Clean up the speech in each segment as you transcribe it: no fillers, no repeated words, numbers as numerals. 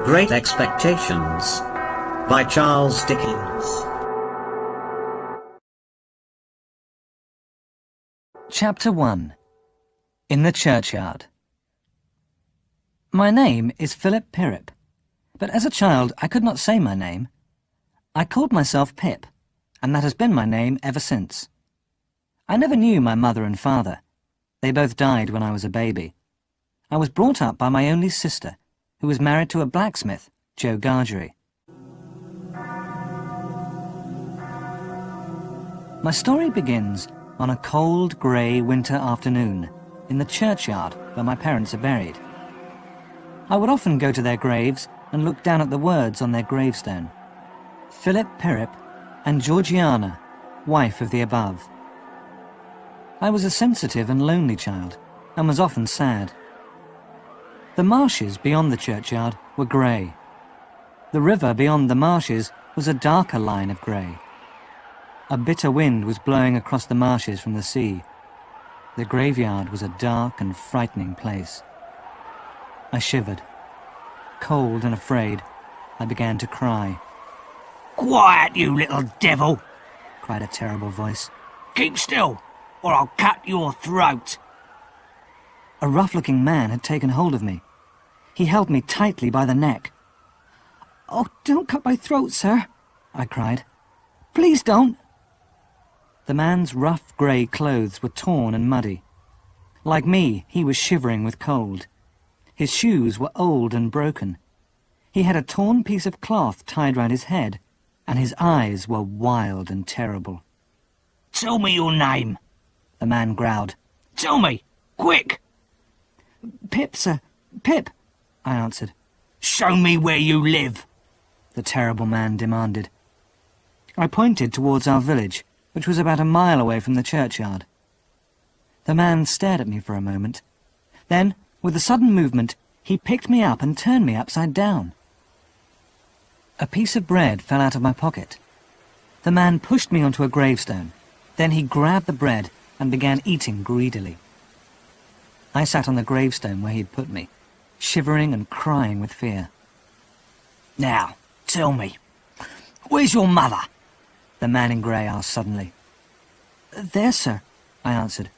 Great Expectations by Charles Dickens. Chapter 1. In the Churchyard. My name is Philip Pirrip, but as a child I could not say my name. I called myself Pip, and that has been my name ever since. I never knew my mother and father. They both died when I was a baby. I was brought up by my only sister, who was married to a blacksmith, Joe Gargery. My story begins on a cold, grey winter afternoon in the churchyard where my parents are buried. I would often go to their graves and look down at the words on their gravestone: Philip Pirrip and Georgiana, wife of the above. I was a sensitive and lonely child and was often sad. The marshes beyond the churchyard were grey. The river beyond the marshes was a darker line of grey. A bitter wind was blowing across the marshes from the sea. The graveyard was a dark and frightening place. I shivered. Cold and afraid, I began to cry. "Quiet, you little devil!" cried a terrible voice. "Keep still, or I'll cut your throat!" A rough-looking man had taken hold of me. He held me tightly by the neck. "Oh, don't cut my throat, sir," I cried. "Please don't." The man's rough grey clothes were torn and muddy. Like me, he was shivering with cold. His shoes were old and broken. He had a torn piece of cloth tied round his head, and his eyes were wild and terrible. "Tell me your name," the man growled. "Tell me, quick!" "Pip, sir, Pip," I answered. "Show me where you live," the terrible man demanded. I pointed towards our village, which was about a mile away from the churchyard. The man stared at me for a moment. Then, with a sudden movement, he picked me up and turned me upside down. A piece of bread fell out of my pocket. The man pushed me onto a gravestone. Then he grabbed the bread and began eating greedily. I sat on the gravestone where he'd put me, shivering and crying with fear. "Now, tell me, where's your mother?" the man in grey asked suddenly. "There, sir," I answered,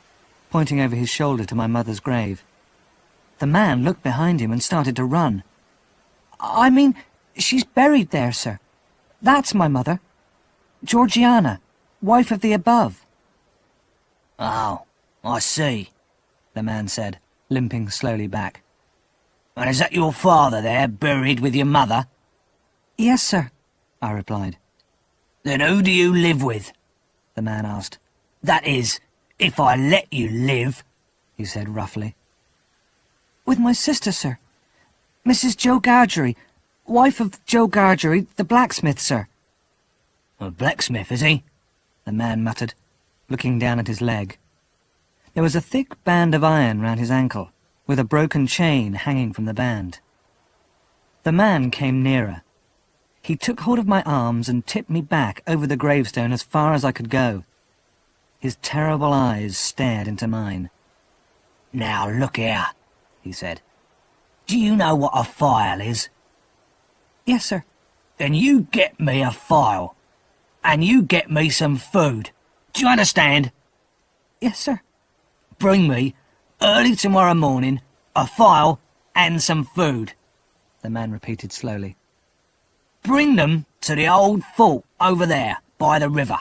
pointing over his shoulder to my mother's grave. The man looked behind him and started to run. "I mean, she's buried there, sir. That's my mother. Georgiana, wife of the above." "Oh, I see," the man said, limping slowly back. "And is that your father there, buried with your mother?" "Yes, sir," I replied. "Then who do you live with?" the man asked. "That is, if I let you live," he said roughly. "With my sister, sir. Mrs. Joe Gargery, wife of Joe Gargery, the blacksmith, sir." "A blacksmith, is he?" the man muttered, looking down at his leg. There was a thick band of iron round his ankle, with a broken chain hanging from the band. The man came nearer. He took hold of my arms and tipped me back over the gravestone as far as I could go. His terrible eyes stared into mine. "Now look here," he said. "Do you know what a file is?" "Yes, sir." "Then you get me a file, and you get me some food. Do you understand?" "Yes, sir." "Bring me, early tomorrow morning, a file and some food," the man repeated slowly. "Bring them to the old fort over there by the river.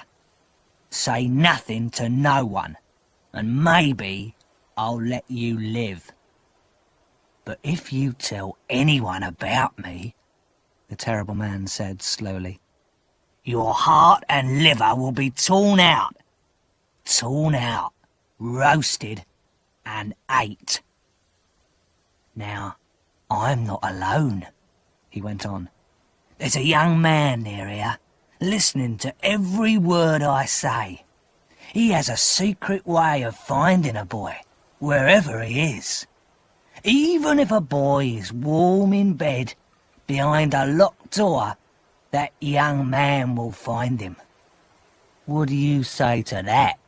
Say nothing to no one, and maybe I'll let you live. But if you tell anyone about me," the terrible man said slowly, "your heart and liver will be torn out, roasted and ate. Now, I'm not alone," he went on. "There's a young man near here, listening to every word I say. He has a secret way of finding a boy, wherever he is. Even if a boy is warm in bed behind a locked door, that young man will find him. What do you say to that?"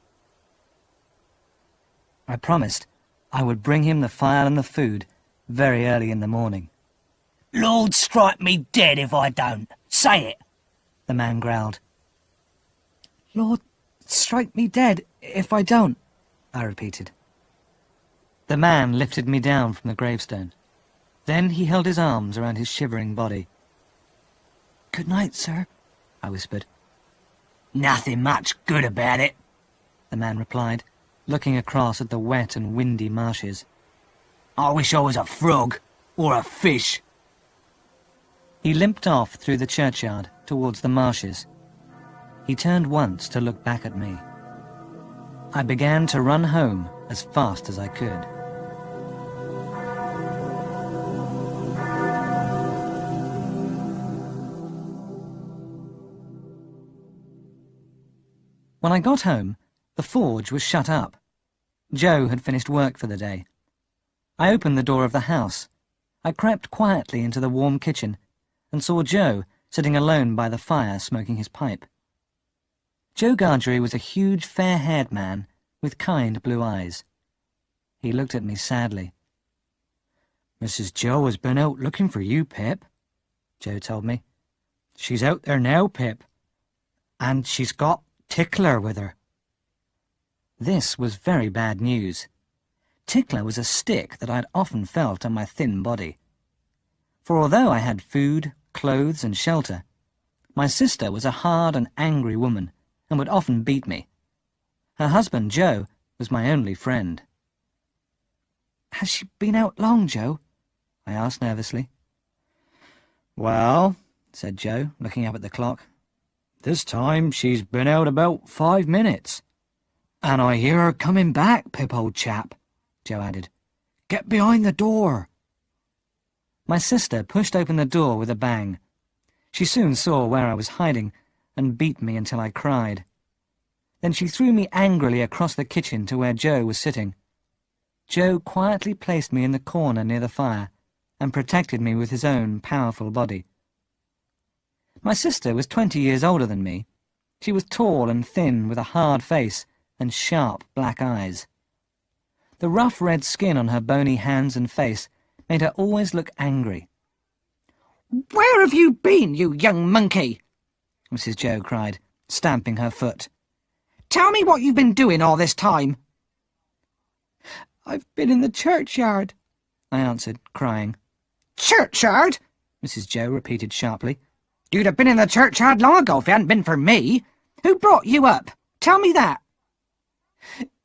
I promised I would bring him the file and the food very early in the morning. Lord strike me dead if I don't. Say it, the man growled. Lord, strike me dead if I don't, I repeated. The man lifted me down from the gravestone. Then he held his arms around his shivering body. "Good night, sir," I whispered. Nothing much good about it, the man replied, looking across at the wet and windy marshes. I wish I was a frog or a fish. He limped off through the churchyard towards the marshes. He turned once to look back at me. I began to run home as fast as I could. When I got home, the forge was shut up. Joe had finished work for the day. I opened the door of the house. I crept quietly into the warm kitchen and saw Joe sitting alone by the fire smoking his pipe. Joe Gargery was a huge, fair-haired man with kind blue eyes. He looked at me sadly. "Mrs. Joe has been out looking for you, Pip," Joe told me. "She's out there now, Pip, and she's got Tickler with her." This was very bad news. Tickler was a stick that I had often felt on my thin body. For although I had food, clothes, and shelter, my sister was a hard and angry woman and would often beat me. Her husband, Joe, was my only friend. "Has she been out long, Joe?" I asked nervously. "Well," said Joe, looking up at the clock, "this time she's been out about 5 minutes. And I hear her coming back, Pip, old chap," Joe added. "Get behind the door." My sister pushed open the door with a bang. She soon saw where I was hiding and beat me until I cried. Then she threw me angrily across the kitchen to where Joe was sitting. Joe quietly placed me in the corner near the fire and protected me with his own powerful body. My sister was 20 years older than me. She was tall and thin with a hard face and sharp black eyes. The rough red skin on her bony hands and face made her always look angry. "Where have you been, you young monkey?" Mrs. Joe cried, stamping her foot. "Tell me what you've been doing all this time." "I've been in the churchyard," I answered, crying. "Churchyard?" Mrs. Joe repeated sharply. "You'd have been in the churchyard long ago if it hadn't been for me. Who brought you up? Tell me that."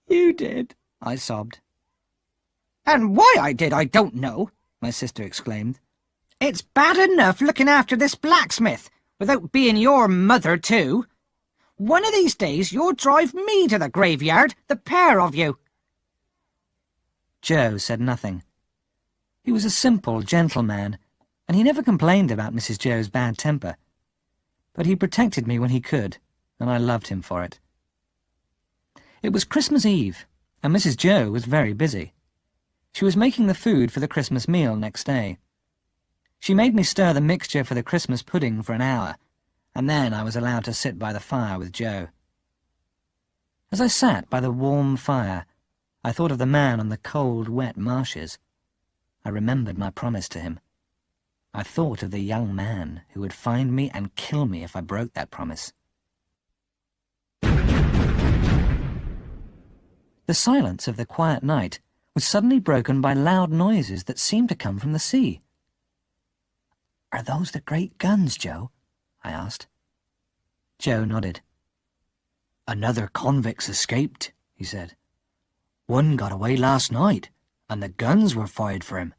"You did," I sobbed. "And why I did, I don't know," my sister exclaimed. "It's bad enough looking after this blacksmith, without being your mother too. One of these days you'll drive me to the graveyard, the pair of you." Joe said nothing. He was a simple, gentle man, and he never complained about Mrs. Joe's bad temper. But he protected me when he could, and I loved him for it. It was Christmas Eve, and Mrs. Joe was very busy. She was making the food for the Christmas meal next day. She made me stir the mixture for the Christmas pudding for an hour, and then I was allowed to sit by the fire with Joe. As I sat by the warm fire, I thought of the man on the cold, wet marshes. I remembered my promise to him. I thought of the young man who would find me and kill me if I broke that promise. The silence of the quiet night was suddenly broken by loud noises that seemed to come from the sea. "Are those the great guns, Joe?" I asked. Joe nodded. "Another convict's escaped," he said. "One got away last night, and the guns were fired for him.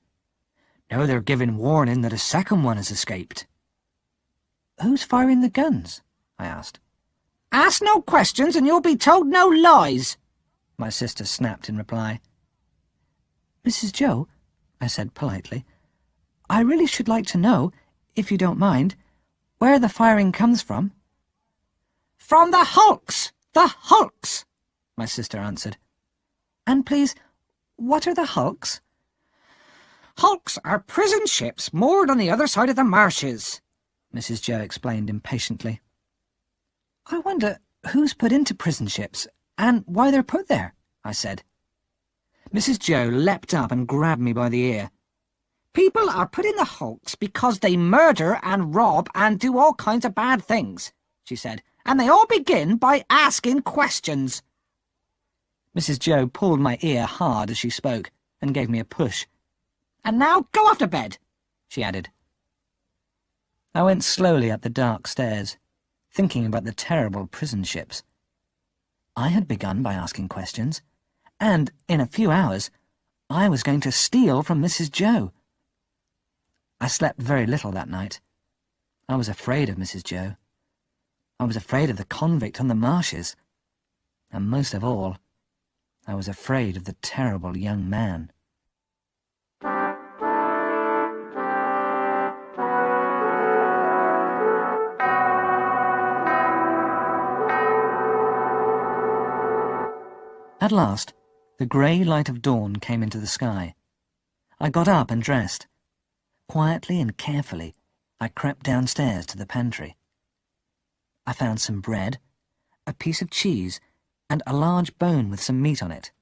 Now they're giving warning that a second one has escaped." "Who's firing the guns?" I asked. "Ask no questions and you'll be told no lies," my sister snapped in reply. "Mrs. Joe," I said politely, "I really should like to know, if you don't mind, where the firing comes from." "From the hulks! The hulks!" my sister answered. "And please, what are the hulks?" "Hulks are prison ships moored on the other side of the marshes," Mrs. Joe explained impatiently. "I wonder who's put into prison ships and why they're put there," I said. Mrs. Joe leapt up and grabbed me by the ear. People are put in the hulks because they murder and rob and do all kinds of bad things, she said, and they all begin by asking questions. Mrs. Joe pulled my ear hard as she spoke and gave me a push. And now go off to bed, she added. I went slowly up the dark stairs, thinking about the terrible prison ships. I had begun by asking questions, and in a few hours I was going to steal from Mrs. Joe. I slept very little that night. I was afraid of Mrs. Joe. I was afraid of the convict on the marshes. And most of all, I was afraid of the terrible young man. At last, the grey light of dawn came into the sky. I got up and dressed. Quietly and carefully, I crept downstairs to the pantry. I found some bread, a piece of cheese, and a large bone with some meat on it.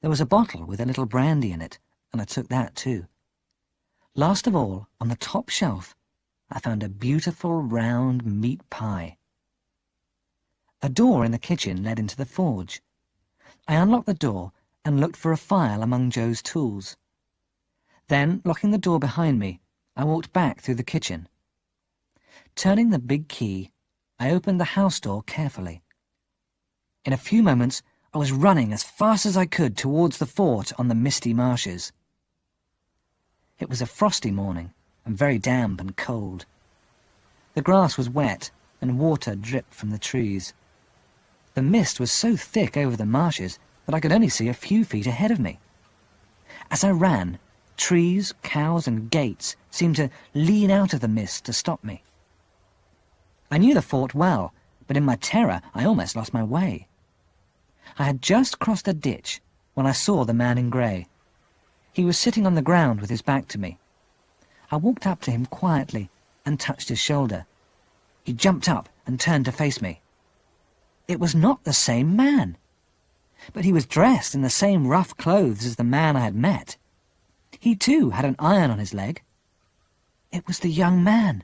There was a bottle with a little brandy in it, and I took that too. Last of all, on the top shelf, I found a beautiful round meat pie. A door in the kitchen led into the forge. I unlocked the door and looked for a file among Joe's tools. Then, locking the door behind me, I walked back through the kitchen. Turning the big key, I opened the house door carefully. In a few moments, I was running as fast as I could towards the fort on the misty marshes. It was a frosty morning, and very damp and cold. The grass was wet, and water dripped from the trees. The mist was so thick over the marshes that I could only see a few feet ahead of me. As I ran, trees, cows, and gates seemed to lean out of the mist to stop me. I knew the fort well, but in my terror I almost lost my way. I had just crossed a ditch when I saw the man in grey. He was sitting on the ground with his back to me. I walked up to him quietly and touched his shoulder. He jumped up and turned to face me. It was not the same man, but he was dressed in the same rough clothes as the man I had met. He too had an iron on his leg. It was the young man,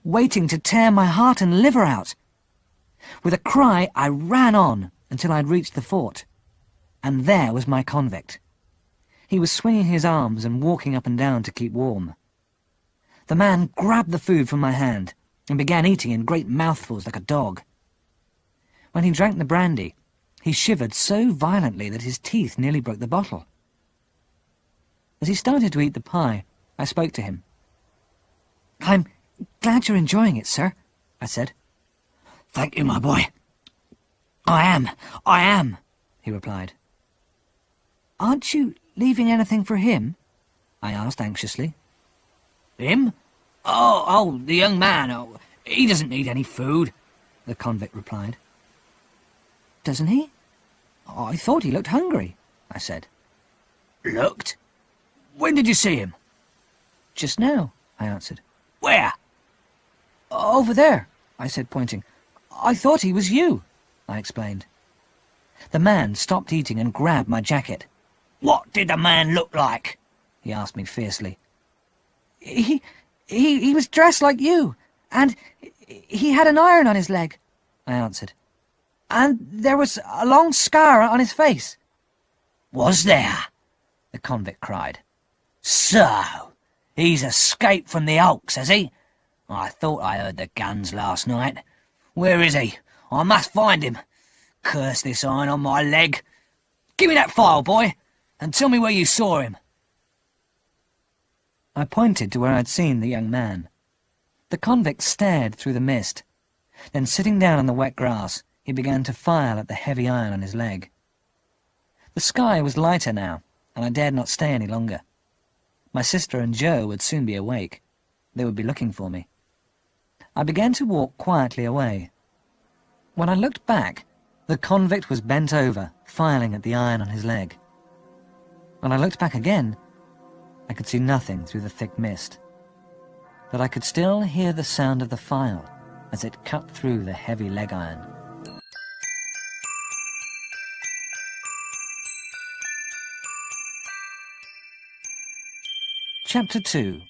waiting to tear my heart and liver out. With a cry, I ran on until I'd reached the fort, and there was my convict. He was swinging his arms and walking up and down to keep warm. The man grabbed the food from my hand and began eating in great mouthfuls like a dog. When he drank the brandy, he shivered so violently that his teeth nearly broke the bottle. As he started to eat the pie, I spoke to him. "I'm glad you're enjoying it, sir," I said. "Thank you, my boy. I am," he replied. "Aren't you leaving anything for him?" I asked anxiously. "Him? Oh, the young man. Oh, he doesn't need any food," the convict replied. "Doesn't he? I thought he looked hungry," I said. "Looked? When did you see him?" "Just now," I answered. "Where?" "Over there," I said, pointing. "I thought he was you," I explained. The man stopped eating and grabbed my jacket. "What did the man look like?" he asked me fiercely. He was dressed like you, and he had an iron on his leg," I answered. "And there was a long scar on his face." "Was there?" the convict cried. "So, he's escaped from the hulks, has he? I thought I heard the guns last night. Where is he? I must find him. Curse this iron on my leg. Give me that file, boy, and tell me where you saw him." I pointed to where I'd seen the young man. The convict stared through the mist. Then, sitting down on the wet grass, he began to file at the heavy iron on his leg. The sky was lighter now, and I dared not stay any longer. My sister and Joe would soon be awake. They would be looking for me. I began to walk quietly away. When I looked back, the convict was bent over, filing at the iron on his leg. When I looked back again, I could see nothing through the thick mist, but I could still hear the sound of the file as it cut through the heavy leg iron. Chapter 2.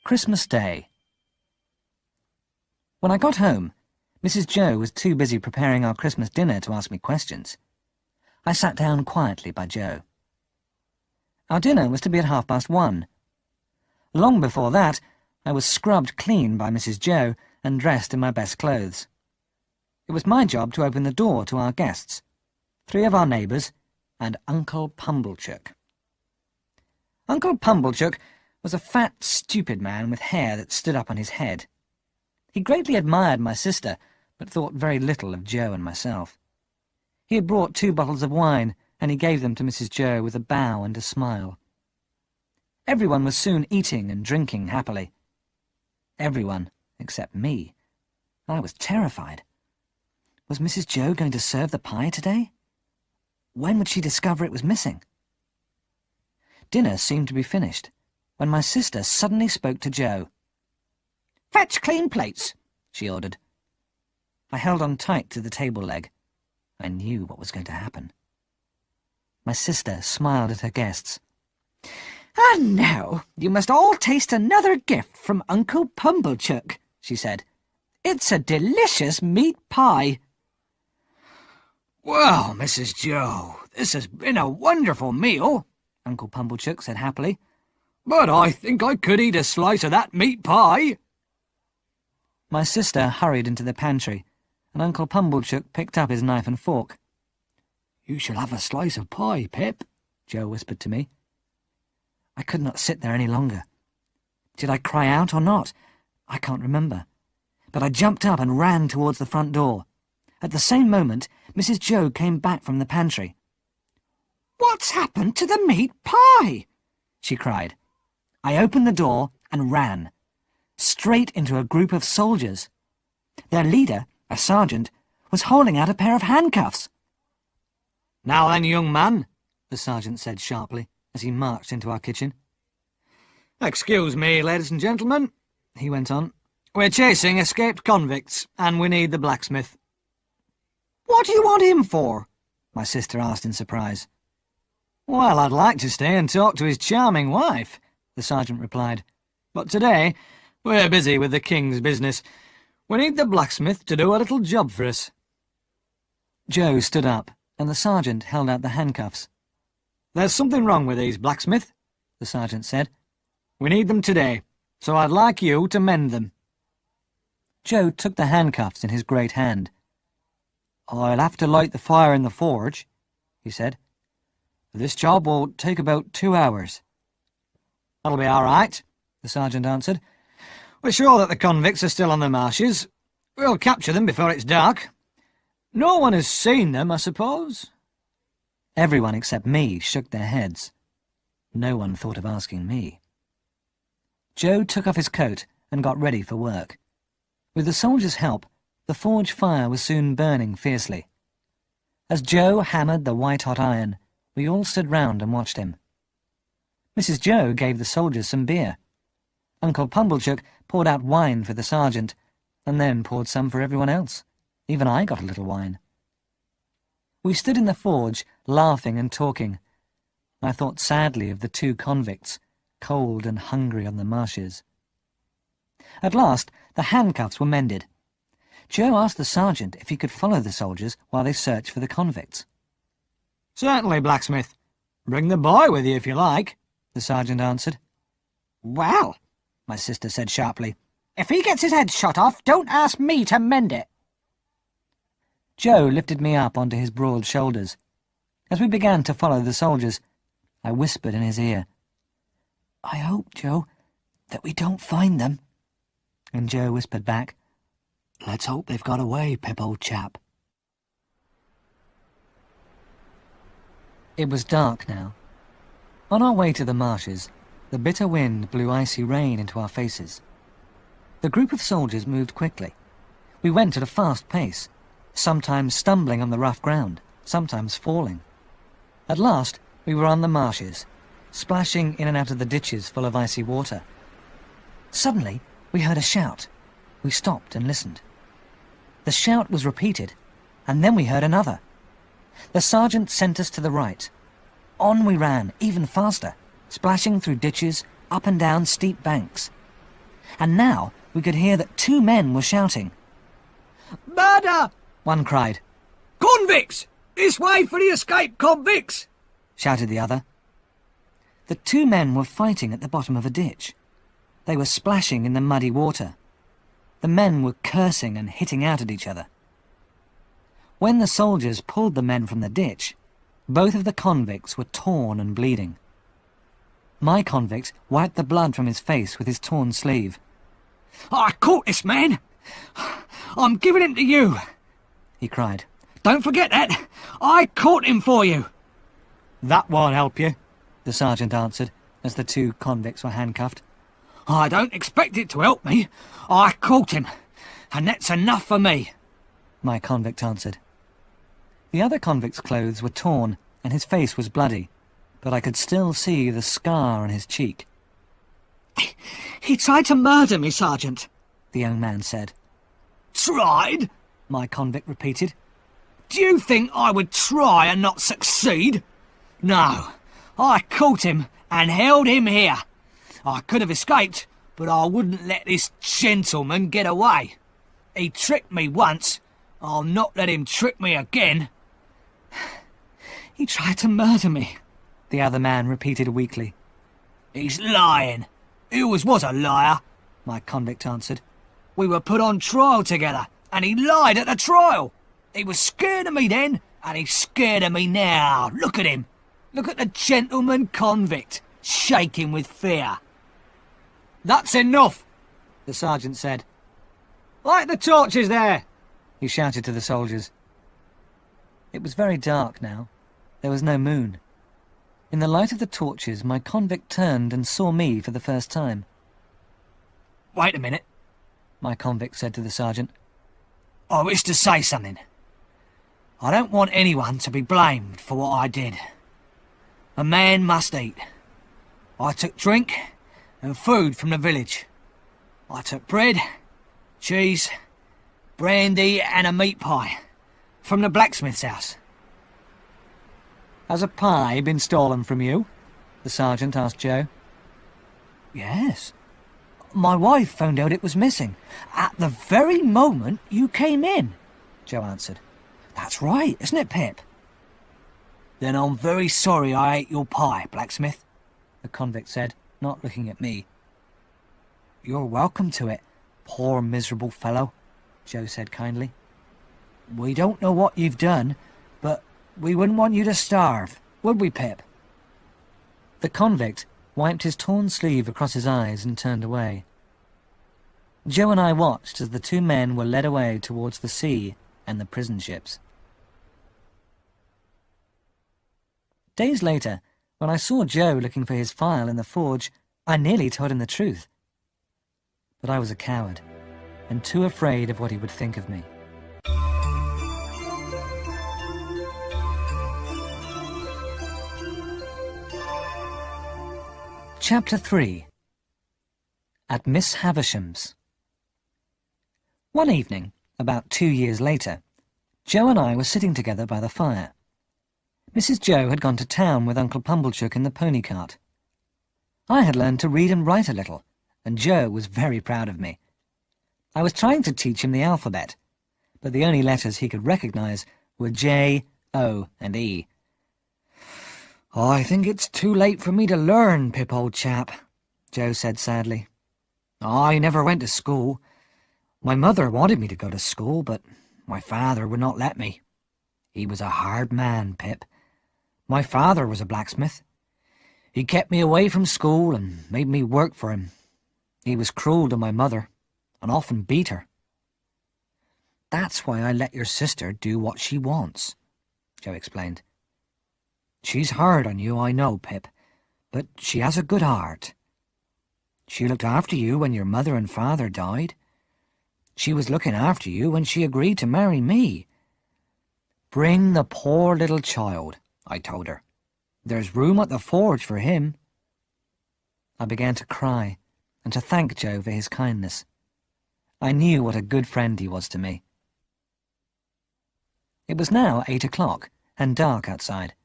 Christmas Day. When I got home, Mrs. Joe was too busy preparing our Christmas dinner to ask me questions. I sat down quietly by Joe. Our dinner was to be at 1:30. Long before that, I was scrubbed clean by Mrs. Joe and dressed in my best clothes. It was my job to open the door to our guests, 3 of our neighbours, and Uncle Pumblechook. Uncle Pumblechook was a fat, stupid man with hair that stood up on his head. He greatly admired my sister, but thought very little of Joe and myself. He had brought 2 bottles of wine, and he gave them to Mrs. Joe with a bow and a smile. Everyone was soon eating and drinking happily. Everyone except me. I was terrified. Was Mrs. Joe going to serve the pie today? When would she discover it was missing? Dinner seemed to be finished, when my sister suddenly spoke to Joe. "Fetch clean plates," she ordered. I held on tight to the table leg. I knew what was going to happen. My sister smiled at her guests. "And now you must all taste another gift from Uncle Pumblechook," she said. "It's a delicious meat pie." "Well, Mrs. Joe, this has been a wonderful meal," Uncle Pumblechook said happily. "But I think I could eat a slice of that meat pie." My sister hurried into the pantry, and Uncle Pumblechook picked up his knife and fork. "You shall have a slice of pie, Pip," Joe whispered to me. I could not sit there any longer. Did I cry out or not? I can't remember. But I jumped up and ran towards the front door. At the same moment, Mrs. Joe came back from the pantry. "What's happened to the meat pie?" she cried. I opened the door and ran, straight into a group of soldiers. Their leader, a sergeant, was holding out a pair of handcuffs. "Now then, young man," the sergeant said sharply as he marched into our kitchen. "Excuse me, ladies and gentlemen," he went on. "We're chasing escaped convicts, and we need the blacksmith." "What do you want him for?" my sister asked in surprise. "Well, I'd like to stay and talk to his charming wife," the sergeant replied. "But today we're busy with the king's business. We need the blacksmith to do a little job for us." Joe stood up, and the sergeant held out the handcuffs. "There's something wrong with these, blacksmith," the sergeant said. "We need them today, so I'd like you to mend them." Joe took the handcuffs in his great hand. "I'll have to light the fire in the forge," he said. "This job will take about 2 hours." "That'll be all right," the sergeant answered. "We're sure that the convicts are still on the marshes. We'll capture them before it's dark. No one has seen them, I suppose?" Everyone except me shook their heads. No one thought of asking me. Joe took off his coat and got ready for work. With the soldiers' help, the forge fire was soon burning fiercely. As Joe hammered the white-hot iron, we all stood round and watched him. Mrs. Joe gave the soldiers some beer. Uncle Pumblechook poured out wine for the sergeant, and then poured some for everyone else. Even I got a little wine. We stood in the forge, laughing and talking. I thought sadly of the 2 convicts, cold and hungry on the marshes. At last, the handcuffs were mended. Joe asked the sergeant if he could follow the soldiers while they searched for the convicts. "Certainly, blacksmith. Bring the boy with you if you like," the sergeant answered. "Well," my sister said sharply, "if he gets his head shot off, don't ask me to mend it." Joe lifted me up onto his broad shoulders. As we began to follow the soldiers, I whispered in his ear, "I hope, Joe, that we don't find them." And Joe whispered back, "Let's hope they've got away, Pip, old chap." It was dark now. On our way to the marshes, the bitter wind blew icy rain into our faces. The group of soldiers moved quickly. We went at a fast pace, sometimes stumbling on the rough ground, sometimes falling. At last, we were on the marshes, splashing in and out of the ditches full of icy water. Suddenly, we heard a shout. We stopped and listened. The shout was repeated, and then we heard another. The sergeant sent us to the right. On we ran, even faster, splashing through ditches, up and down steep banks. And now we could hear that 2 men were shouting. "Murder!" One cried. "Convicts! This way for the escaped convicts!" shouted the other. The 2 men were fighting at the bottom of a ditch. They were splashing in the muddy water. The men were cursing and hitting out at each other. When the soldiers pulled the men from the ditch, both of the convicts were torn and bleeding. My convict wiped the blood from his face with his torn sleeve. "I caught this man! I'm giving him to you!" he cried. "Don't forget that! I caught him for you!" "That won't help you," the sergeant answered, as the 2 convicts were handcuffed. "I don't expect it to help me. I caught him, and that's enough for me," my convict answered. The other convict's clothes were torn, and his face was bloody, but I could still see the scar on his cheek. "He tried to murder me, Sergeant," the young man said. "Tried?" my convict repeated. "Do you think I would try and not succeed? No, I caught him and held him here. I could have escaped, but I wouldn't let this gentleman get away. He tricked me once. I'll not let him trick me again." "He tried to murder me," the other man repeated weakly. "He's lying. He always was a liar," my convict answered. "We were put on trial together, and he lied at the trial. He was scared of me then, and he's scared of me now. Look at him. Look at the gentleman convict, shaking with fear." "That's enough," the sergeant said. "Light the torches there," he shouted to the soldiers. It was very dark now. There was no moon. In the light of the torches, my convict turned and saw me for the first time. "Wait a minute," my convict said to the sergeant. "I wish to say something. I don't want anyone to be blamed for what I did. A man must eat. I took drink and food from the village. I took bread, cheese, brandy and a meat pie from the blacksmith's house." "Has a pie been stolen from you?" the sergeant asked Joe. "Yes. My wife found out it was missing at the very moment you came in," Joe answered. "That's right, isn't it, Pip?" "Then I'm very sorry I ate your pie, blacksmith," the convict said, not looking at me. "You're welcome to it, poor miserable fellow," Joe said kindly. "We don't know what you've done, but we wouldn't want you to starve, would we, Pip?" The convict wiped his torn sleeve across his eyes and turned away. Joe and I watched as the 2 men were led away towards the sea and the prison ships. Days later, when I saw Joe looking for his file in the forge, I nearly told him the truth. But I was a coward, and too afraid of what he would think of me. Chapter 3. At Miss Havisham's. One evening, about 2 years later, Joe and I were sitting together by the fire. Mrs. Joe had gone to town with Uncle Pumblechook in the pony cart. I had learned to read and write a little, and Joe was very proud of me. I was trying to teach him the alphabet, but the only letters he could recognize were J, O, and E. "I think it's too late for me to learn, Pip, old chap," Joe said sadly. "I never went to school. My mother wanted me to go to school, but my father would not let me. He was a hard man, Pip. My father was a blacksmith. He kept me away from school and made me work for him. He was cruel to my mother, and often beat her." "That's why I let your sister do what she wants," Joe explained. "She's hard on you, I know, Pip, but she has a good heart. She looked after you when your mother and father died. She was looking after you when she agreed to marry me. 'Bring the poor little child,' I told her. 'There's room at the forge for him.'" I began to cry and to thank Joe for his kindness. I knew what a good friend he was to me. It was now 8 o'clock and dark outside.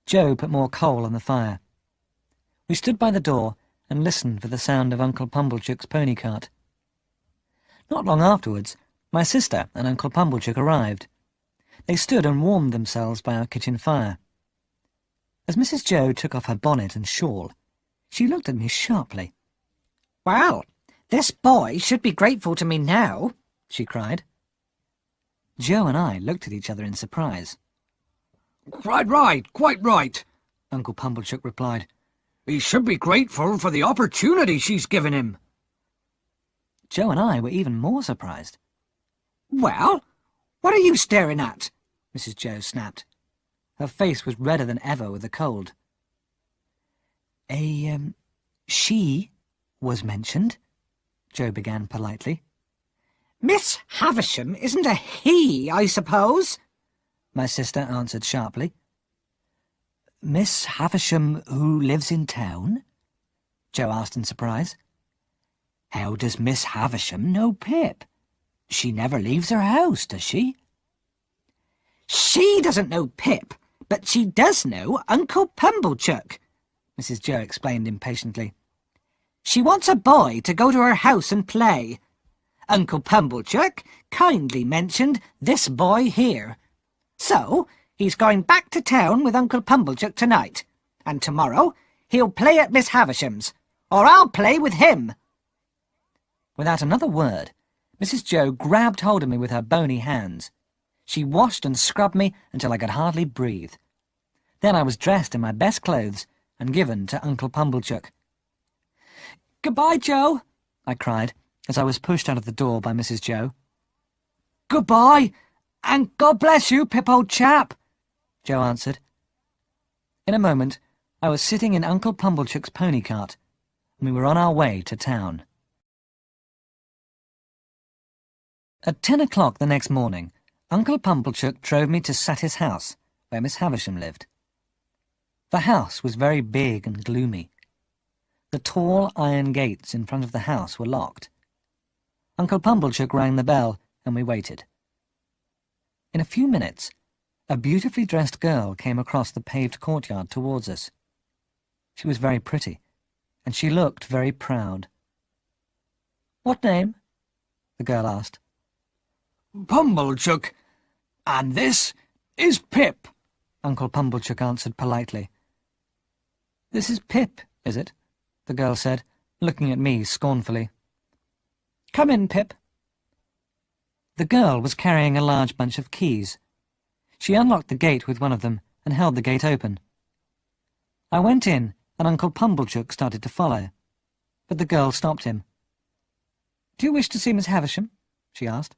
Joe put more coal on the fire. We stood by the door and listened for the sound of Uncle Pumblechook's pony cart. Not long afterwards, my sister and Uncle Pumblechook arrived. They stood and warmed themselves by our kitchen fire. As Mrs. Joe took off her bonnet and shawl, she looked at me sharply. "Well, this boy should be grateful to me now," she cried. Joe and I looked at each other in surprise. Quite right, Uncle Pumblechook replied. He should be grateful for the opportunity she's given him. Joe and I were even more surprised. "Well, what are you staring at?" Mrs. Joe snapped. Her face was redder than ever with the cold. She was mentioned," Joe began politely. "Miss Havisham isn't a he, I suppose?" my sister answered sharply. "Miss Havisham who lives in town?" Joe asked in surprise. "How does Miss Havisham know Pip? She never leaves her house, does she?" "She doesn't know Pip, but she does know Uncle Pumblechook," Mrs. Joe explained impatiently. "She wants a boy to go to her house and play. Uncle Pumblechook kindly mentioned this boy here. So, he's going back to town with Uncle Pumblechook tonight, and tomorrow he'll play at Miss Havisham's, or I'll play with him." Without another word, Mrs. Joe grabbed hold of me with her bony hands. She washed and scrubbed me until I could hardly breathe. Then I was dressed in my best clothes and given to Uncle Pumblechook. "Goodbye, Joe," I cried, as I was pushed out of the door by Mrs. Joe. "Goodbye, and God bless you, Pip, old chap," Joe answered. In a moment, I was sitting in Uncle Pumblechook's pony cart, and we were on our way to town. At 10 o'clock the next morning, Uncle Pumblechook drove me to Satis house, where Miss Havisham lived. The house was very big and gloomy. The tall iron gates in front of the house were locked. Uncle Pumblechook rang the bell, and we waited. In a few minutes, a beautifully dressed girl came across the paved courtyard towards us. She was very pretty, and she looked very proud. "What name?" the girl asked. "Pumblechook, and this is Pip," Uncle Pumblechook answered politely. "This is Pip, is it?" the girl said, looking at me scornfully. "Come in, Pip." The girl was carrying a large bunch of keys. She unlocked the gate with one of them and held the gate open. I went in, and Uncle Pumblechook started to follow, but the girl stopped him. "Do you wish to see Miss Havisham?" she asked.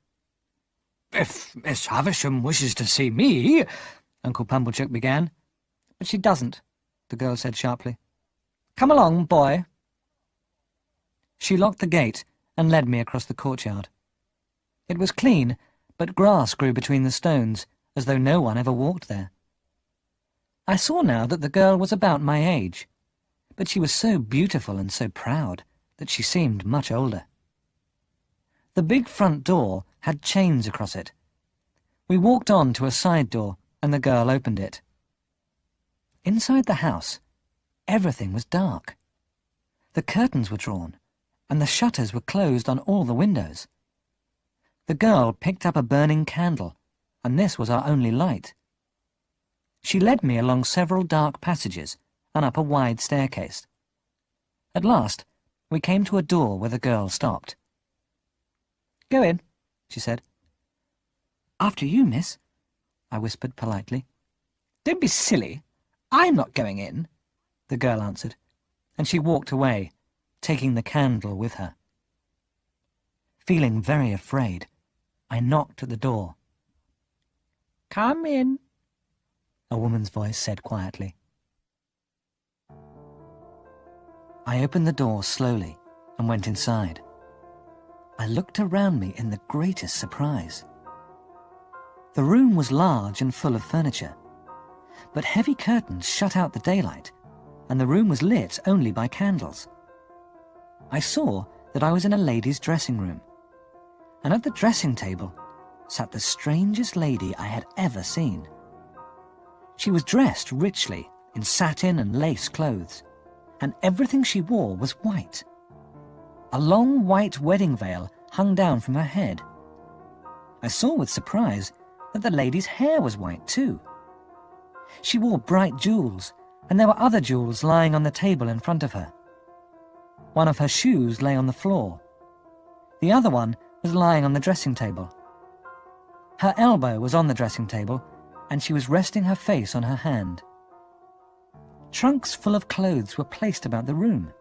"If Miss Havisham wishes to see me," Uncle Pumblechook began. "But she doesn't," the girl said sharply. "Come along, boy." She locked the gate and led me across the courtyard. It was clean, but grass grew between the stones, as though no one ever walked there. I saw now that the girl was about my age, but she was so beautiful and so proud that she seemed much older. The big front door had chains across it. We walked on to a side door, and the girl opened it. Inside the house, everything was dark. The curtains were drawn, and the shutters were closed on all the windows. The girl picked up a burning candle, and this was our only light. She led me along several dark passages and up a wide staircase. At last, we came to a door where the girl stopped. "Go in," she said. "After you, miss," I whispered politely. "Don't be silly. I'm not going in," the girl answered, and she walked away, taking the candle with her. Feeling very afraid, I knocked at the door. "Come in," a woman's voice said quietly. I opened the door slowly and went inside. I looked around me in the greatest surprise. The room was large and full of furniture, but heavy curtains shut out the daylight, and the room was lit only by candles. I saw that I was in a lady's dressing room, and at the dressing table sat the strangest lady I had ever seen. She was dressed richly in satin and lace clothes, and everything she wore was white. A long white wedding veil hung down from her head. I saw with surprise that the lady's hair was white too. She wore bright jewels, and there were other jewels lying on the table in front of her. One of her shoes lay on the floor. The other one was lying on the dressing table. Her elbow was on the dressing table, and she was resting her face on her hand. Trunks full of clothes were placed about the room.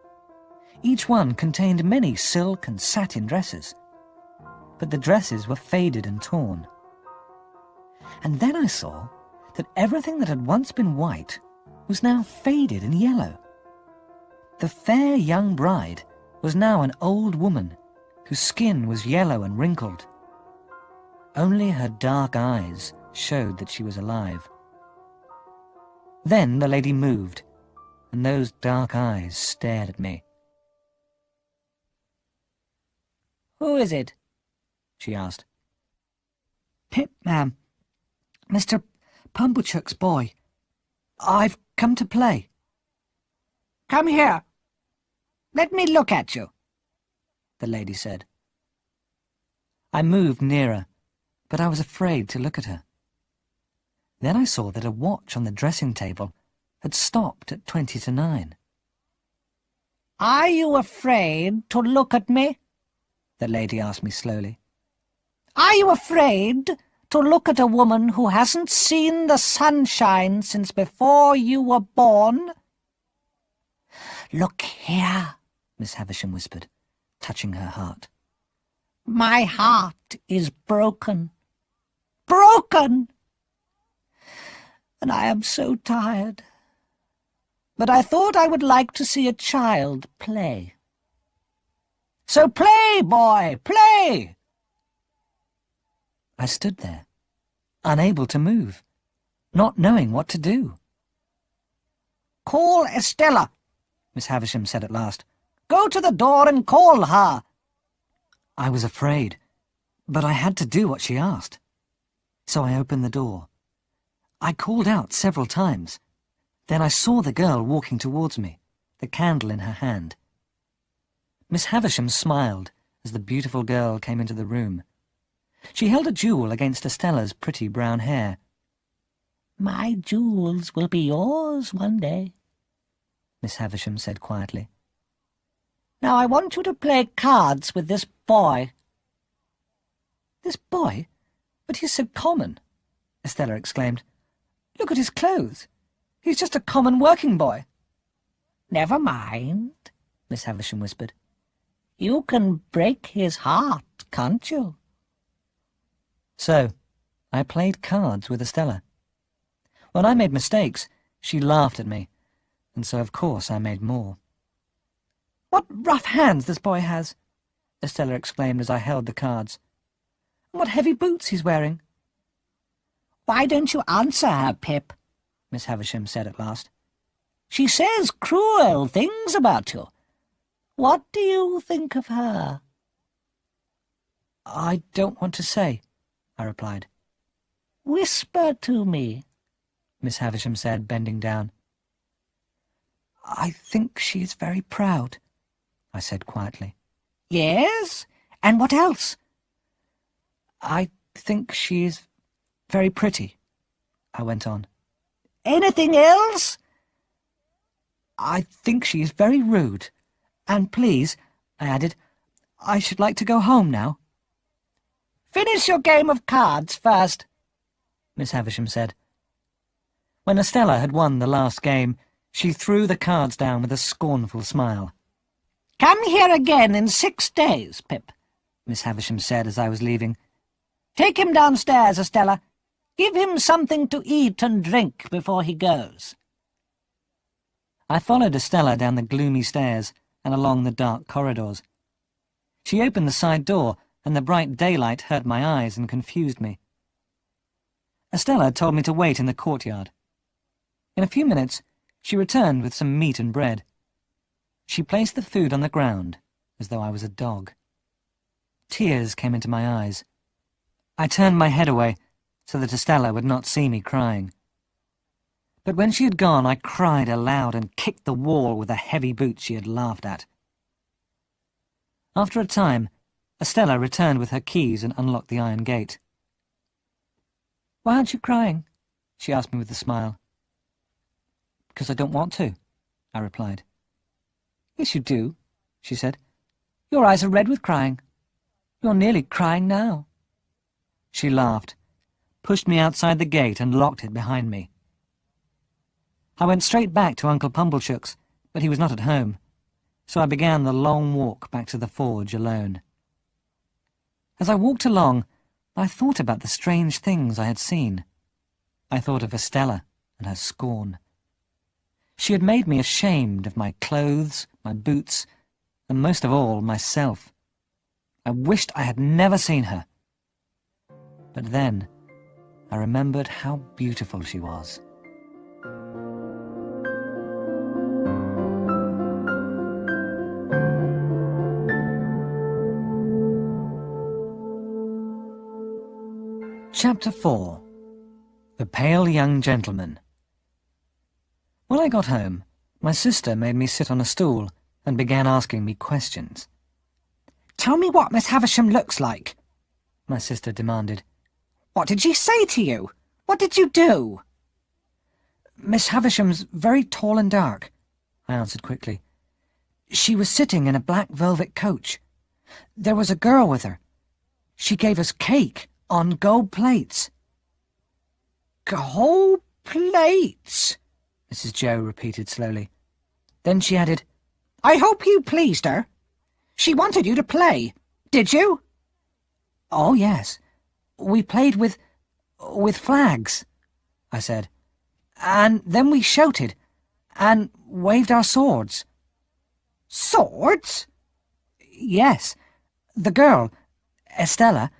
Each one contained many silk and satin dresses, but the dresses were faded and torn. And then I saw that everything that had once been white was now faded and yellow. The fair young bride was now an old woman whose skin was yellow and wrinkled. Only her dark eyes showed that she was alive. Then the lady moved, and those dark eyes stared at me. "Who is it?" she asked. Pip, ma'am. Mr. Pumblechook's boy. I've come to play. "Come here. Let me look at you," the lady said. I moved nearer, but I was afraid to look at her. Then I saw that a watch on the dressing table had stopped at 20 to 9. "Are you afraid to look at me?" the lady asked me slowly. "Are you afraid to look at a woman who hasn't seen the sunshine since before you were born?" "Look here," Miss Havisham whispered, touching her heart. "My heart is broken. Broken! And I am so tired. But I thought I would like to see a child play. So play, boy, play!" I stood there, unable to move, not knowing what to do. "Call Estella," Miss Havisham said at last. "Go to the door and call her." I was afraid, but I had to do what she asked. So I opened the door. I called out several times. Then I saw the girl walking towards me, the candle in her hand. Miss Havisham smiled as the beautiful girl came into the room. She held a jewel against Estella's pretty brown hair. "My jewels will be yours one day," Miss Havisham said quietly. "Now I want you to play cards with this boy." "This boy? But he's so common," Estella exclaimed. "Look at his clothes. He's just a common working boy." "Never mind," Miss Havisham whispered. "You can break his heart, can't you?" So, I played cards with Estella. When I made mistakes, she laughed at me, and so of course I made more. "What rough hands this boy has!" Estella exclaimed as I held the cards. "And what heavy boots he's wearing!" "Why don't you answer her, Pip?" Miss Havisham said at last. "She says cruel things about you. What do you think of her?" "I don't want to say," I replied. "Whisper to me," Miss Havisham said, bending down. "I think she is very proud," I said quietly. "Yes? And what else?" "I think she is very pretty," I went on. "Anything else?" "I think she is very rude. And please," I added, "I should like to go home now." "Finish your game of cards first," Miss Havisham said. When Estella had won the last game, she threw the cards down with a scornful smile. "Come here again in 6 days, Pip," Miss Havisham said as I was leaving. "Take him downstairs, Estella. Give him something to eat and drink before he goes." I followed Estella down the gloomy stairs and along the dark corridors. She opened the side door, and the bright daylight hurt my eyes and confused me. Estella told me to wait in the courtyard. In a few minutes, she returned with some meat and bread. She placed the food on the ground, as though I was a dog. Tears came into my eyes. I turned my head away so that Estella would not see me crying. But when she had gone, I cried aloud and kicked the wall with a heavy boot she had laughed at. After a time, Estella returned with her keys and unlocked the iron gate. "Why aren't you crying?" she asked me with a smile. "Because I don't want to," I replied. "Yes, you do," she said. "Your eyes are red with crying. You're nearly crying now." She laughed, pushed me outside the gate and locked it behind me. I went straight back to Uncle Pumblechook's, but he was not at home, so I began the long walk back to the forge alone. As I walked along, I thought about the strange things I had seen. I thought of Estella and her scorn. She had made me ashamed of my clothes, my boots, and most of all, myself. I wished I had never seen her. But then, I remembered how beautiful she was. Chapter 4. The Pale Young Gentleman. When I got home, my sister made me sit on a stool and began asking me questions. "Tell me what Miss Havisham looks like," my sister demanded. "What did she say to you? What did you do?" "Miss Havisham's very tall and dark," I answered quickly. "She was sitting in a black velvet coach. There was a girl with her. She gave us cake on gold plates." "Gold plates?" Mrs. Joe repeated slowly. Then she added, "I hope you pleased her. She wanted you to play. Did you?" "Oh, yes. We played with flags," I said. "And then we shouted and waved our swords." "Swords?" "Yes. The girl, Estella,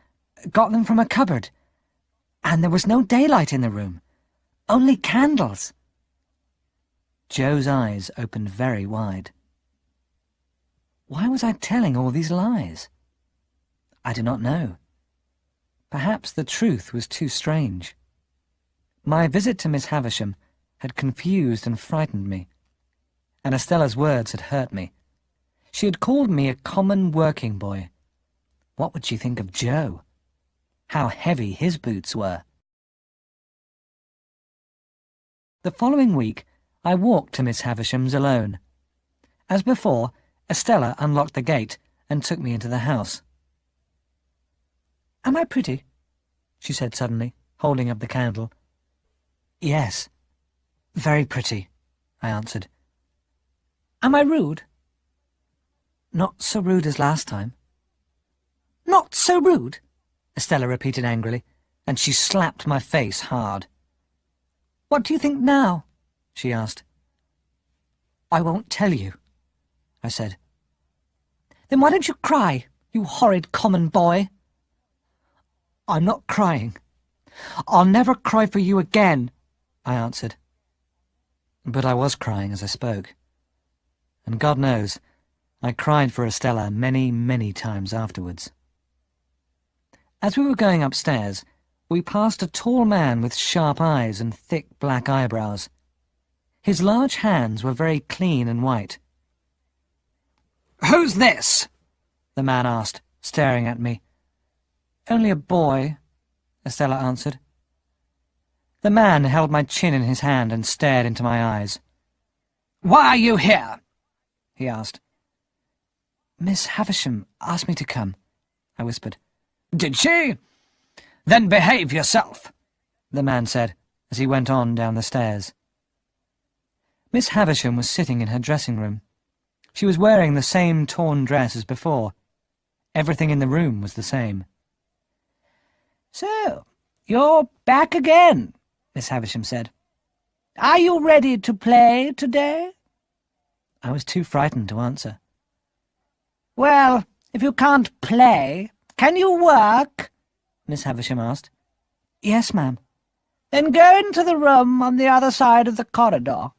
got them from a cupboard. And there was no daylight in the room. Only candles." Joe's eyes opened very wide. Why was I telling all these lies? I do not know. Perhaps the truth was too strange. My visit to Miss Havisham had confused and frightened me, and Estella's words had hurt me. She had called me a common working boy. What would she think of Joe? How heavy his boots were. The following week, I walked to Miss Havisham's alone. As before, Estella unlocked the gate and took me into the house. "Am I pretty?" she said suddenly, holding up the candle. "Yes, very pretty," I answered. "Am I rude?" "Not so rude as last time." "Not so rude?" Estella repeated angrily, and she slapped my face hard. "What do you think now?" she asked. "I won't tell you," I said. "Then why don't you cry, you horrid common boy?" "I'm not crying. I'll never cry for you again," I answered. But I was crying as I spoke. And God knows, I cried for Estella many, many times afterwards. As we were going upstairs, we passed a tall man with sharp eyes and thick black eyebrows. His large hands were very clean and white. "Who's this?" the man asked, staring at me. "Only a boy," Estella answered. The man held my chin in his hand and stared into my eyes. "Why are you here?" he asked. "Miss Havisham asked me to come," I whispered. "Did she? Then behave yourself," the man said as he went on down the stairs. Miss Havisham was sitting in her dressing room. She was wearing the same torn dress as before. Everything in the room was the same. "So, you're back again," Miss Havisham said. "Are you ready to play today?" I was too frightened to answer. "Well, if you can't play, can you work?" Miss Havisham asked. "Yes, ma'am." "Then go into the room on the other side of the corridor.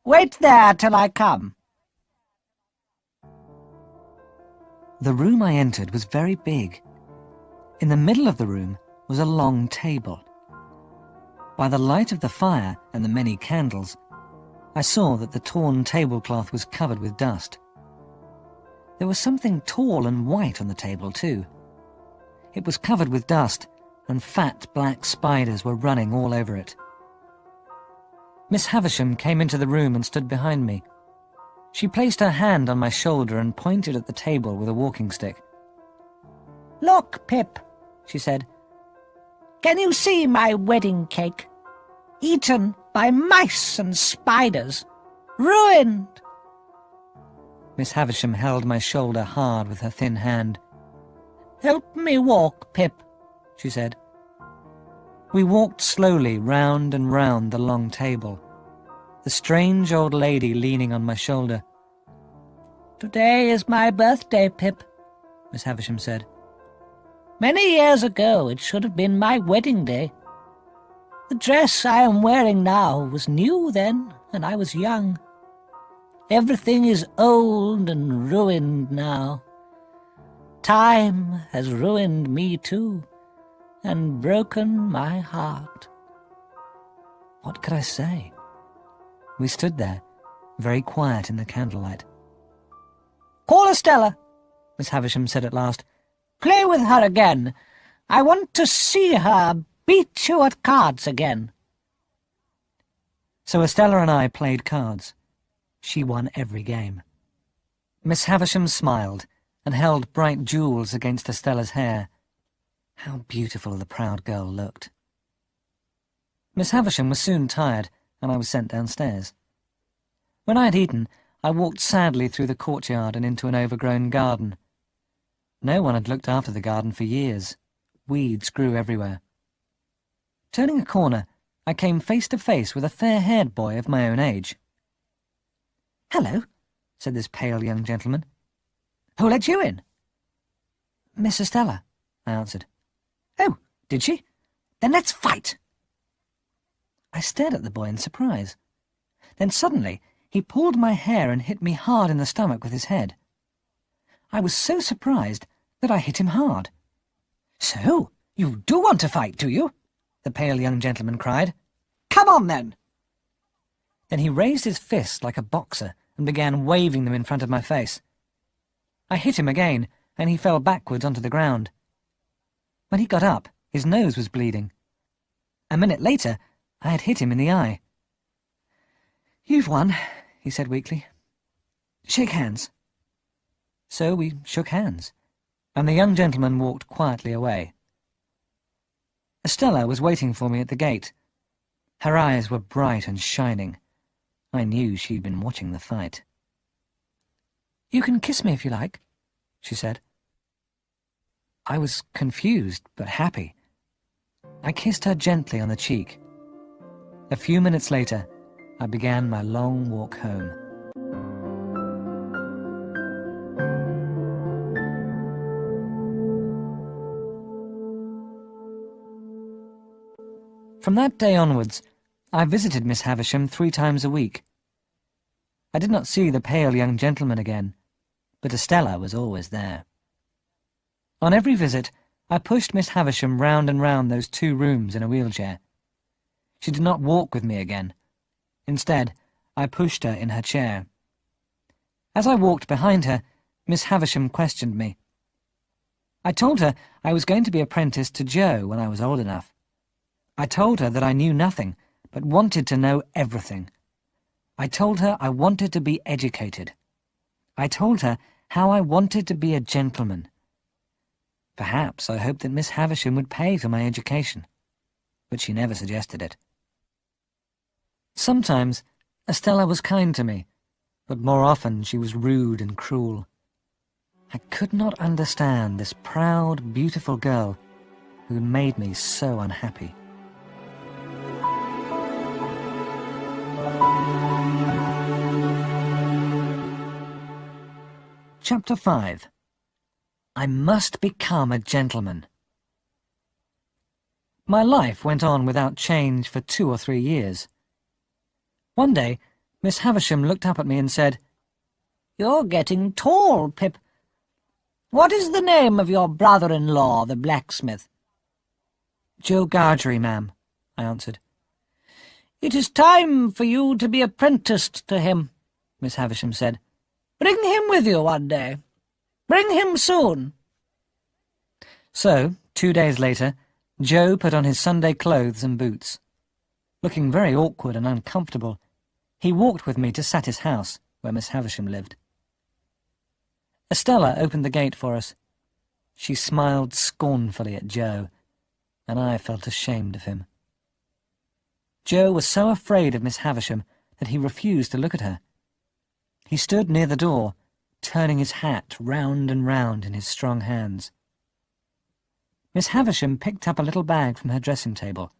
Wait there till I come." The room I entered was very big. In the middle of the room was a long table. By the light of the fire and the many candles, I saw that the torn tablecloth was covered with dust. There was something tall and white on the table, too. It was covered with dust, and fat black spiders were running all over it. Miss Havisham came into the room and stood behind me. She placed her hand on my shoulder and pointed at the table with a walking stick. "Look, Pip," she said. "Can you see my wedding cake? Eaten by mice and spiders. Ruined." Miss Havisham held my shoulder hard with her thin hand. "Help me walk, Pip," she said. We walked slowly round and round the long table, the strange old lady leaning on my shoulder. "Today is my birthday, Pip," Miss Havisham said. "Many years ago it should have been my wedding day. The dress I am wearing now was new then, and I was young. Everything is old and ruined now. Time has ruined me too, and broken my heart." What could I say? We stood there, very quiet in the candlelight. "Call Estella," Miss Havisham said at last. "Play with her again. I want to see her beat you at cards again." So Estella and I played cards. She won every game. Miss Havisham smiled and held bright jewels against Estella's hair. How beautiful the proud girl looked. Miss Havisham was soon tired, and I was sent downstairs. When I had eaten, I walked sadly through the courtyard and into an overgrown garden. No one had looked after the garden for years. Weeds grew everywhere. Turning a corner, I came face to face with a fair-haired boy of my own age. "Hello," said this pale young gentleman. "Who let you in?" "Miss Estella," I answered. "Oh, did she? Then let's fight." I stared at the boy in surprise. Then suddenly he pulled my hair and hit me hard in the stomach with his head. I was so surprised that I hit him hard. "So, you do want to fight, do you?" the pale young gentleman cried. "Come on, then." Then he raised his fist like a boxer and began waving them in front of my face. I hit him again, and he fell backwards onto the ground. When he got up, his nose was bleeding. A minute later, I had hit him in the eye. "You've won," he said weakly. "Shake hands." So we shook hands, and the young gentleman walked quietly away. Estella was waiting for me at the gate. Her eyes were bright and shining. I knew she'd been watching the fight. "You can kiss me if you like," she said. I was confused but happy. I kissed her gently on the cheek. A few minutes later, I began my long walk home. From that day onwards, I visited Miss Havisham 3 times a week. I did not see the pale young gentleman again, but Estella was always there. On every visit, I pushed Miss Havisham round and round those 2 rooms in a wheelchair. She did not walk with me again. Instead, I pushed her in her chair. As I walked behind her, Miss Havisham questioned me. I told her I was going to be apprenticed to Joe when I was old enough. I told her that I knew nothing, but wanted to know everything. I told her I wanted to be educated. I told her how I wanted to be a gentleman. Perhaps I hoped that Miss Havisham would pay for my education, but she never suggested it. Sometimes Estella was kind to me, but more often she was rude and cruel. I could not understand this proud, beautiful girl who made me so unhappy. Chapter 5. I must become a gentleman. My life went on without change for 2 or 3 years. One day, Miss Havisham looked up at me and said, "You're getting tall, Pip. What is the name of your brother-in-law, the blacksmith?" "Joe Gargery, ma'am," I answered. "It is time for you to be apprenticed to him," Miss Havisham said. "Bring him with you one day. Bring him soon." So, 2 days later, Joe put on his Sunday clothes and boots. Looking very awkward and uncomfortable, he walked with me to Satis house, where Miss Havisham lived. Estella opened the gate for us. She smiled scornfully at Joe, and I felt ashamed of him. Joe was so afraid of Miss Havisham that he refused to look at her. He stood near the door, turning his hat round and round in his strong hands. Miss Havisham picked up a little bag from her dressing table.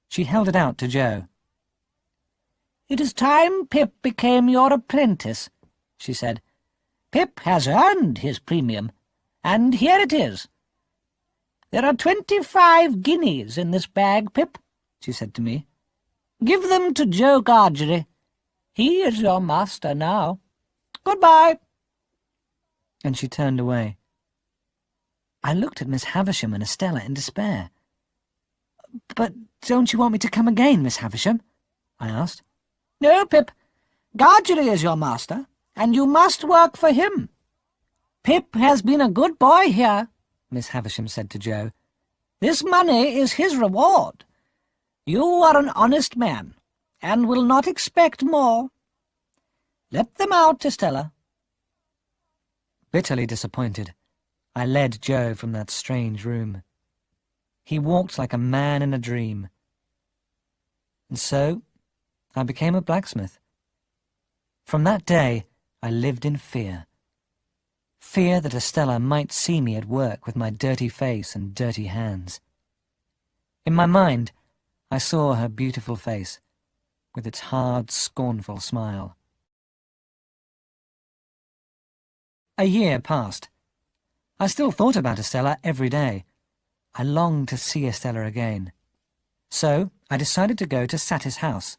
She held it out to Joe. "It is time Pip became your apprentice," she said. "Pip has earned his premium, and here it is. There are 25 guineas in this bag, Pip," she said to me. "Give them to Joe Gargery. He is your master now. Goodbye." And she turned away. I looked at Miss Havisham and Estella in despair. "But don't you want me to come again, Miss Havisham?" I asked. "No, Pip. Gargery is your master, and you must work for him. Pip has been a good boy here," Miss Havisham said to Joe. "This money is his reward. You are an honest man, and will not expect more. Let them out, Estella." Bitterly disappointed, I led Joe from that strange room. He walked like a man in a dream. And so I became a blacksmith. From that day I lived in fear. Fear that Estella might see me at work with my dirty face and dirty hands. In my mind, I saw her beautiful face, with its hard, scornful smile. A year passed. I still thought about Estella every day. I longed to see Estella again. So I decided to go to Satis house.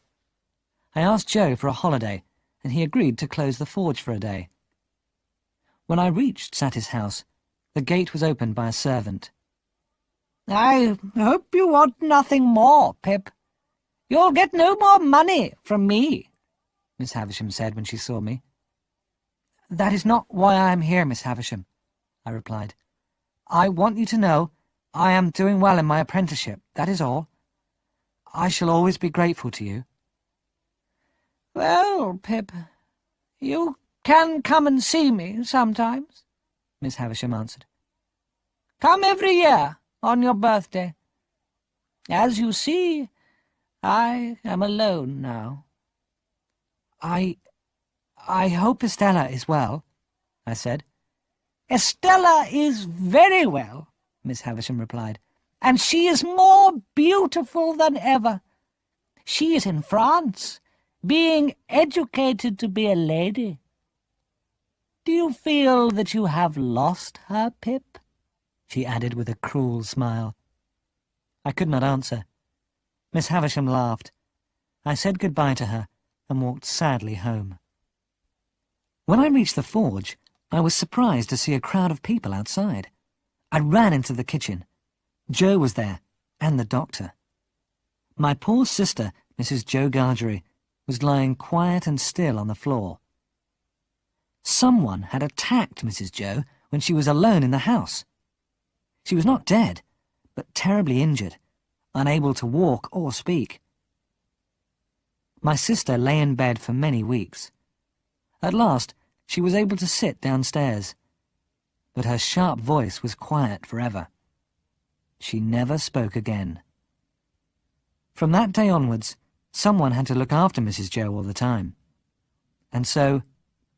I asked Joe for a holiday, and he agreed to close the forge for a day. When I reached Satis house, the gate was opened by a servant. "I hope you want nothing more, Pip. You'll get no more money from me," Miss Havisham said when she saw me. "That is not why I am here, Miss Havisham," I replied. "I want you to know I am doing well in my apprenticeship, that is all. I shall always be grateful to you." "Well, Pip, you can come and see me sometimes," Miss Havisham answered. "Come every year on your birthday. As you see, I am alone now." I hope Estella is well," I said. "Estella is very well," Miss Havisham replied, "and she is more beautiful than ever. She is in France, being educated to be a lady. Do you feel that you have lost her, Pip?" she added with a cruel smile. I could not answer. Miss Havisham laughed. I said goodbye to her and walked sadly home. When I reached the forge, I was surprised to see a crowd of people outside. I ran into the kitchen. Joe was there, and the doctor. My poor sister, Mrs. Joe Gargery, was lying quiet and still on the floor. Someone had attacked Mrs. Joe when she was alone in the house. She was not dead, but terribly injured, unable to walk or speak. My sister lay in bed for many weeks. At last, she was able to sit downstairs, but her sharp voice was quiet forever. She never spoke again. From that day onwards, someone had to look after Mrs. Joe all the time. And so,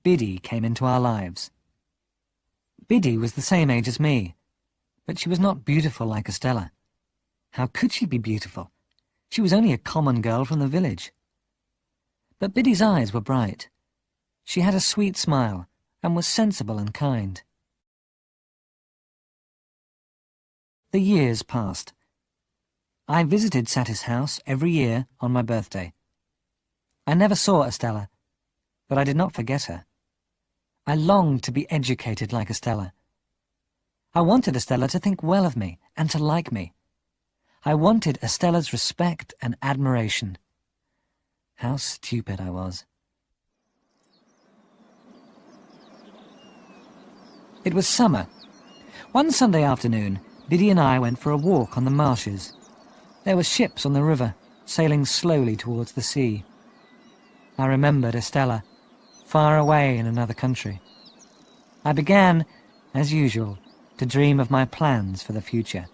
Biddy came into our lives. Biddy was the same age as me, but she was not beautiful like Estella. How could she be beautiful? She was only a common girl from the village. But Biddy's eyes were bright. She had a sweet smile and was sensible and kind. The years passed. I visited Satis house every year on my birthday. I never saw Estella, but I did not forget her. I longed to be educated like Estella. I wanted Estella to think well of me and to like me. I wanted Estella's respect and admiration. How stupid I was. It was summer. One Sunday afternoon, Biddy and I went for a walk on the marshes. There were ships on the river, sailing slowly towards the sea. I remembered Estella, far away in another country. I began, as usual, to dream of my plans for the future.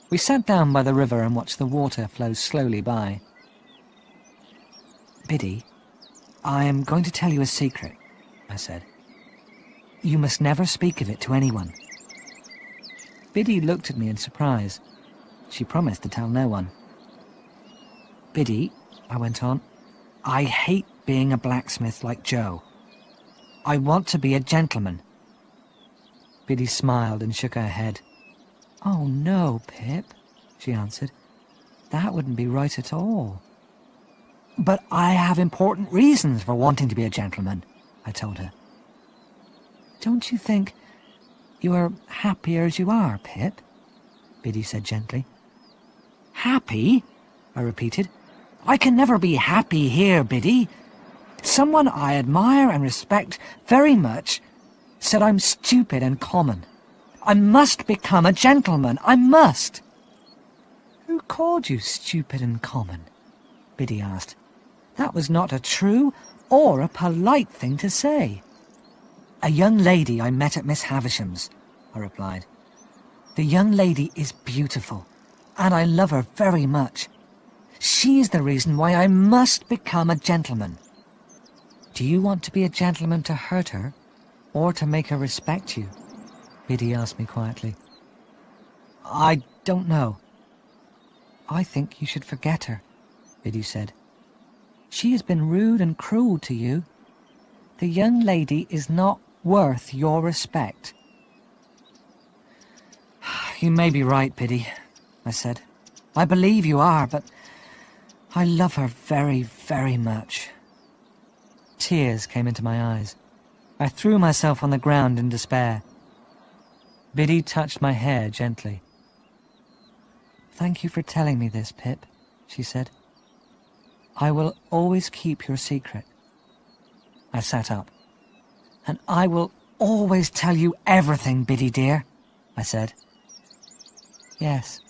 We sat down by the river and watched the water flow slowly by. "Biddy, I am going to tell you a secret," I said. "You must never speak of it to anyone." Biddy looked at me in surprise. She promised to tell no one. "Biddy," I went on, "I hate being a blacksmith like Joe. I want to be a gentleman." Biddy smiled and shook her head. "Oh no, Pip," she answered. "That wouldn't be right at all." "But I have important reasons for wanting to be a gentleman," I told her. "Don't you think you are happier as you are, Pip?" Biddy said gently. "Happy?" I repeated. "I can never be happy here, Biddy. Someone I admire and respect very much said I'm stupid and common. I must become a gentleman. I must." "Who called you stupid and common?" Biddy asked. "That was not a true or a polite thing to say." "A young lady I met at Miss Havisham's," I replied. "The young lady is beautiful, and I love her very much. She is the reason why I must become a gentleman." "Do you want to be a gentleman to hurt her, or to make her respect you?" Biddy asked me quietly. "I don't know." "I think you should forget her," Biddy said. "She has been rude and cruel to you. The young lady is not worth your respect." "You may be right, Biddy," I said. "I believe you are, but I love her very, very much." Tears came into my eyes. I threw myself on the ground in despair. Biddy touched my hair gently. "Thank you for telling me this, Pip," she said. "I will always keep your secret." I sat up. "And I will always tell you everything, Biddy dear," I said. "Yes,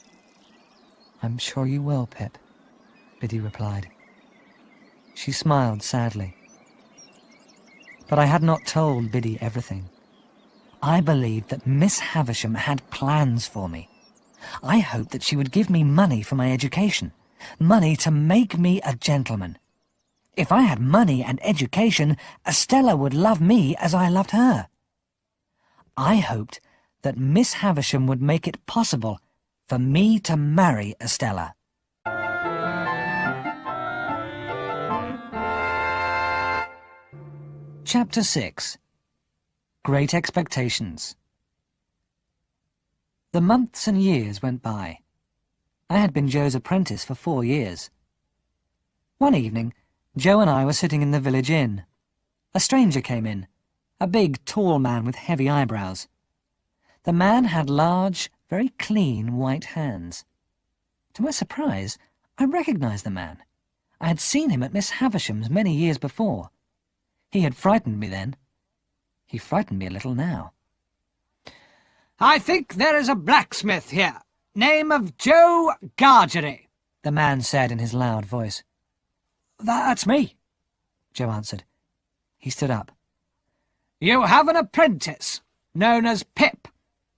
I'm sure you will, Pip," Biddy replied. She smiled sadly. But I had not told Biddy everything. I believed that Miss Havisham had plans for me. I hoped that she would give me money for my education, money to make me a gentleman. If I had money and education, Estella would love me as I loved her. I hoped that Miss Havisham would make it possible for me to marry Estella. Chapter 6. Great Expectations. The months and years went by. I had been Joe's apprentice for 4 years. One evening, Joe and I were sitting in the village inn. A stranger came in, a big, tall man with heavy eyebrows. The man had large, very clean white hands. To my surprise, I recognized the man. I had seen him at Miss Havisham's many years before. He had frightened me then. He frightened me a little now. "I think there is a blacksmith here, name of Joe Gargery," the man said in his loud voice. "That's me," Joe answered. He stood up. "You have an apprentice, known as Pip,"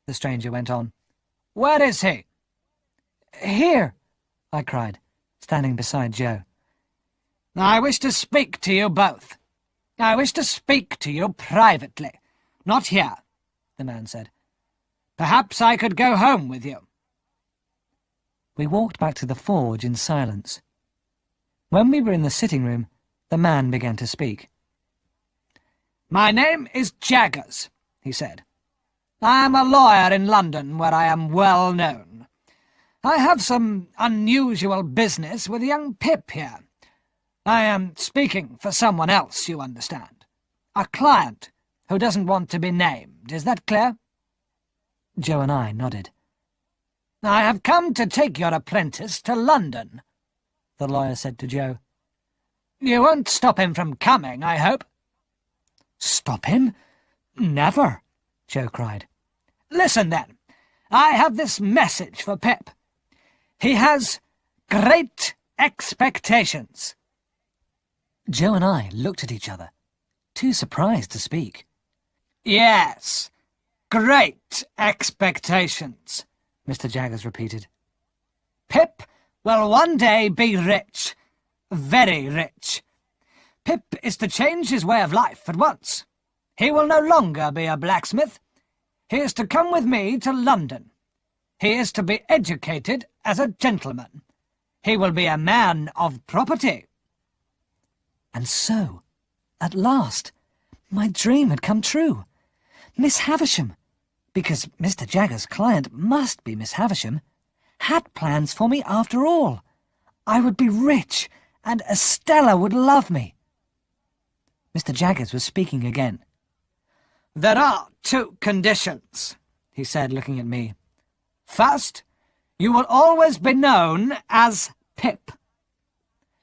the stranger went on. "Where is he?" "Here," I cried, standing beside Joe. "I wish to speak to you both. I wish to speak to you privately, not here," the man said. "Perhaps I could go home with you." We walked back to the forge in silence. When we were in the sitting room, the man began to speak. "My name is Jaggers," he said. "I am a lawyer in London, where I am well known. I have some unusual business with young Pip here. I am speaking for someone else, you understand. A client who doesn't want to be named. Is that clear?" Joe and I nodded. "I have come to take your apprentice to London," the lawyer said to Joe. You won't stop him from coming, I hope. Stop him? Never, Joe cried. Listen, then. I have this message for Pip. He has great expectations. Joe and I looked at each other, too surprised to speak. Yes, great expectations, Mr. Jaggers repeated. Pip will one day be rich, very rich. Pip is to change his way of life at once. He will no longer be a blacksmith. He is to come with me to London. He is to be educated as a gentleman. He will be a man of property. And so, at last, my dream had come true. Miss Havisham, because Mr. Jaggers' client must be Miss Havisham, had plans for me after all. I would be rich, and Estella would love me. Mr. Jaggers was speaking again. There are 2 conditions, he said, looking at me. First, you will always be known as Pip.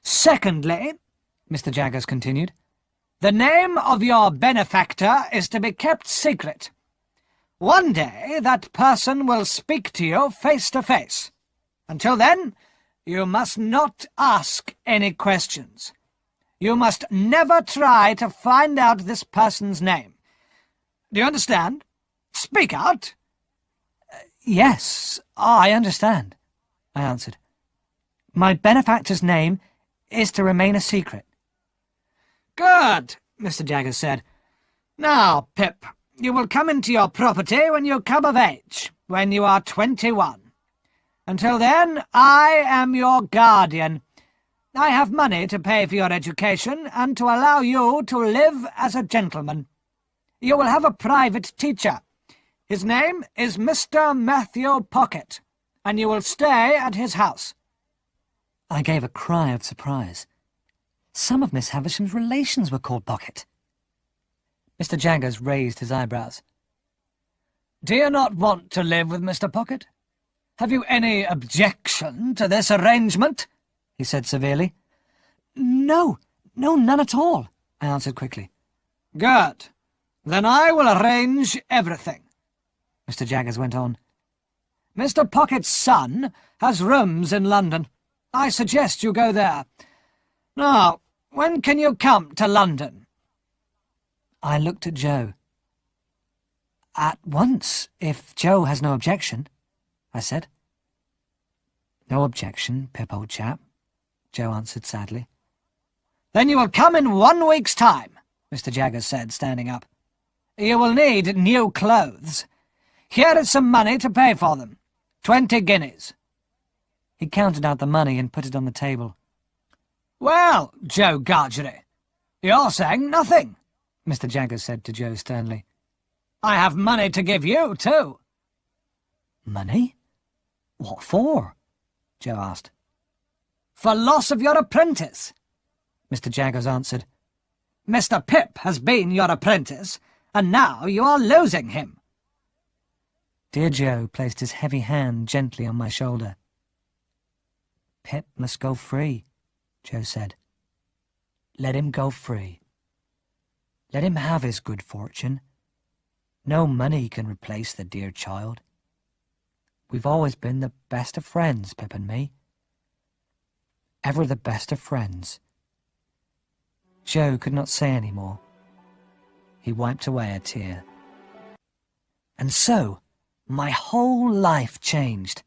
Secondly, Mr. Jaggers continued, the name of your benefactor is to be kept secret. One day that person will speak to you face to face. Until then, you must not ask any questions. You must never try to find out this person's name. Do you understand? Speak out. Yes, I understand, I answered. My benefactor's name is to remain a secret. Good, Mr. Jaggers said. Now, Pip, you will come into your property when you come of age, when you are 21. Until then, I am your guardian. I have money to pay for your education and to allow you to live as a gentleman. You will have a private teacher. His name is Mr. Matthew Pocket, and you will stay at his house. I gave a cry of surprise. Some of Miss Havisham's relations were called Pocket. Mr. Jaggers raised his eyebrows. Do you not want to live with Mr. Pocket? Have you any objection to this arrangement? He said severely. No, none at all, I answered quickly. Good. Then I will arrange everything. Mr. Jaggers went on. Mr. Pocket's son has rooms in London. I suggest you go there. Now, when can you come to London? I looked at Joe. At once, if Joe has no objection, I said. No objection, Pip, old chap, Joe answered sadly. Then you will come in 1 week's time, Mr. Jaggers said, standing up. You will need new clothes. Here is some money to pay for them. 20 guineas. He counted out the money and put it on the table. Well, Joe Gargery, you're saying nothing, Mr. Jaggers said to Joe sternly. I have money to give you, too. Money? What for? Joe asked. For loss of your apprentice, Mr. Jaggers answered. Mr. Pip has been your apprentice, and now you are losing him. Dear Joe placed his heavy hand gently on my shoulder. Pip must go free, Joe said. Let him go free. Let him have his good fortune. No money can replace the dear child. We've always been the best of friends, Pip and me. Ever the best of friends. Joe could not say any more. He wiped away a tear. And so, my whole life changed.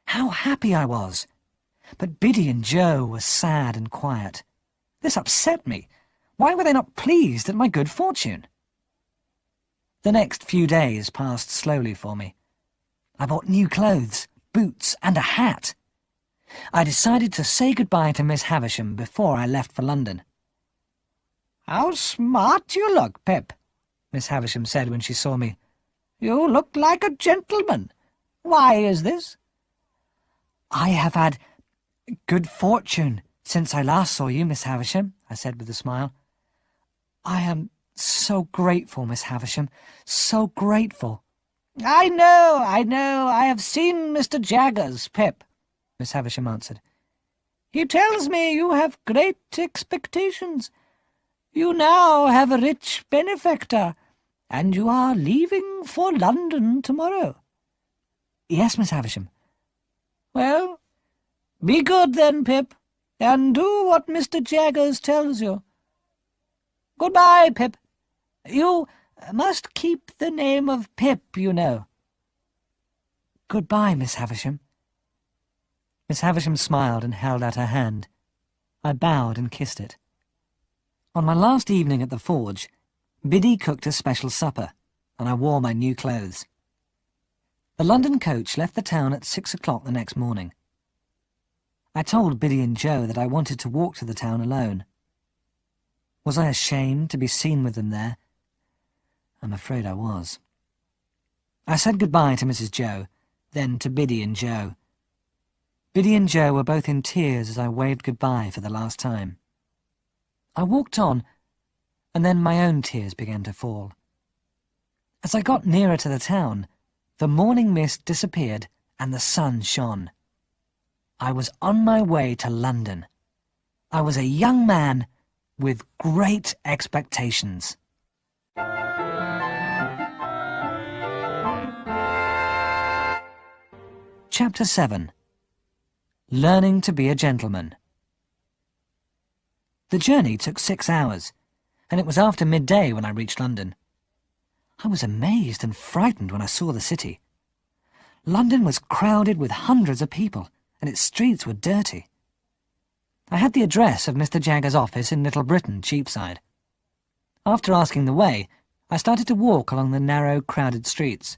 How happy I was! But Biddy and Joe were sad and quiet. This upset me. Why were they not pleased at my good fortune? The next few days passed slowly for me. I bought new clothes, boots, and a hat. I decided to say goodbye to Miss Havisham before I left for London. How smart you look, Pip, Miss Havisham said when she saw me. You look like a gentleman. Why is this? I have had good fortune since I last saw you, Miss Havisham, I said with a smile. I am so grateful, Miss Havisham, so grateful. I know. I have seen Mr. Jaggers, Pip, Miss Havisham answered. He tells me you have great expectations. You now have a rich benefactor, and you are leaving for London tomorrow. Yes, Miss Havisham. Well, be good then, Pip, and do what Mr. Jaggers tells you. Goodbye, Pip. You must keep the name of Pip, you know. Goodbye, Miss Havisham. Miss Havisham smiled and held out her hand. I bowed and kissed it. On my last evening at the forge, Biddy cooked a special supper, and I wore my new clothes. The London coach left the town at 6 o'clock the next morning. I told Biddy and Joe that I wanted to walk to the town alone. Was I ashamed to be seen with them there? I'm afraid I was. I said goodbye to Mrs. Joe, then to Biddy and Joe. Biddy and Joe were both in tears as I waved goodbye for the last time. I walked on, and then my own tears began to fall. As I got nearer to the town, the morning mist disappeared and the sun shone. I was on my way to London. I was a young man with great expectations. Chapter 7. Learning to be a Gentleman. The journey took 6 hours, and it was after midday when I reached London. I was amazed and frightened when I saw the city. London was crowded with hundreds of people, and its streets were dirty. I had the address of Mr. Jaggers' office in Little Britain, Cheapside. After asking the way, I started to walk along the narrow, crowded streets.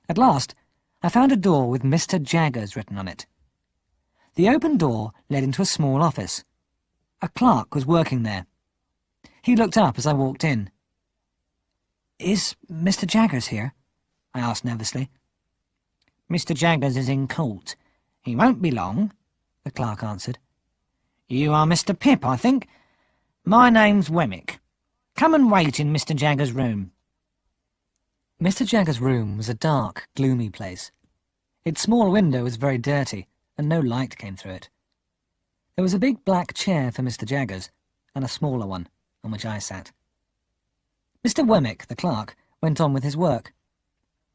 At last, I found a door with Mr. Jaggers written on it. The open door led into a small office. A clerk was working there. He looked up as I walked in. "Is Mr. Jaggers here?" I asked nervously. Mr. Jaggers is in court. He won't be long, the clerk answered. You are Mr. Pip, I think. My name's Wemmick. Come and wait in Mr. Jaggers' room. Mr. Jaggers' room was a dark, gloomy place. Its small window was very dirty, and no light came through it. There was a big black chair for Mr. Jaggers, and a smaller one, on which I sat. Mr. Wemmick, the clerk, went on with his work.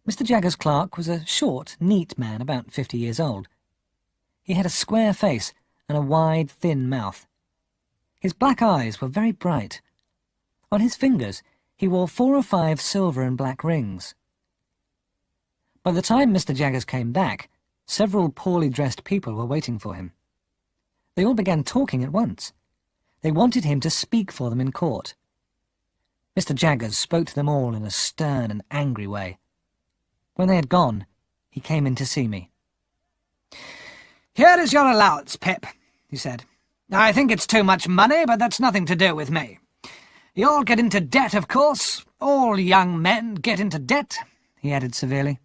Mr. Jaggers' clerk was a short, neat man about 50 years old. He had a square face and a wide, thin mouth. His black eyes were very bright. On his fingers he wore 4 or 5 silver and black rings. By the time Mr. Jaggers came back, several poorly dressed people were waiting for him. They all began talking at once. They wanted him to speak for them in court. Mr. Jaggers spoke to them all in a stern and angry way. When they had gone, he came in to see me. "Here is your allowance, Pip," he said. "I think it's too much money, but that's nothing to do with me. You'll get into debt, of course. All young men get into debt," he added severely.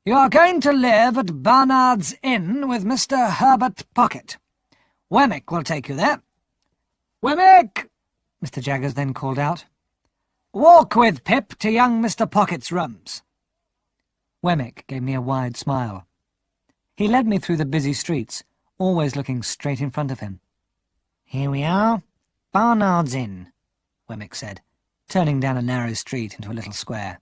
"You are going to live at Barnard's Inn with Mr. Herbert Pocket. Wemmick will take you there. Wemmick!" Mr. Jaggers then called out. "Walk with Pip to young Mr. Pocket's rooms." Wemmick gave me a wide smile. He led me through the busy streets, always looking straight in front of him. "Here we are, Barnard's Inn," Wemmick said, turning down a narrow street into a little square.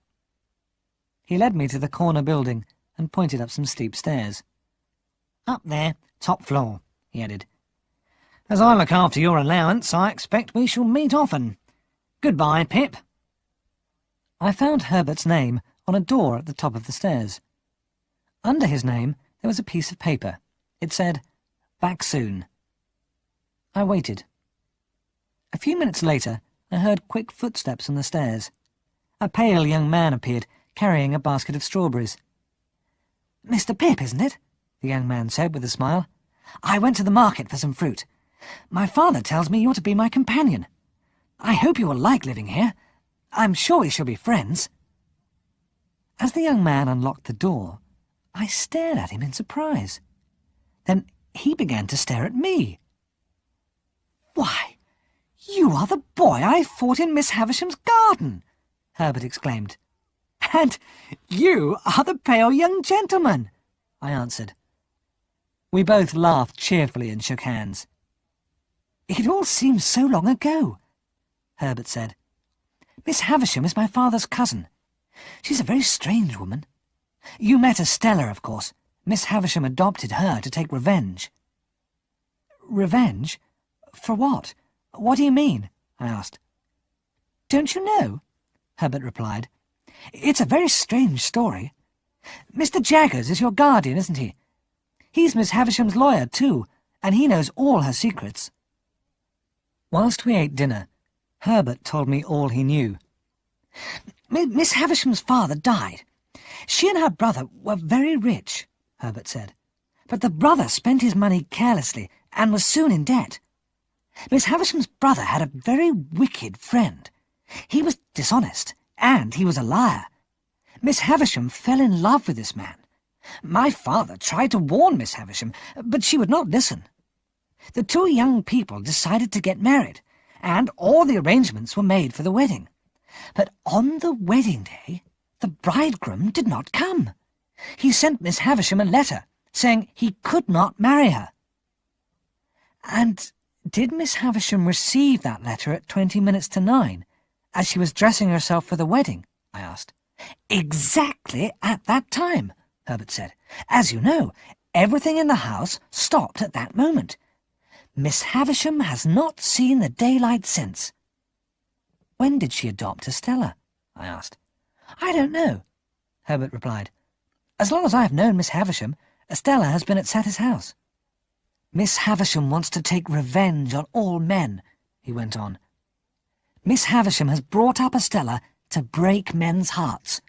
He led me to the corner building and pointed up some steep stairs. "Up there, top floor," he added. "As I look after your allowance, I expect we shall meet often. Goodbye, Pip." I found Herbert's name on a door at the top of the stairs. Under his name there was a piece of paper. It said, "Back soon." I waited. A few minutes later, I heard quick footsteps on the stairs. A pale young man appeared, carrying a basket of strawberries. "Mr. Pip, isn't it?" the young man said with a smile. "I went to the market for some fruit. My father tells me you're to be my companion. I hope you will like living here. I'm sure we shall be friends." As the young man unlocked the door, I stared at him in surprise. Then he began to stare at me. "Why, you are the boy I fought in Miss Havisham's garden!" Herbert exclaimed. "And you are the pale young gentleman," I answered. We both laughed cheerfully and shook hands. "It all seems so long ago," Herbert said. "Miss Havisham is my father's cousin. She's a very strange woman. You met Estella, of course. Miss Havisham adopted her to take revenge." "Revenge? For what? What do you mean?" I asked. "Don't you know?" Herbert replied. "It's a very strange story. Mr. Jaggers is your guardian, isn't he? He's Miss Havisham's lawyer, too, and he knows all her secrets." Whilst we ate dinner, Herbert told me all he knew. "Miss Havisham's father died. She and her brother were very rich," Herbert said, "but the brother spent his money carelessly and was soon in debt. Miss Havisham's brother had a very wicked friend. He was dishonest, and he was a liar. Miss Havisham fell in love with this man. My father tried to warn Miss Havisham, but she would not listen. The two young people decided to get married, and all the arrangements were made for the wedding. But on the wedding day, the bridegroom did not come. He sent Miss Havisham a letter, saying he could not marry her." "And did Miss Havisham receive that letter at 20 minutes to 9, as she was dressing herself for the wedding?" I asked. "Exactly at that time," Herbert said. "As you know, everything in the house stopped at that moment. Miss Havisham has not seen the daylight since." "When did she adopt Estella?" I asked. "I don't know," Herbert replied. "As long as I have known Miss Havisham, Estella has been at Saty's house." "Miss Havisham wants to take revenge on all men," he went on. "Miss Havisham has brought up Estella to break men's hearts,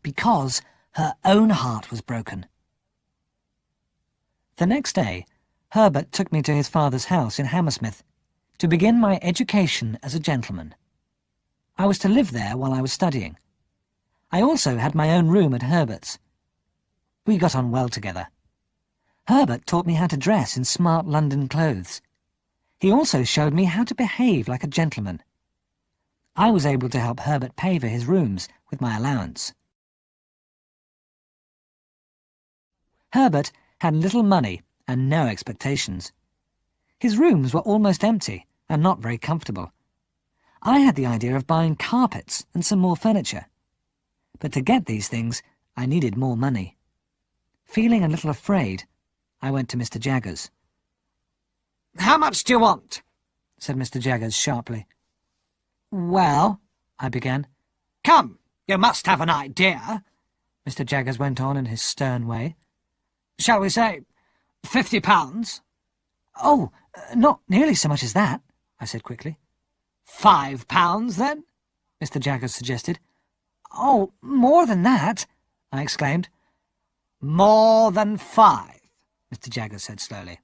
because her own heart was broken." The next day, Herbert took me to his father's house in Hammersmith to begin my education as a gentleman. I was to live there while I was studying. I also had my own room at Herbert's. We got on well together. Herbert taught me how to dress in smart London clothes. He also showed me how to behave like a gentleman. I was able to help Herbert pay for his rooms with my allowance. Herbert had little money and no expectations. His rooms were almost empty and not very comfortable. I had the idea of buying carpets and some more furniture. But to get these things, I needed more money. Feeling a little afraid, I went to Mr. Jaggers. "How much do you want?" said Mr. Jaggers sharply. "Well," I began. "Come, you must have an idea," Mr. Jaggers went on in his stern way. "Shall we say £50? "Oh, not nearly so much as that," I said quickly. £5, then?" Mr. Jaggers suggested. "Oh, more than that," I exclaimed. "More than 5, Mr. Jaggers said slowly.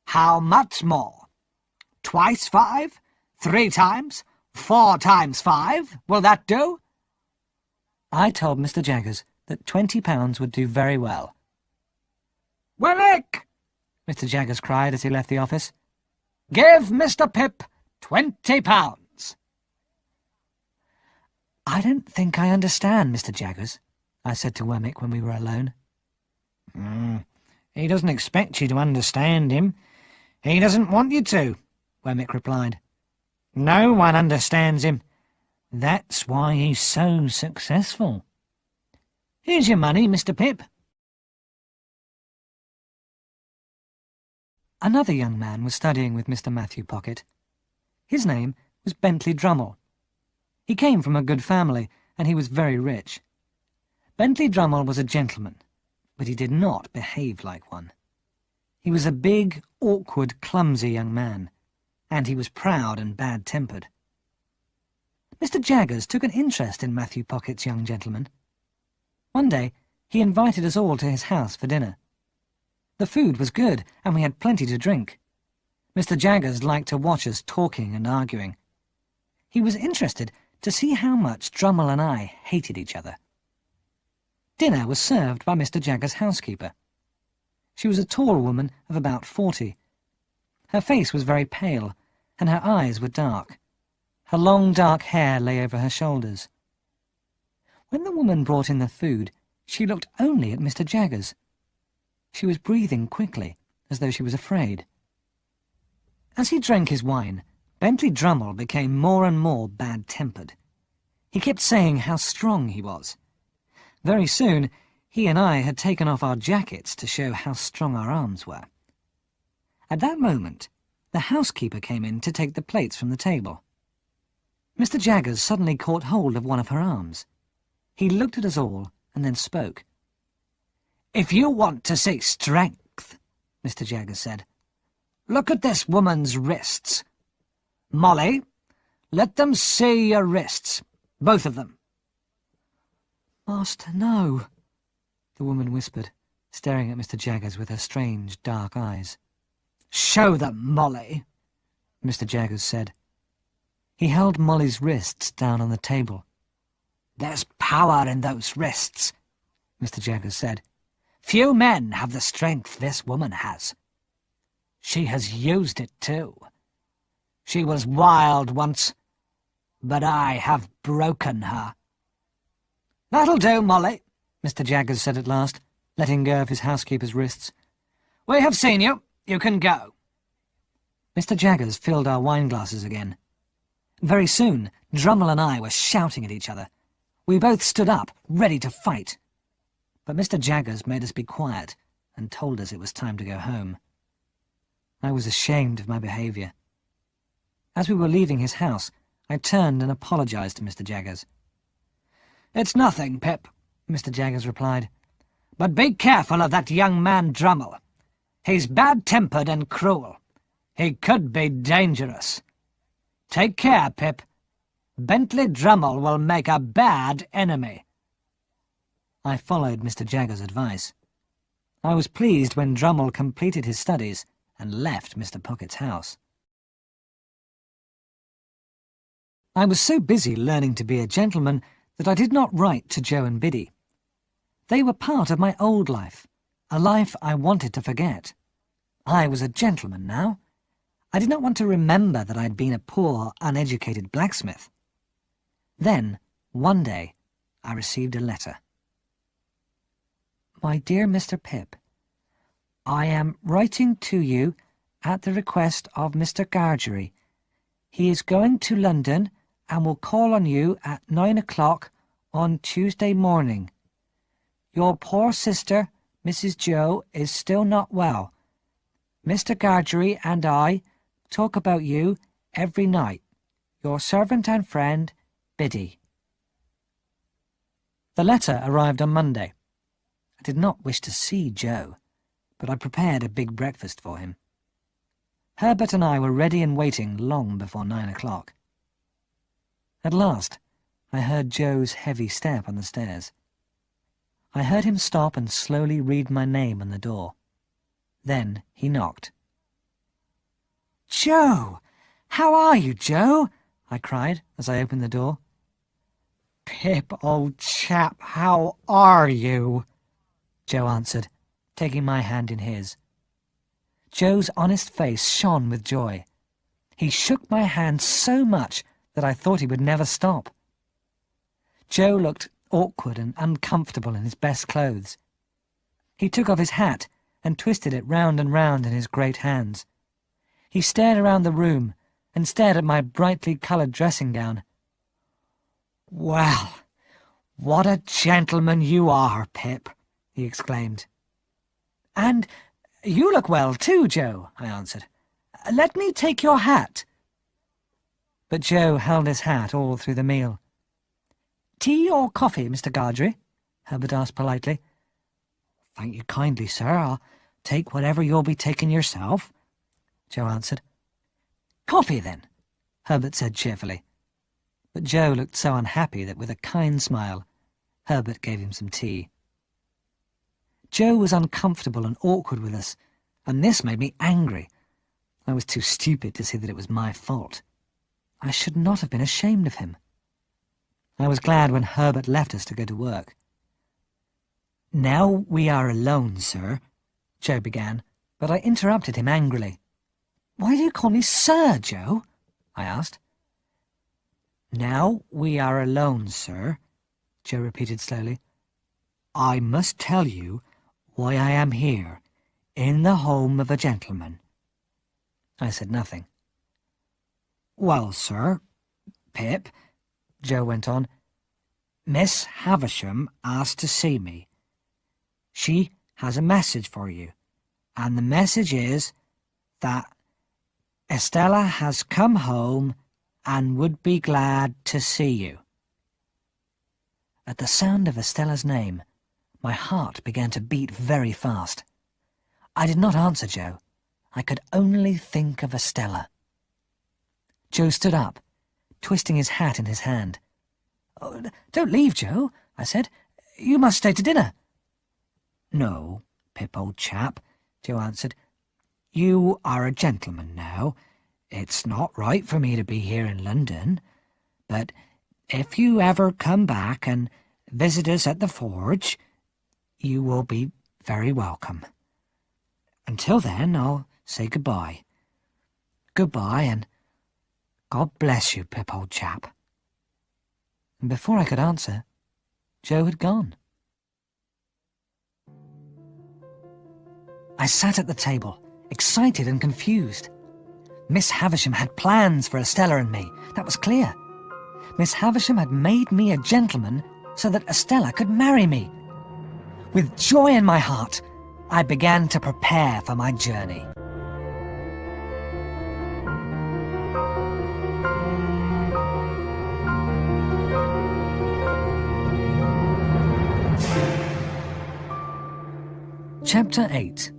How much more? Twice 5? 3 times? 4 times 5? Will that do?" I told Mr. Jaggers that £20 would do very well. "Willick!" Mr. Jaggers cried as he left the office. "Give Mr. Pip £20. "I don't think I understand, Mr. Jaggers," I said to Wemmick when we were alone. He doesn't expect you to understand him. He doesn't want you to," Wemmick replied. "No one understands him. That's why he's so successful. Here's your money, Mr. Pip." Another young man was studying with Mr. Matthew Pocket. His name was Bentley Drummle. He came from a good family, and he was very rich. Bentley Drummle was a gentleman, but he did not behave like one. He was a big, awkward, clumsy young man, and he was proud and bad-tempered. Mr. Jaggers took an interest in Matthew Pocket's young gentleman. One day he invited us all to his house for dinner. The food was good, and we had plenty to drink. Mr. Jaggers liked to watch us talking and arguing. He was interested to see how much Drummle and I hated each other. Dinner was served by Mr. Jaggers' housekeeper. She was a tall woman of about 40. Her face was very pale, and her eyes were dark. Her long dark hair lay over her shoulders. When the woman brought in the food, she looked only at Mr. Jaggers. She was breathing quickly, as though she was afraid. As he drank his wine, Bentley Drummle became more and more bad-tempered. He kept saying how strong he was. Very soon, he and I had taken off our jackets to show how strong our arms were. At that moment, the housekeeper came in to take the plates from the table. Mr. Jaggers suddenly caught hold of one of her arms. He looked at us all and then spoke. "If you want to see strength," Mr. Jaggers said, "look at this woman's wrists. Molly, let them see your wrists, both of them." "Master, no," the woman whispered, staring at Mr. Jaggers with her strange, dark eyes. "Show them, Molly," Mr. Jaggers said. He held Molly's wrists down on the table. "There's power in those wrists," Mr. Jaggers said. "Few men have the strength this woman has. She has used it too. She was wild once, but I have broken her." "That'll do, Molly," Mr. Jaggers said at last, letting go of his housekeeper's wrists. "We have seen you. You can go." Mr. Jaggers filled our wine glasses again. Very soon, Drummle and I were shouting at each other. We both stood up, ready to fight. But Mr. Jaggers made us be quiet and told us it was time to go home. I was ashamed of my behaviour. As we were leaving his house, I turned and apologised to Mr. Jaggers. "It's nothing, Pip," Mr. Jaggers replied. "But be careful of that young man Drummle. He's bad-tempered and cruel. He could be dangerous. Take care, Pip. Bentley Drummle will make a bad enemy." I followed Mr. Jaggers' advice. I was pleased when Drummle completed his studies and left Mr. Pocket's house. I was so busy learning to be a gentleman that I did not write to Joe and Biddy. They were part of my old life, a life I wanted to forget. I was a gentleman now. I did not want to remember that I had been a poor, uneducated blacksmith. Then, one day, I received a letter. "My dear Mr. Pip, I am writing to you at the request of Mr. Gargery. He is going to London and will call on you at 9 o'clock on Tuesday morning. Your poor sister, Mrs. Joe, is still not well. Mr. Gargery and I talk about you every night. Your servant and friend, Biddy." The letter arrived on Monday. I did not wish to see Joe, but I prepared a big breakfast for him. Herbert and I were ready and waiting long before 9 o'clock. At last, I heard Joe's heavy step on the stairs. I heard him stop and slowly read my name on the door. Then he knocked. "Joe! How are you, Joe?" I cried as I opened the door. "Pip, old chap, how are you?" Joe answered, taking my hand in his. Joe's honest face shone with joy. He shook my hand so much that I thought he would never stop. Joe looked awkward and uncomfortable in his best clothes. He took off his hat and twisted it round and round in his great hands. He stared around the room and stared at my brightly coloured dressing gown. "Well, what a gentleman you are, Pip," he exclaimed. "And you look well too, Joe," I answered. "Let me take your hat." But Joe held his hat all through the meal. "Tea or coffee, Mr. Gargery?" Herbert asked politely. "Thank you kindly, sir. I'll take whatever you'll be taking yourself," Joe answered. "Coffee, then," Herbert said cheerfully. But Joe looked so unhappy that with a kind smile, Herbert gave him some tea. Joe was uncomfortable and awkward with us, and this made me angry. I was too stupid to see that it was my fault. I should not have been ashamed of him. I was glad when Herbert left us to go to work. "Now we are alone, sir," Joe began, but I interrupted him angrily. "Why do you call me Sir, Joe?" I asked. "Now we are alone, sir," Joe repeated slowly. "I must tell you why I am here, in the home of a gentleman. I said nothing. Well, sir, Pip, Joe went on, Miss Havisham asked to see me. She has a message for you, and the message is that Estella has come home and would be glad to see you. At the sound of Estella's name, my heart began to beat very fast. I did not answer Joe. I could only think of Estella. Joe stood up, twisting his hat in his hand. "Oh, don't leave, Joe," I said. "You must stay to dinner." "No, Pip, old chap," Joe answered. "You are a gentleman now. It's not right for me to be here in London. But if you ever come back and visit us at the forge, you will be very welcome. Until then, I'll say goodbye. Goodbye, and God bless you, Pip, old chap." And before I could answer, Joe had gone. I sat at the table, excited and confused. Miss Havisham had plans for Estella and me, that was clear. Miss Havisham had made me a gentleman so that Estella could marry me. With joy in my heart, I began to prepare for my journey. Chapter 8.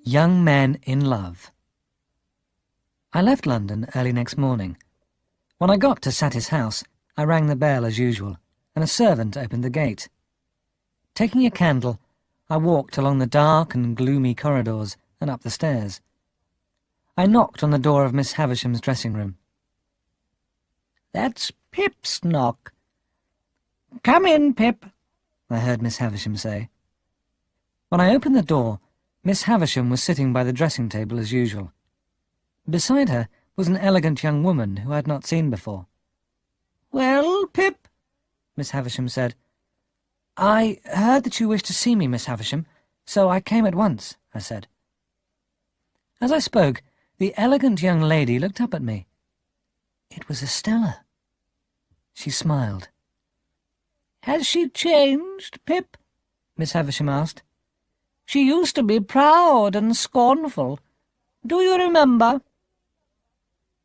Young Men in Love. I left London early next morning. When I got to Satis house, I rang the bell as usual, and a servant opened the gate. Taking a candle, I walked along the dark and gloomy corridors and up the stairs. I knocked on the door of Miss Havisham's dressing room. "That's Pip's knock." "Come in, Pip," I heard Miss Havisham say. When I opened the door, Miss Havisham was sitting by the dressing table as usual. Beside her was an elegant young woman who I had not seen before. "Well, Pip?" Miss Havisham said. "I heard that you wished to see me, Miss Havisham, so I came at once," I said. As I spoke, the elegant young lady looked up at me. It was Estella. She smiled. "Has she changed, Pip?" Miss Havisham asked. "She used to be proud and scornful. Do you remember?"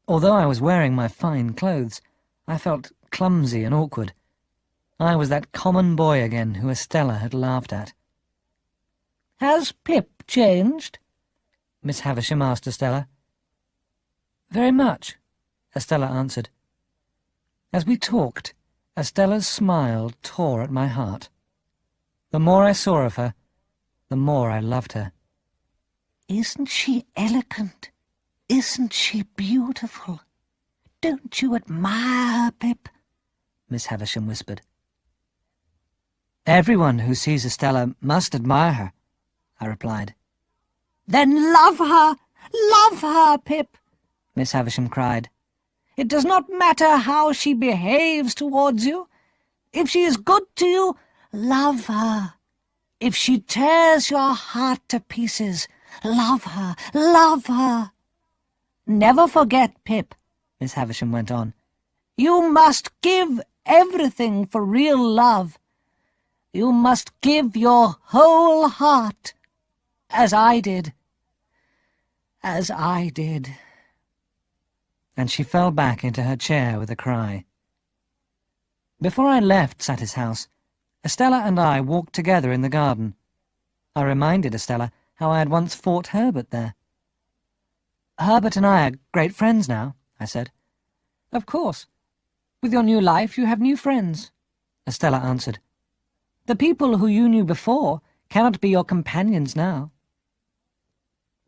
Although I was wearing my fine clothes, I felt clumsy and awkward. I was that common boy again who Estella had laughed at. "Has Pip changed?" Miss Havisham asked Estella. "Very much," Estella answered. As we talked, Estella's smile tore at my heart. The more I saw of her, the more I loved her. "Isn't she elegant? Isn't she beautiful? Don't you admire her, Pip?" Miss Havisham whispered. "Everyone who sees Estella must admire her," I replied. "Then love her! Love her, Pip!" Miss Havisham cried. "It does not matter how she behaves towards you. If she is good to you, love her. If she tears your heart to pieces, love her, love her. Never forget, Pip," Miss Havisham went on. "You must give everything for real love. You must give your whole heart, as I did. As I did." And she fell back into her chair with a cry. Before I left Satis house, Estella and I walked together in the garden. I reminded Estella how I had once fought Herbert there. "Herbert and I are great friends now," I said. "Of course. With your new life you have new friends," Estella answered. "The people who you knew before cannot be your companions now."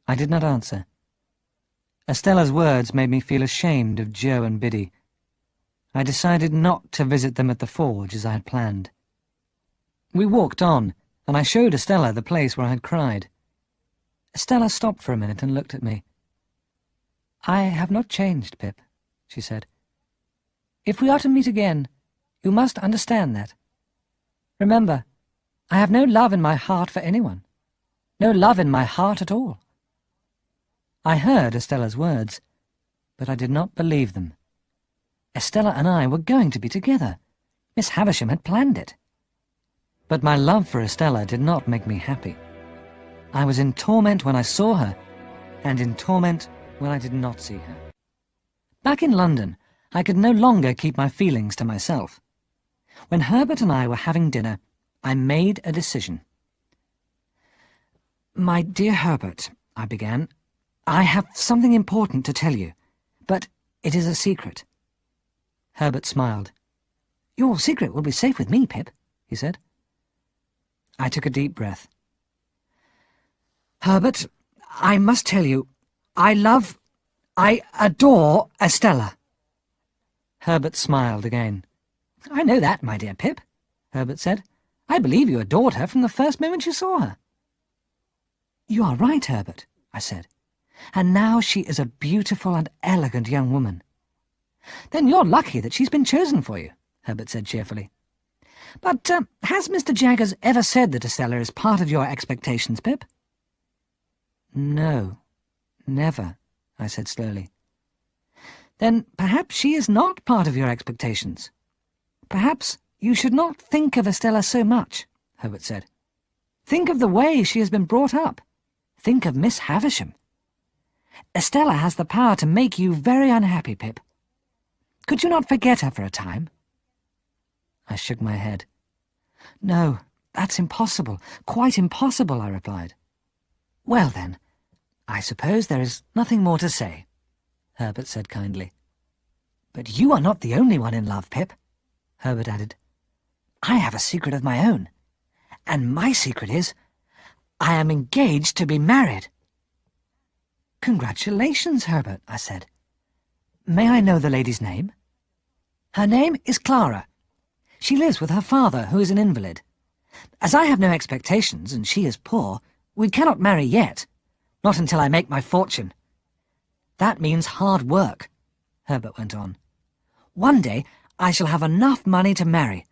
I did not answer. Estella's words made me feel ashamed of Joe and Biddy. I decided not to visit them at the forge as I had planned. We walked on, and I showed Estella the place where I had cried. Estella stopped for a minute and looked at me. "I have not changed, Pip," she said. "If we are to meet again, you must understand that. Remember, I have no love in my heart for anyone. no love in my heart at all. I heard Estella's words, but I did not believe them. Estella and I were going to be together. Miss Havisham had planned it. But my love for Estella did not make me happy. I was in torment when I saw her, and in torment when I did not see her. Back in London, I could no longer keep my feelings to myself. When Herbert and I were having dinner, I made a decision. "My dear Herbert," I began, "I have something important to tell you, but it is a secret." Herbert smiled. "Your secret will be safe with me, Pip," he said. I took a deep breath. "Herbert, I must tell you, I adore Estella." Herbert smiled again. "I know that, my dear Pip," Herbert said. "I believe you adored her from the first moment you saw her." "You are right, Herbert," I said. "And now she is a beautiful and elegant young woman." "Then you're lucky that she's been chosen for you," Herbert said cheerfully. "But has Mr. Jaggers ever said that Estella is part of your expectations, Pip?" "No, never," I said slowly. "Then perhaps she is not part of your expectations. Perhaps you should not think of Estella so much," Herbert said. "Think of the way she has been brought up. Think of Miss Havisham. Estella has the power to make you very unhappy, Pip. Could you not forget her for a time?" I shook my head. "No, that's impossible, quite impossible," I replied. "Well then, I suppose there is nothing more to say," Herbert said kindly. "But you are not the only one in love, Pip," Herbert added. "I have a secret of my own, and my secret is, I am engaged to be married." "Congratulations, Herbert," I said. "May I know the lady's name?" "Her name is Clara. She lives with her father, who is an invalid. As I have no expectations, and she is poor, we cannot marry yet, not until I make my fortune. That means hard work," Herbert went on. "One day I shall have enough money to marry,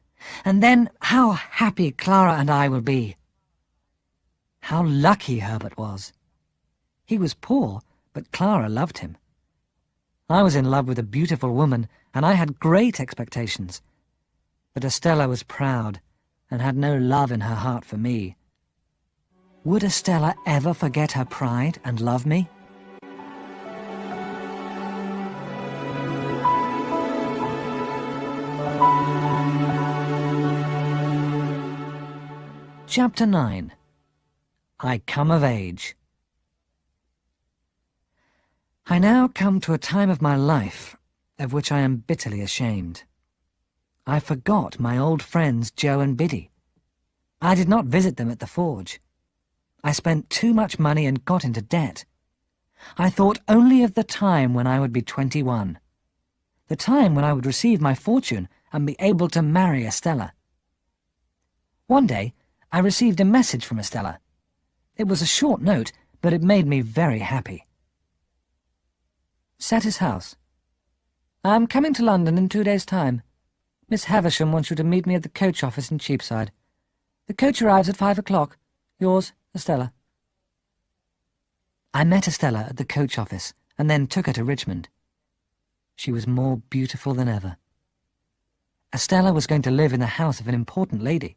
and then how happy Clara and I will be." How lucky Herbert was. He was poor, but Clara loved him. I was in love with a beautiful woman, and I had great expectations. But Estella was proud, and had no love in her heart for me. Would Estella ever forget her pride and love me? Chapter 9. I Come of Age. I now come to a time of my life of which I am bitterly ashamed. I forgot my old friends Joe and Biddy. I did not visit them at the forge. I spent too much money and got into debt. I thought only of the time when I would be 21, the time when I would receive my fortune and be able to marry Estella. One day I received a message from Estella. It was a short note, but it made me very happy. Satis House. I am coming to London in 2 days' time. Miss Havisham wants you to meet me at the coach office in Cheapside. The coach arrives at 5 o'clock. Yours, Estella. I met Estella at the coach office and then took her to Richmond. She was more beautiful than ever. Estella was going to live in the house of an important lady.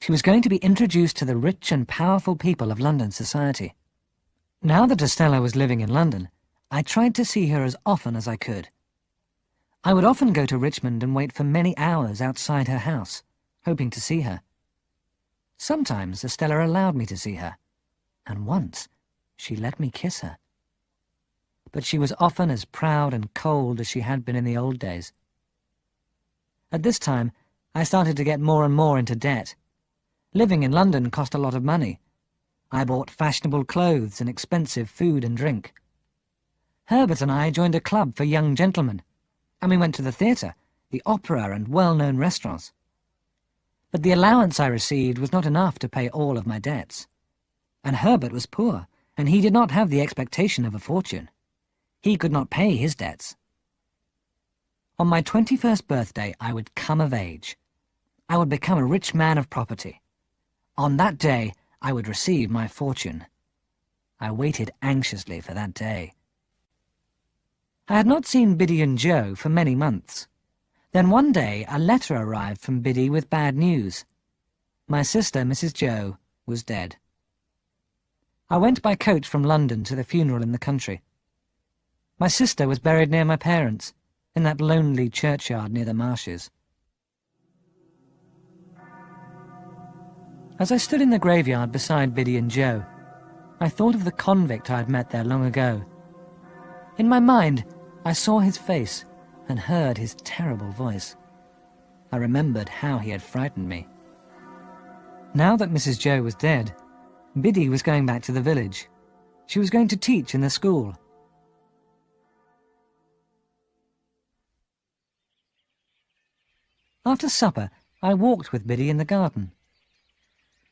She was going to be introduced to the rich and powerful people of London society. Now that Estella was living in London, I tried to see her as often as I could. I would often go to Richmond and wait for many hours outside her house, hoping to see her. Sometimes Estella allowed me to see her, and once she let me kiss her. But she was often as proud and cold as she had been in the old days. At this time, I started to get more and more into debt. Living in London cost a lot of money. I bought fashionable clothes and expensive food and drink. Herbert and I joined a club for young gentlemen, and we went to the theatre, the opera, and well-known restaurants. But the allowance I received was not enough to pay all of my debts. And Herbert was poor, and he did not have the expectation of a fortune. He could not pay his debts. On my 21st birthday, I would come of age. I would become a rich man of property. On that day, I would receive my fortune. I waited anxiously for that day. I had not seen Biddy and Joe for many months. Then one day a letter arrived from Biddy with bad news. My sister, Mrs. Joe, was dead. I went by coach from London to the funeral in the country. My sister was buried near my parents, in that lonely churchyard near the marshes. As I stood in the graveyard beside Biddy and Joe, I thought of the convict I had met there long ago. In my mind, I saw his face and heard his terrible voice. I remembered how he had frightened me. Now that Mrs. Joe was dead, Biddy was going back to the village. She was going to teach in the school. After supper, I walked with Biddy in the garden.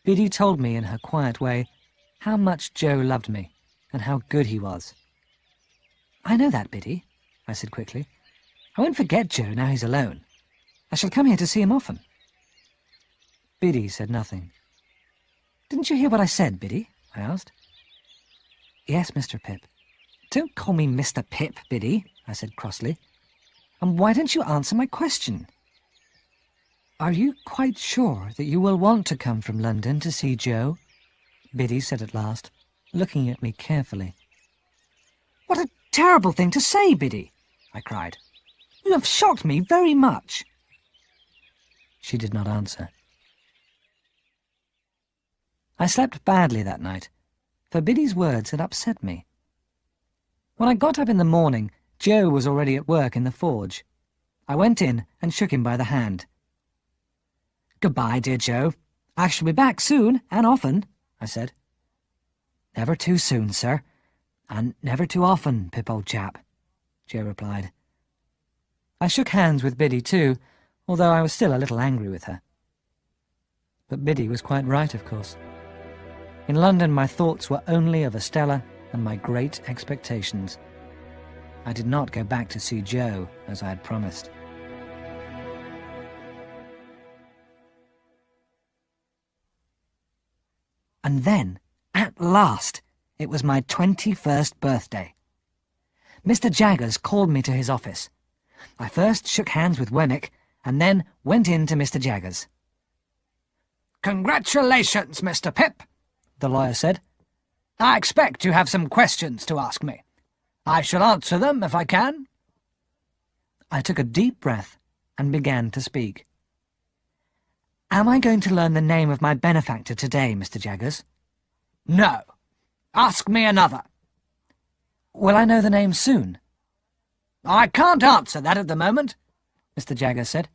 Biddy told me in her quiet way how much Joe loved me and how good he was. "I know that, Biddy," I said quickly. "I won't forget Joe now he's alone. I shall come here to see him often." Biddy said nothing. "Didn't you hear what I said, Biddy?" I asked. "Yes, Mr. Pip." "Don't call me Mr. Pip, Biddy," I said crossly. "And why don't you answer my question?" "Are you quite sure that you will want to come from London to see Joe?" Biddy said at last, looking at me carefully. "What a terrible thing to say, Biddy!" I cried. "You have shocked me very much." She did not answer. I slept badly that night, for Biddy's words had upset me. When I got up in the morning, Joe was already at work in the forge. I went in and shook him by the hand. "Goodbye, dear Joe. I shall be back soon and often," I said. "Never too soon, sir, and never too often, Pip, old chap," Joe replied. I shook hands with Biddy too, although I was still a little angry with her. But Biddy was quite right, of course. In London my thoughts were only of Estella and my great expectations. I did not go back to see Joe as I had promised. And then, at last, it was my 21st birthday. Mr. Jaggers called me to his office. I first shook hands with Wemmick, and then went in to Mr. Jaggers. "Congratulations, Mr. Pip," the lawyer said. "I expect you have some questions to ask me. I shall answer them if I can." I took a deep breath and began to speak. "Am I going to learn the name of my benefactor today, Mr. Jaggers?" "No. Ask me another." "Will I know the name soon?" "I can't answer that at the moment," Mr. Jaggers said.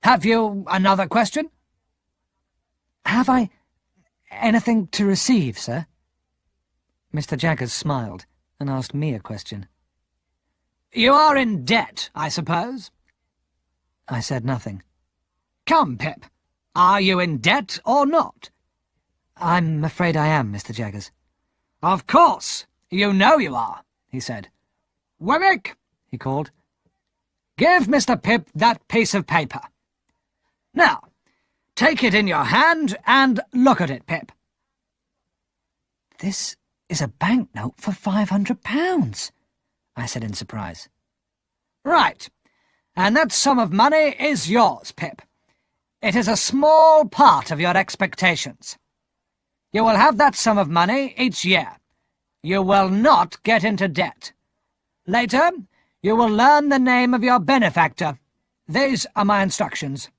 "Have you another question?" "Have I anything to receive, sir?" Mr. Jaggers smiled and asked me a question. "You are in debt, I suppose?" I said nothing. "Come, Pip. Are you in debt or not?" "I'm afraid I am, Mr. Jaggers." "Of course. You know you are," he said. "Wemmick," he called, "give Mr. Pip that piece of paper. Now, take it in your hand and look at it, Pip." "This is a banknote for £500, I said in surprise. "Right, and that sum of money is yours, Pip. It is a small part of your expectations. You will have that sum of money each year. You will not get into debt. Later, you will learn the name of your benefactor. These are my instructions."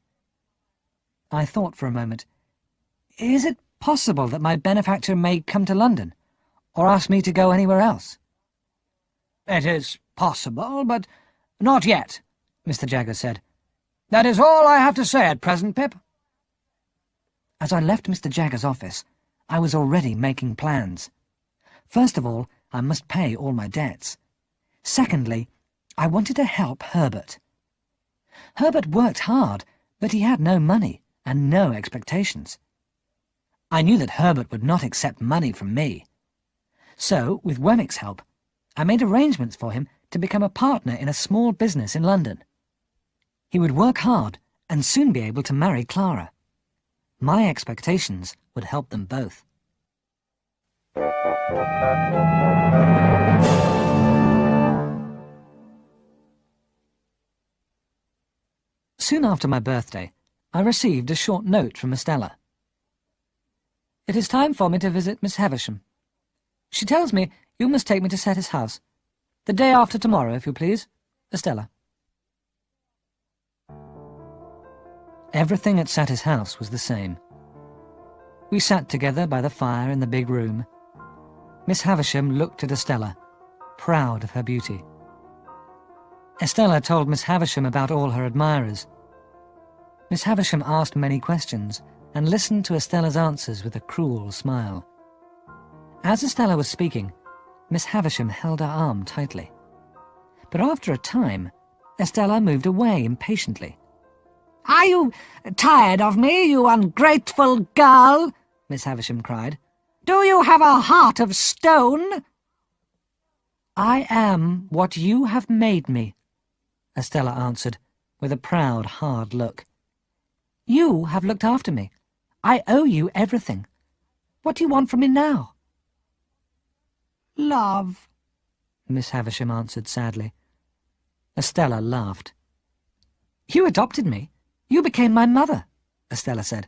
I thought for a moment. Is it possible that my benefactor may come to London, or ask me to go anywhere else? "It is possible, but not yet," Mr. Jaggers said. "That is all I have to say at present, Pip." As I left Mr. Jaggers' office, I was already making plans. First of all, I must pay all my debts. Secondly, I wanted to help Herbert. Herbert worked hard, but he had no money and no expectations. I knew that Herbert would not accept money from me. So, with Wemmick's help, I made arrangements for him to become a partner in a small business in London. He would work hard and soon be able to marry Clara. My expectations would help them both. Soon after my birthday, I received a short note from Estella. It is time for me to visit Miss Havisham. She tells me you must take me to Satis house. The day after tomorrow, if you please. Estella. Everything at Satis house was the same. We sat together by the fire in the big room. Miss Havisham looked at Estella, proud of her beauty. Estella told Miss Havisham about all her admirers. Miss Havisham asked many questions and listened to Estella's answers with a cruel smile. As Estella was speaking, Miss Havisham held her arm tightly. But after a time, Estella moved away impatiently. "Are you tired of me, you ungrateful girl?" Miss Havisham cried. "Do you have a heart of stone?" "I am what you have made me," Estella answered, with a proud, hard look. "You have looked after me. I owe you everything. What do you want from me now?" "Love," Miss Havisham answered sadly. Estella laughed. "You adopted me. You became my mother," Estella said.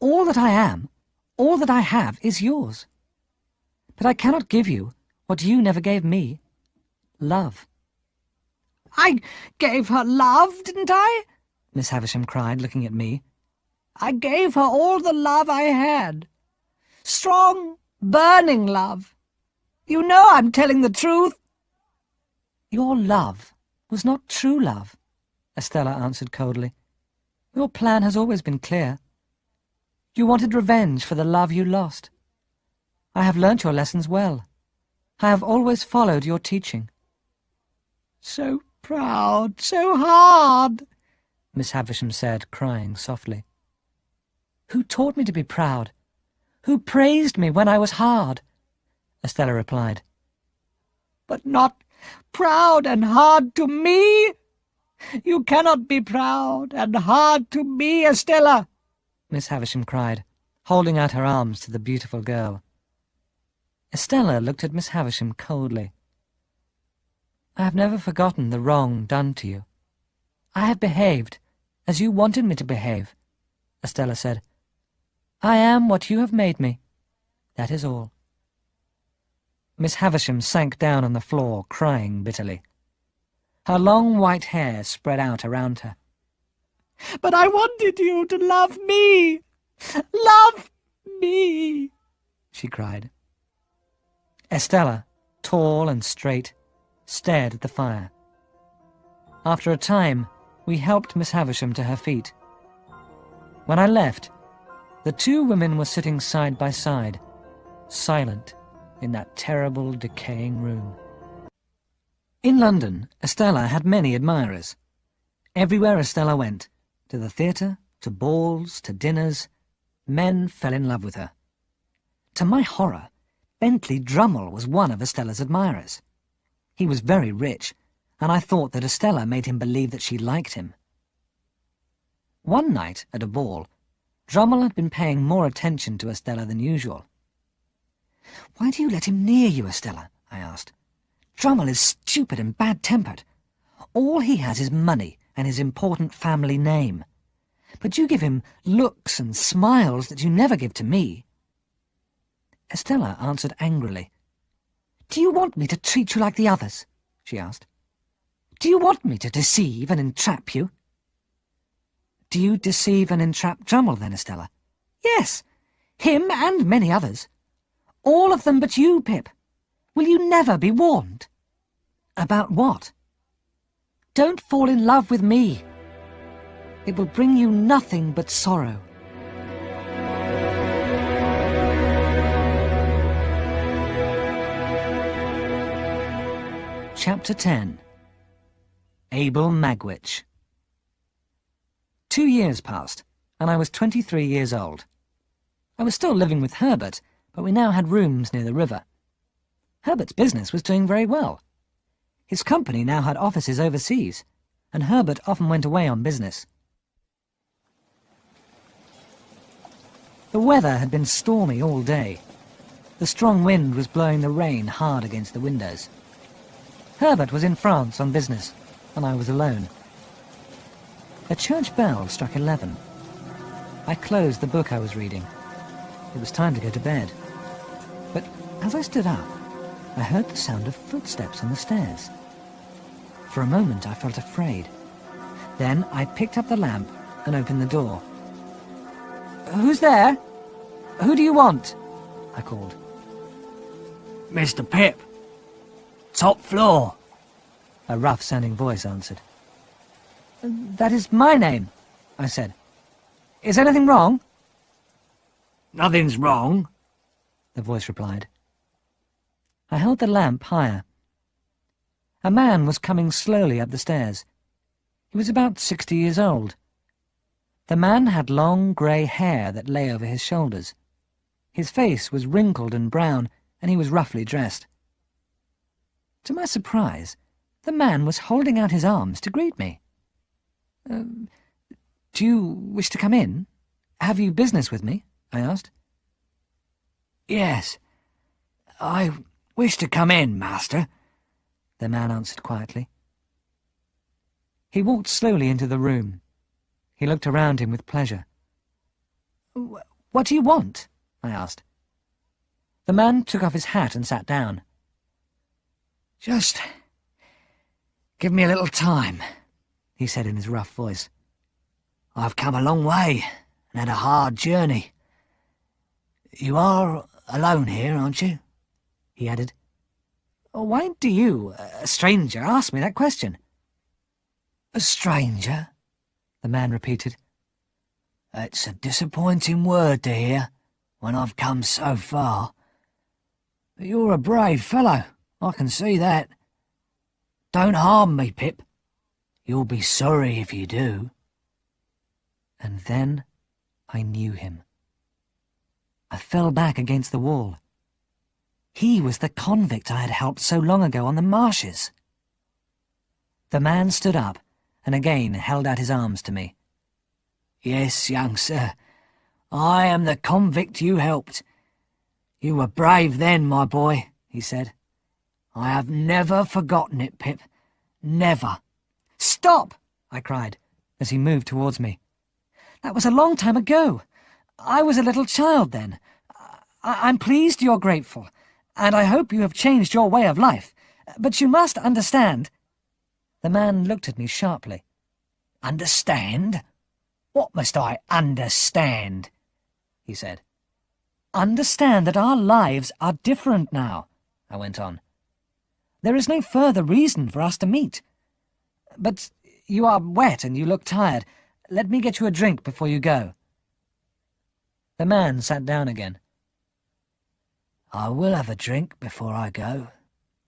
"All that I am, all that I have, is yours. But I cannot give you what you never gave me, love." "I gave her love, didn't I?" Miss Havisham cried, looking at me. "I gave her all the love I had. Strong, burning love. You know I'm telling the truth." "Your love was not true love," Estella answered coldly. "Your plan has always been clear. You wanted revenge for the love you lost. I have learnt your lessons well. I have always followed your teaching." "So proud, so hard," Miss Havisham said, crying softly. "Who taught me to be proud? Who praised me when I was hard?" Estella replied. "But not proud and hard to me. You cannot be proud and hard to me, Estella," Miss Havisham cried, holding out her arms to the beautiful girl. Estella looked at Miss Havisham coldly. "I have never forgotten the wrong done to you. I have behaved as you wanted me to behave," Estella said. "I am what you have made me. That is all." Miss Havisham sank down on the floor, crying bitterly. Her long white hair spread out around her. "But I wanted you to love me. Love me," she cried. Estella, tall and straight, stared at the fire. After a time, we helped Miss Havisham to her feet. When I left, the two women were sitting side by side, silent in that terrible, decaying room. In London, Estella had many admirers. Everywhere Estella went, to the theatre, to balls, to dinners, men fell in love with her. To my horror, Bentley Drummle was one of Estella's admirers. He was very rich, and I thought that Estella made him believe that she liked him. One night, at a ball, Drummle had been paying more attention to Estella than usual. "Why do you let him near you, Estella?" I asked. "Drummle is stupid and bad-tempered. All he has is money and his important family name. But you give him looks and smiles that you never give to me." Estella answered angrily. "Do you want me to treat you like the others?" she asked. "Do you want me to deceive and entrap you?" "Do you deceive and entrap Drummle, then, Estella?" "Yes, him and many others. All of them but you, Pip. Will you never be warned?" "About what?" "Don't fall in love with me. It will bring you nothing but sorrow." Chapter 10. Abel Magwitch. 2 years passed, and I was 23 years old. I was still living with Herbert, but we now had rooms near the river. Herbert's business was doing very well. His company now had offices overseas, and Herbert often went away on business. The weather had been stormy all day. The strong wind was blowing the rain hard against the windows. Herbert was in France on business, and I was alone. A church bell struck 11. I closed the book I was reading. It was time to go to bed. But as I stood up, I heard the sound of footsteps on the stairs. For a moment I felt afraid. Then I picked up the lamp and opened the door. "Who's there? Who do you want?" I called. Mr. Pip. Top floor. A rough-sounding voice answered. "That is my name," I said. "Is anything wrong?" Nothing's wrong," the voice replied. I held the lamp higher. A man was coming slowly up the stairs. He was about 60 years old. The man had long grey hair that lay over his shoulders. His face was wrinkled and brown, and he was roughly dressed. To my surprise, the man was holding out his arms to greet me. "Do you wish to come in? Have you business with me?" I asked. "Yes, I wish to come in, master," the man answered quietly. He walked slowly into the room. He looked around him with pleasure. "What do you want?" I asked. The man took off his hat and sat down. "Just give me a little time," he said in his rough voice. "I've come a long way and had a hard journey. You are alone here, aren't you?" he added. "Why do you, a stranger, ask me that question?" "A stranger?" the man repeated. "It's a disappointing word to hear when I've come so far. But you're a brave fellow, I can see that. Don't harm me, Pip. You'll be sorry if you do." And then I knew him. I fell back against the wall. He was the convict I had helped so long ago on the marshes. The man stood up and again held out his arms to me. "Yes, young sir, I am the convict you helped. You were brave then, my boy," he said. "I have never forgotten it, Pip. Never." "Stop!" I cried, as he moved towards me. "That was a long time ago. I was a little child then. I'm pleased you're grateful, and I hope you have changed your way of life. But you must understand—" The man looked at me sharply. "Understand? What must I understand?" he said. "Understand that our lives are different now," I went on. "There is no further reason for us to meet. But you are wet and you look tired. Let me get you a drink before you go." The man sat down again. "I will have a drink before I go,"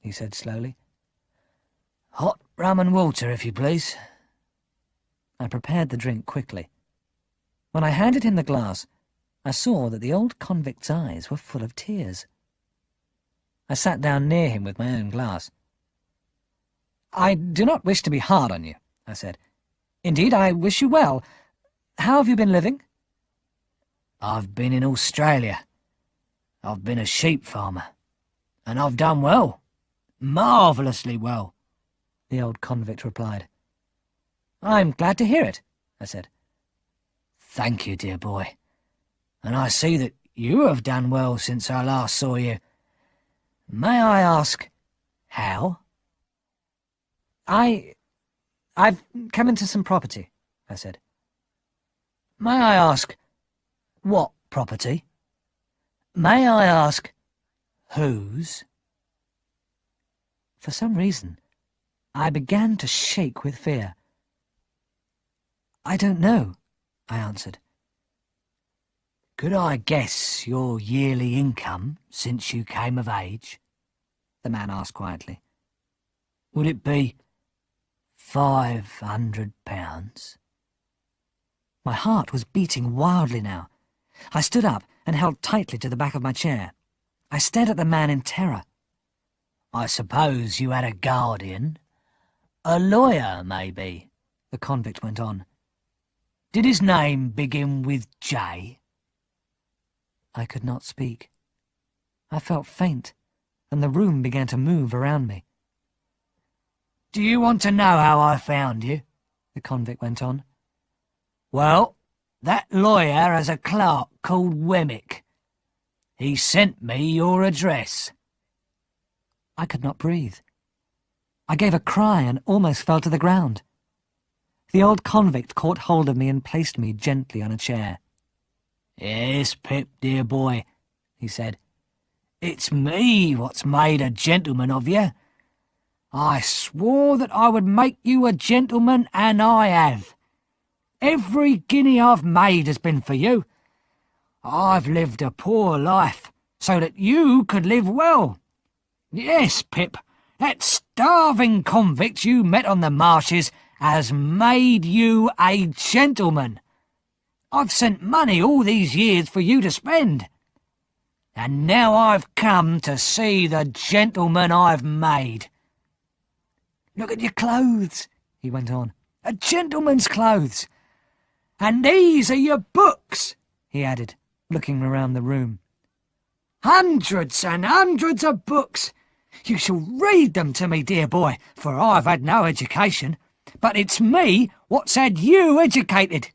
he said slowly. "Hot rum and water, if you please." I prepared the drink quickly. When I handed him the glass, I saw that the old convict's eyes were full of tears. I sat down near him with my own glass. "I do not wish to be hard on you," I said. "Indeed, I wish you well. How have you been living?" "I've been in Australia. I've been a sheep farmer. And I've done well. Marvellously well," the old convict replied. "I'm glad to hear it," I said. "Thank you, dear boy. And I see that you have done well since I last saw you. May I ask how?" I've come into some property," I said. "May I ask what property? May I ask whose?" For some reason, I began to shake with fear. "I don't know," I answered. "Could I guess your yearly income since you came of age?" the man asked quietly. "Would it be £500? My heart was beating wildly now. I stood up and held tightly to the back of my chair. I stared at the man in terror. "I suppose you had a guardian? A lawyer, maybe?" the convict went on. "Did his name begin with J?" I could not speak. I felt faint, and the room began to move around me. "Do you want to know how I found you?" the convict went on. "Well, that lawyer has a clerk called Wemmick. He sent me your address." I could not breathe. I gave a cry and almost fell to the ground. The old convict caught hold of me and placed me gently on a chair. "Yes, Pip, dear boy," he said. "It's me what's made a gentleman of you. I swore that I would make you a gentleman, and I have. Every guinea I've made has been for you. I've lived a poor life, so that you could live well. Yes, Pip, that starving convict you met on the marshes has made you a gentleman. I've sent money all these years for you to spend. And now I've come to see the gentleman I've made. Look at your clothes," he went on. "A gentleman's clothes. And these are your books," he added, looking around the room. "Hundreds and hundreds of books. You shall read them to me, dear boy, for I've had no education. But it's me what's had you educated.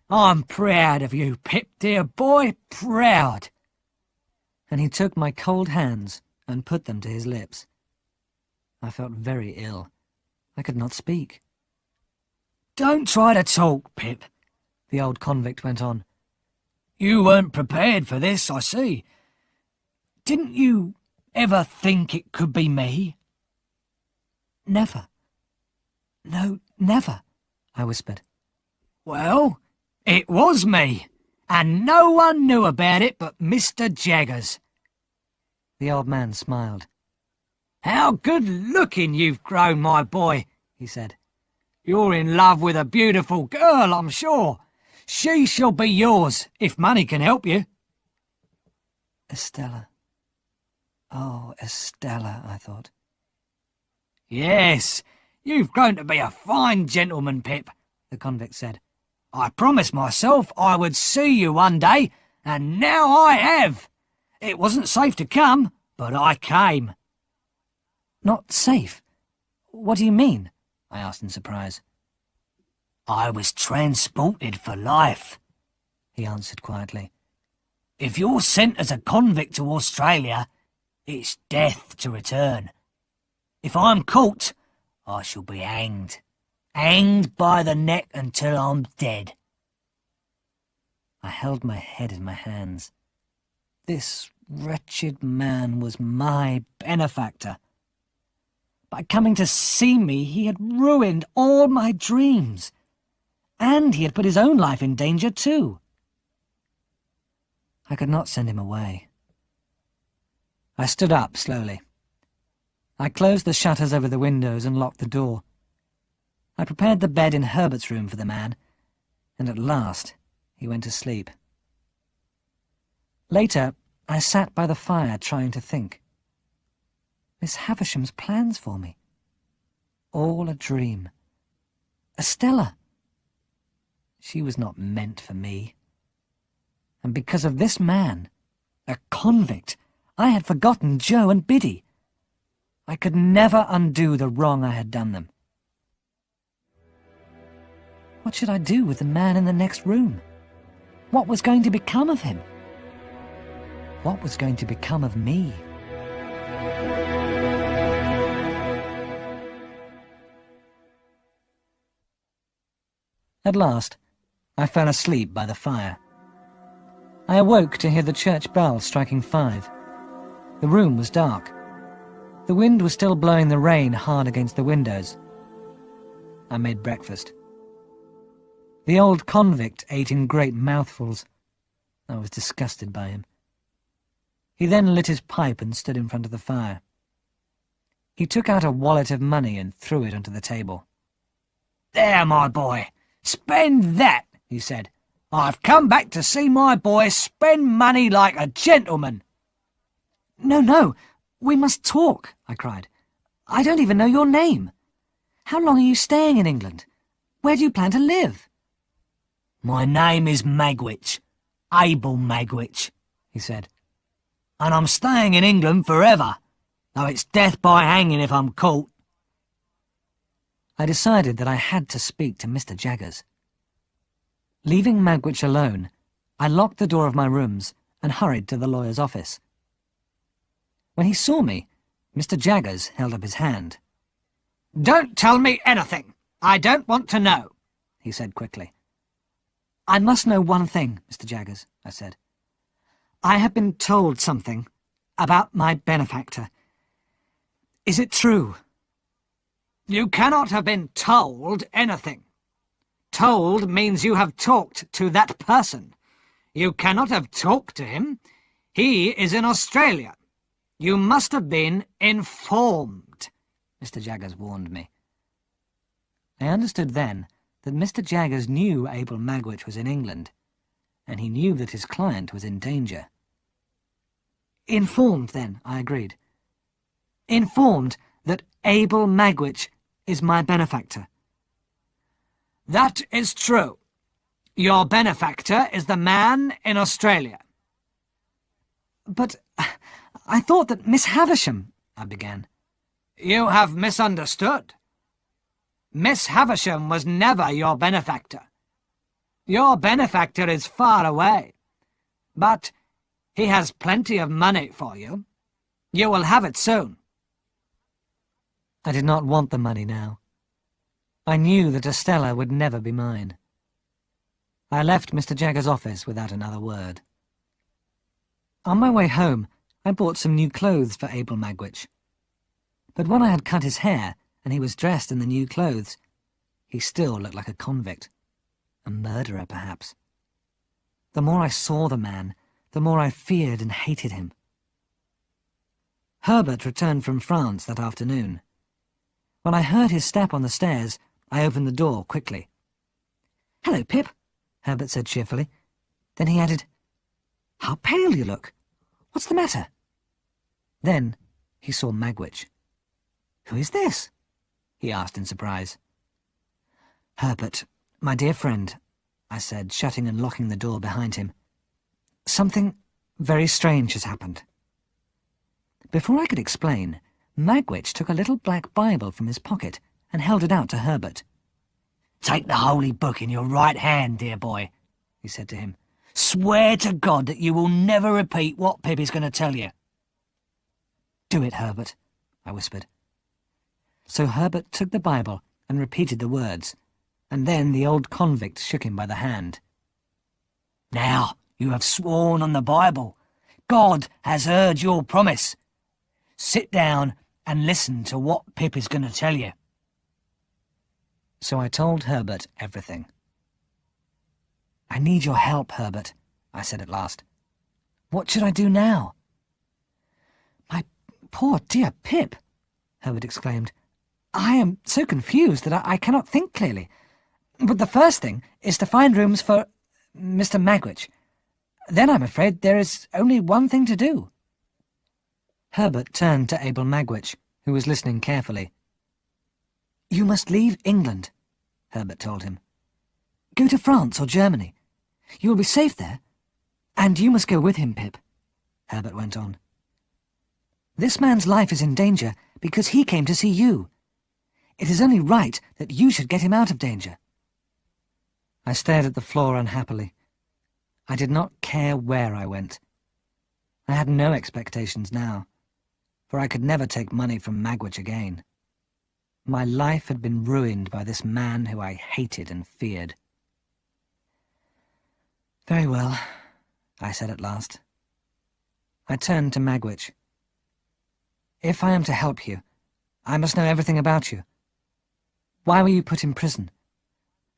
I'm proud of you, Pip, dear boy, proud." And he took my cold hands and put them to his lips. I felt very ill. I could not speak. "Don't try to talk, Pip," the old convict went on. "You weren't prepared for this, I see. Didn't you ever think it could be me?" "Never. No, never," I whispered. "Well, it was me, and no one knew about it but Mr. Jaggers." The old man smiled. "How good-looking you've grown, my boy," he said. "You're in love with a beautiful girl, I'm sure. She shall be yours, if money can help you." Estella. Oh, Estella, I thought. "Yes, you've grown to be a fine gentleman, Pip," the convict said. "I promised myself I would see you one day, and now I have. It wasn't safe to come, but I came." "Not safe? What do you mean?" I asked in surprise. "I was transported for life," he answered quietly. "If you're sent as a convict to Australia, it's death to return. If I'm caught, I shall be hanged. Hanged by the neck until I'm dead." I held my head in my hands. This wretched man was my benefactor. By coming to see me, he had ruined all my dreams. And he had put his own life in danger too. I could not send him away. I stood up slowly. I closed the shutters over the windows and locked the door. I prepared the bed in Herbert's room for the man, and at last he went to sleep. Later, I sat by the fire trying to think. Miss Havisham's plans for me. All a dream. Estella. She was not meant for me. And because of this man, a convict, I had forgotten Joe and Biddy. I could never undo the wrong I had done them. What should I do with the man in the next room? What was going to become of him? What was going to become of me? At last, I fell asleep by the fire. I awoke to hear the church bell striking 5. The room was dark. The wind was still blowing the rain hard against the windows. I made breakfast. The old convict ate in great mouthfuls. I was disgusted by him. He then lit his pipe and stood in front of the fire. He took out a wallet of money and threw it onto the table. "There, my boy, spend that," he said. "I've come back to see my boy spend money like a gentleman." "No, no, we must talk," I cried. "I don't even know your name. How long are you staying in England? Where do you plan to live?" "My name is Magwitch, Abel Magwitch," he said. and I'm staying in England forever, though it's death by hanging if I'm caught. I decided that I had to speak to Mr. Jaggers. Leaving Magwitch alone, I locked the door of my rooms and hurried to the lawyer's office. When he saw me, Mr. Jaggers held up his hand. "Don't tell me anything. I don't want to know," he said quickly. "I must know one thing, Mr. Jaggers," I said. "I have been told something about my benefactor. Is it true?" "You cannot have been told anything. Told means you have talked to that person. You cannot have talked to him. He is in Australia. You must have been informed," Mr. Jaggers warned me. I understood then that Mr. Jaggers knew Abel Magwitch was in England, and he knew that his client was in danger. "Informed, then," I agreed. "Informed that Abel Magwitch is my benefactor." "That is true. Your benefactor is the man in Australia." "But I thought that Miss Havisham—" I began. "You have misunderstood. Miss Havisham was never your benefactor. Your benefactor is far away, but he has plenty of money for you. You will have it soon." I did not want the money now. I knew that Estella would never be mine. I left Mr. Jaggers' office without another word. On my way home, I bought some new clothes for Abel Magwitch. But when I had cut his hair and he was dressed in the new clothes, he still looked like a convict. A murderer, perhaps. The more I saw the man, the more I feared and hated him. Herbert returned from France that afternoon. When I heard his step on the stairs, I opened the door quickly. "Hello, Pip," Herbert said cheerfully. Then he added, "How pale you look. What's the matter?" Then he saw Magwitch. "Who is this?" he asked in surprise. "Herbert, my dear friend," I said, shutting and locking the door behind him. "Something very strange has happened." Before I could explain, Magwitch took a little black Bible from his pocket and held it out to Herbert. "Take the holy book in your right hand, dear boy," he said to him. "Swear to God that you will never repeat what Pip is going to tell you." "Do it, Herbert," I whispered. So Herbert took the Bible and repeated the words, and then the old convict shook him by the hand. "Now you have sworn on the Bible. God has heard your promise. Sit down and listen to what Pip is going to tell you." So I told Herbert everything. "I need your help, Herbert," I said at last. "What should I do now?" "My poor dear Pip," Herbert exclaimed. "I am so confused that I cannot think clearly. But the first thing is to find rooms for Mr. Magwitch. Then I'm afraid there is only one thing to do." Herbert turned to Abel Magwitch, who was listening carefully. "You must leave England," Herbert told him. "Go to France or Germany. You will be safe there. And you must go with him, Pip," Herbert went on. "This man's life is in danger because he came to see you. It is only right that you should get him out of danger." I stared at the floor unhappily. I did not care where I went. I had no expectations now, for I could never take money from Magwitch again. My life had been ruined by this man who I hated and feared. "Very well," I said at last. I turned to Magwitch. "If I am to help you, I must know everything about you. Why were you put in prison?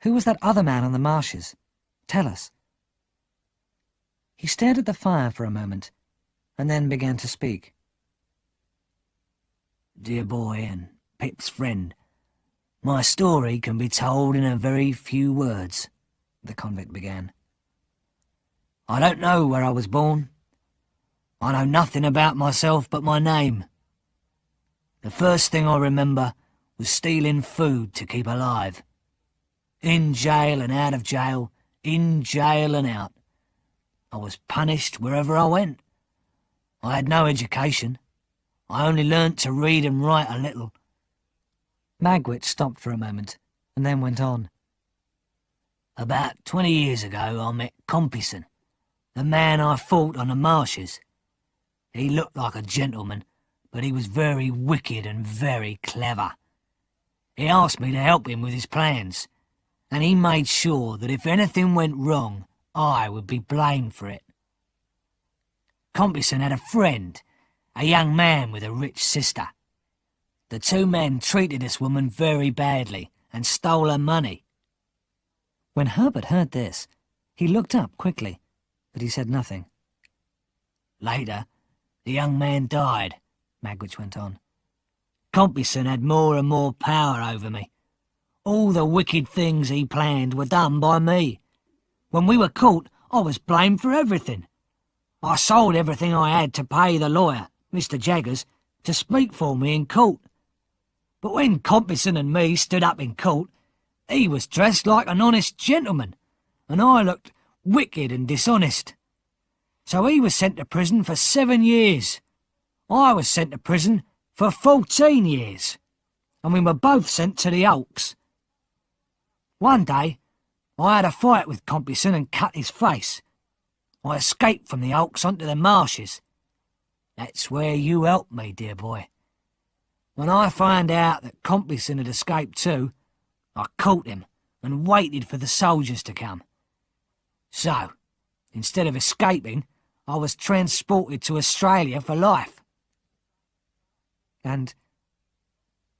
Who was that other man on the marshes? Tell us." He stared at the fire for a moment, and then began to speak. "Dear boy and Pip's friend, my story can be told in a very few words," the convict began. "I don't know where I was born. I know nothing about myself but my name. The first thing I remember was stealing food to keep alive. In jail and out of jail, in jail and out. I was punished wherever I went. I had no education. I only learnt to read and write a little. Magwitch stopped for a moment, and then went on. About 20 years ago I met Compeyson, the man I fought on the marshes. He looked like a gentleman, but he was very wicked and very clever. He asked me to help him with his plans, and he made sure that if anything went wrong, I would be blamed for it. Compeyson had a friend, a young man with a rich sister. The two men treated this woman very badly and stole her money. When Herbert heard this, he looked up quickly, but he said nothing. Later, the young man died, Magwitch went on. Compeyson had more and more power over me. All the wicked things he planned were done by me. When we were caught, I was blamed for everything. I sold everything I had to pay the lawyer, Mr. Jaggers, to speak for me in court. But when Compeyson and me stood up in court, he was dressed like an honest gentleman, and I looked wicked and dishonest. So he was sent to prison for 7 years. I was sent to prison for 14 years, and we were both sent to the hulks. One day, I had a fight with Compeyson and cut his face. I escaped from the hulks onto the marshes. That's where you helped me, dear boy. When I found out that Compeyson had escaped too, I caught him and waited for the soldiers to come. So, instead of escaping, I was transported to Australia for life. And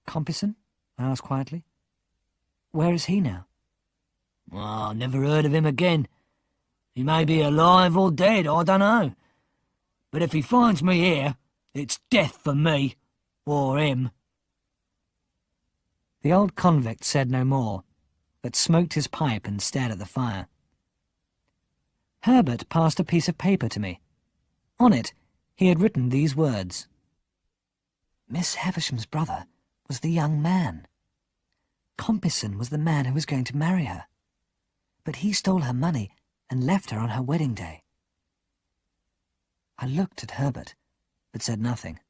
Compeyson? I asked quietly. Where is he now? Oh, I never heard of him again. He may be alive or dead, I don't know. But if he finds me here, it's death for me, or him. The old convict said no more, but smoked his pipe and stared at the fire. Herbert passed a piece of paper to me. On it, he had written these words. Miss Havisham's brother was the young man. Compeyson was the man who was going to marry her. But he stole her money and left her on her wedding day. I looked at Herbert, but said nothing.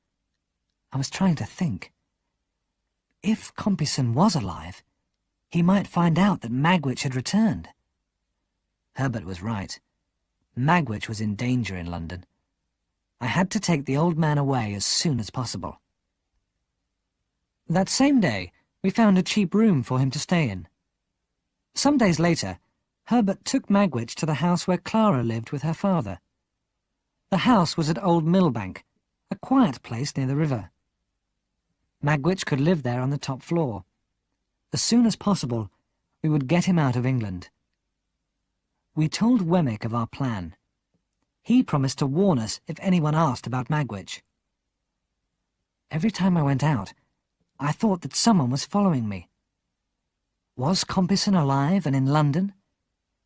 I was trying to think. If Compeyson was alive, he might find out that Magwitch had returned. Herbert was right. Magwitch was in danger in London. I had to take the old man away as soon as possible. That same day, we found a cheap room for him to stay in. Some days later, Herbert took Magwitch to the house where Clara lived with her father. The house was at Old Millbank, a quiet place near the river. Magwitch could live there on the top floor. As soon as possible, we would get him out of England. We told Wemmick of our plan. He promised to warn us if anyone asked about Magwitch. Every time I went out, I thought that someone was following me. Was Compeyson alive and in London?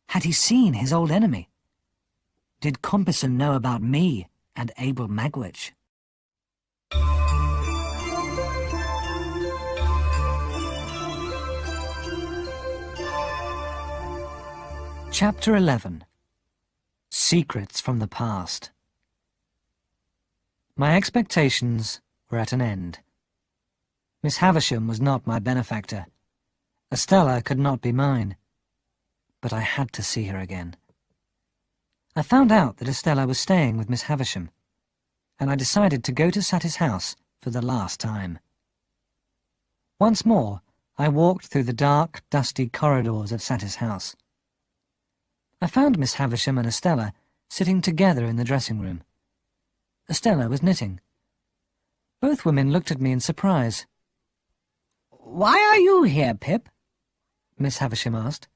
Had he seen his old enemy? Did Compeyson know about me and Abel Magwitch? Chapter 11. Secrets from the Past. My expectations were at an end. Miss Havisham was not my benefactor. Estella could not be mine. But I had to see her again. I found out that Estella was staying with Miss Havisham, and I decided to go to Sattie's house for the last time. Once more, I walked through the dark, dusty corridors of Sattie's house. I found Miss Havisham and Estella sitting together in the dressing room. Estella was knitting. Both women looked at me in surprise. "Why are you here, Pip?" Miss Havisham asked.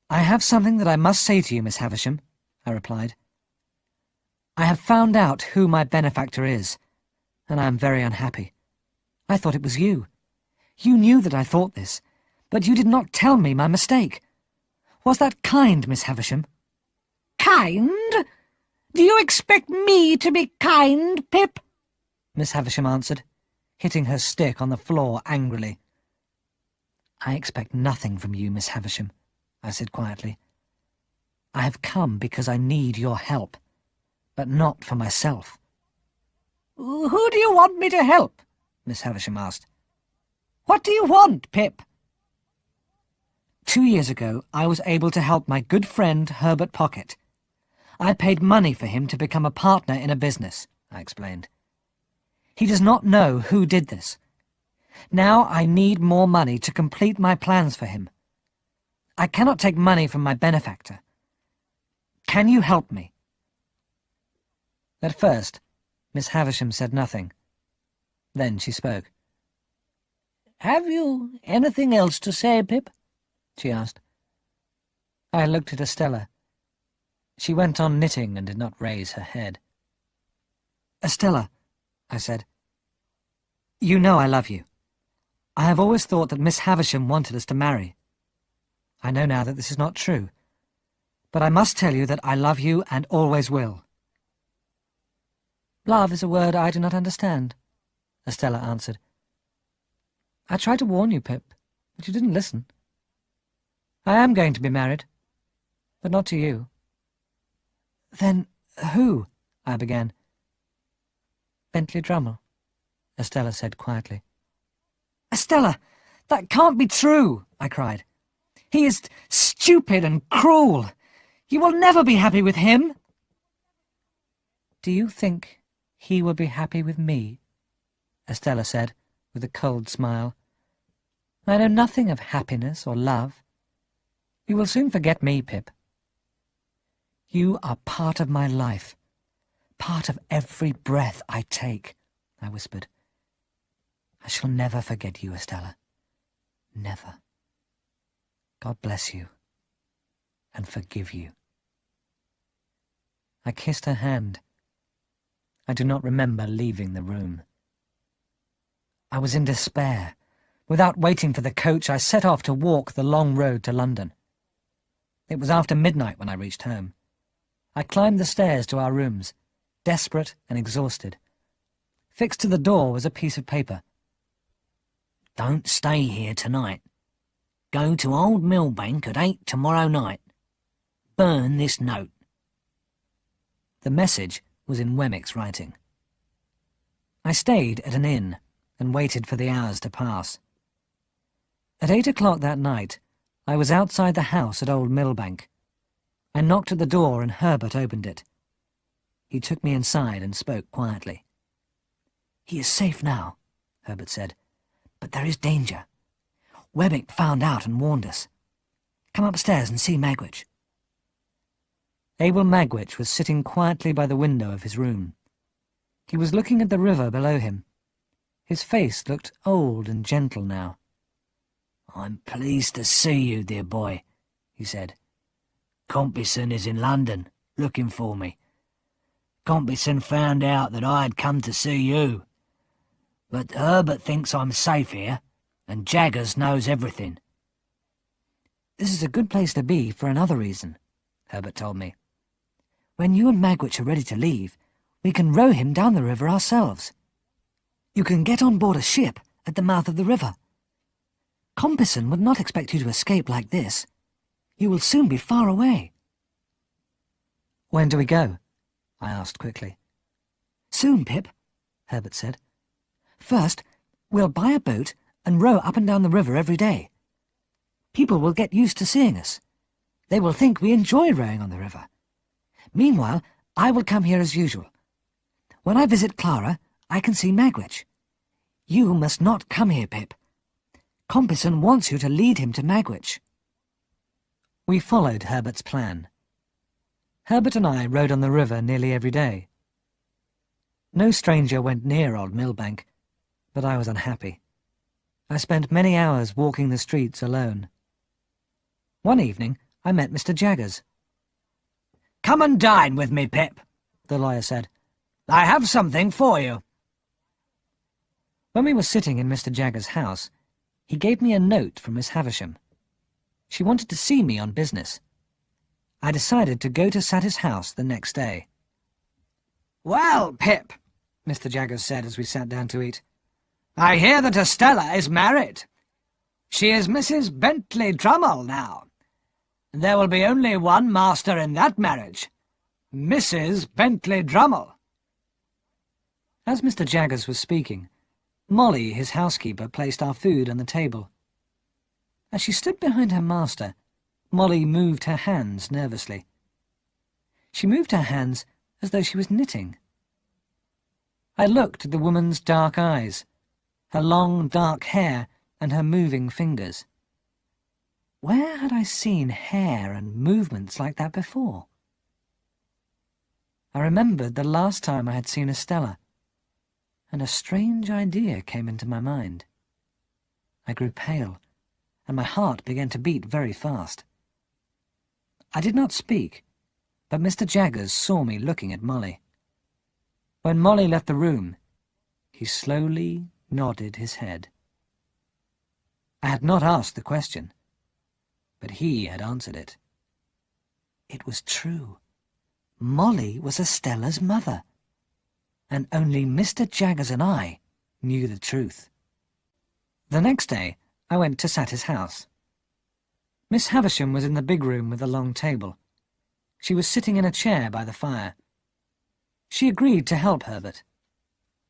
"I have something that I must say to you, Miss Havisham," I replied. "I have found out who my benefactor is, and I am very unhappy. I thought it was you. You knew that I thought this, but you did not tell me my mistake. Was that kind, Miss Havisham?" "Kind? Do you expect me to be kind, Pip?" Miss Havisham answered, hitting her stick on the floor angrily. "I expect nothing from you, Miss Havisham," I said quietly. "I have come because I need your help. but not for myself. "Who do you want me to help?" Miss Havisham asked. "What do you want, Pip?" 2 years ago, I was able to help my good friend Herbert Pocket. I paid money for him to become a partner in a business, I explained. He does not know who did this. Now I need more money to complete my plans for him. I cannot take money from my benefactor. Can you help me?" At first, Miss Havisham said nothing. Then she spoke. "Have you anything else to say, Pip?" she asked. I looked at Estella. She went on knitting and did not raise her head. "Estella," I said, "you know I love you. I have always thought that Miss Havisham wanted us to marry. I know now that this is not true, but I must tell you that I love you and always will." "Love is a word I do not understand," Estella answered. "I tried to warn you, Pip, but you didn't listen. I am going to be married, but not to you." "Then who?" I began. "Bentley Drummle," Estella said quietly. "Estella, that can't be true," I cried. "He is stupid and cruel. You will never be happy with him." "Do you think he will be happy with me?" Estella said, with a cold smile. "I know nothing of happiness or love. You will soon forget me, Pip." "You are part of my life, part of every breath I take," I whispered. "I shall never forget you, Estella. Never. God bless you, and forgive you." I kissed her hand. I do not remember leaving the room. I was in despair. Without waiting for the coach, I set off to walk the long road to London. It was after midnight when I reached home. I climbed the stairs to our rooms, desperate and exhausted. Fixed to the door was a piece of paper. "Don't stay here tonight. Go to Old Millbank at 8 tomorrow night. Burn this note." The message was in Wemmick's writing. I stayed at an inn and waited for the hours to pass. At 8 o'clock that night, I was outside the house at Old Millbank. I knocked at the door and Herbert opened it. He took me inside and spoke quietly. "He is safe now," Herbert said, "but there is danger. Wemmick found out and warned us. Come upstairs and see Magwitch." Abel Magwitch was sitting quietly by the window of his room. He was looking at the river below him. His face looked old and gentle now. "I'm pleased to see you, dear boy," he said. "Compeyson is in London, looking for me. Compeyson found out that I had come to see you. But Herbert thinks I'm safe here, and Jaggers knows everything." "This is a good place to be for another reason," Herbert told me. "When you and Magwitch are ready to leave, we can row him down the river ourselves. You can get on board a ship at the mouth of the river. Compeyson would not expect you to escape like this. You will soon be far away." "When do we go?" I asked quickly. "Soon, Pip," Herbert said. "First, we'll buy a boat and row up and down the river every day. People will get used to seeing us. They will think we enjoy rowing on the river. Meanwhile, I will come here as usual. When I visit Clara, I can see Magwitch. You must not come here, Pip. Compeyson wants you to lead him to Magwitch." We followed Herbert's plan. Herbert and I rowed on the river nearly every day. No stranger went near Old Millbank, but I was unhappy. I spent many hours walking the streets alone. One evening, I met Mr. Jaggers. "Come and dine with me, Pip," the lawyer said. "I have something for you." When we were sitting in Mr. Jaggers' house, he gave me a note from Miss Havisham. She wanted to see me on business. I decided to go to Sattie's house the next day. "Well, Pip," Mr. Jaggers said as we sat down to eat, "I hear that Estella is married. She is Mrs. Bentley Drummle now. There will be only one master in that marriage. Mrs. Bentley Drummle. As Mr. Jaggers was speaking, Molly, his housekeeper, placed our food on the table. As she stood behind her master, Molly moved her hands nervously. She moved her hands as though she was knitting. I looked at the woman's dark eyes, her long dark hair and her moving fingers. Where had I seen hair and movements like that before? I remembered the last time I had seen Estella, and a strange idea came into my mind. I grew pale, and my heart began to beat very fast. I did not speak, but Mr. Jaggers saw me looking at Molly. When Molly left the room, he slowly nodded his head. I had not asked the question, but he had answered it. It was true. Molly was Estella's mother, and only Mr. Jaggers and I knew the truth. The next day, I went to Saty's house. Miss Havisham was in the big room with the long table. She was sitting in a chair by the fire. She agreed to help Herbert.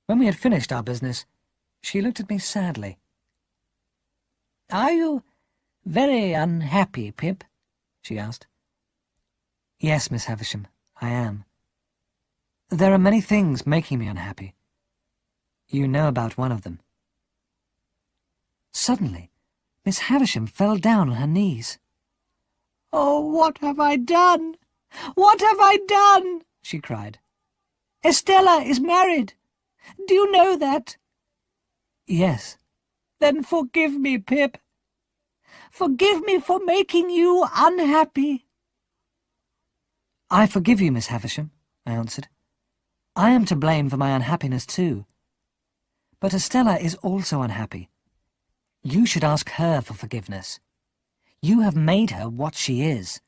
When we had finished our business, she looked at me sadly. "Are you very unhappy, Pip?" she asked. "Yes, Miss Havisham, I am. There are many things making me unhappy. You know about one of them." Suddenly, Miss Havisham fell down on her knees. "Oh, what have I done? What have I done?" she cried. "Estella is married. Do you know that?" "Yes." "Then forgive me, Pip. Forgive me for making you unhappy." "I forgive you, Miss Havisham," I answered. "I am to blame for my unhappiness too. But Estella is also unhappy. You should ask her for forgiveness. You have made her what she is."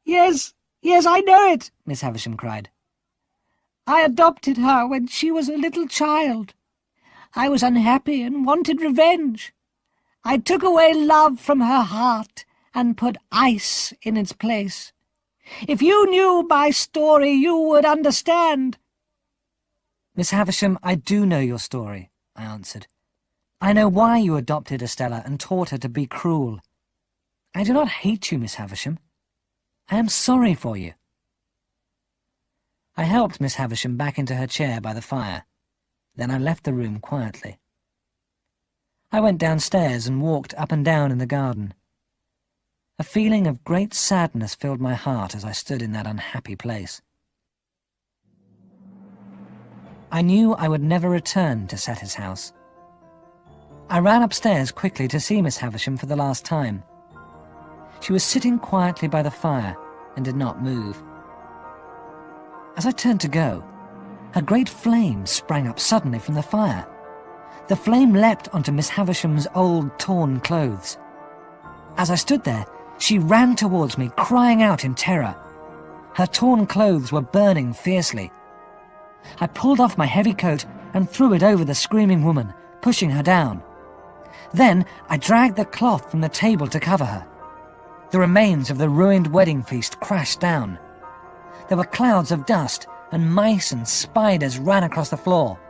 Yes, I know it," Miss Havisham cried. "I adopted her when she was a little child. I was unhappy and wanted revenge. I took away love from her heart and put ice in its place. If you knew my story, you would understand." "Miss Havisham, I do know your story," I answered. "I know why you adopted Estella and taught her to be cruel. I do not hate you, Miss Havisham. I am sorry for you." I helped Miss Havisham back into her chair by the fire. Then I left the room quietly. I went downstairs and walked up and down in the garden. A feeling of great sadness filled my heart as I stood in that unhappy place. I knew I would never return to Saty's house. I ran upstairs quickly to see Miss Havisham for the last time. She was sitting quietly by the fire and did not move. As I turned to go, a great flame sprang up suddenly from the fire. The flame leapt onto Miss Havisham's old, torn clothes. As I stood there, she ran towards me, crying out in terror. Her torn clothes were burning fiercely. I pulled off my heavy coat and threw it over the screaming woman, pushing her down. Then I dragged the cloth from the table to cover her. The remains of the ruined wedding feast crashed down. There were clouds of dust, and mice and spiders ran across the floor.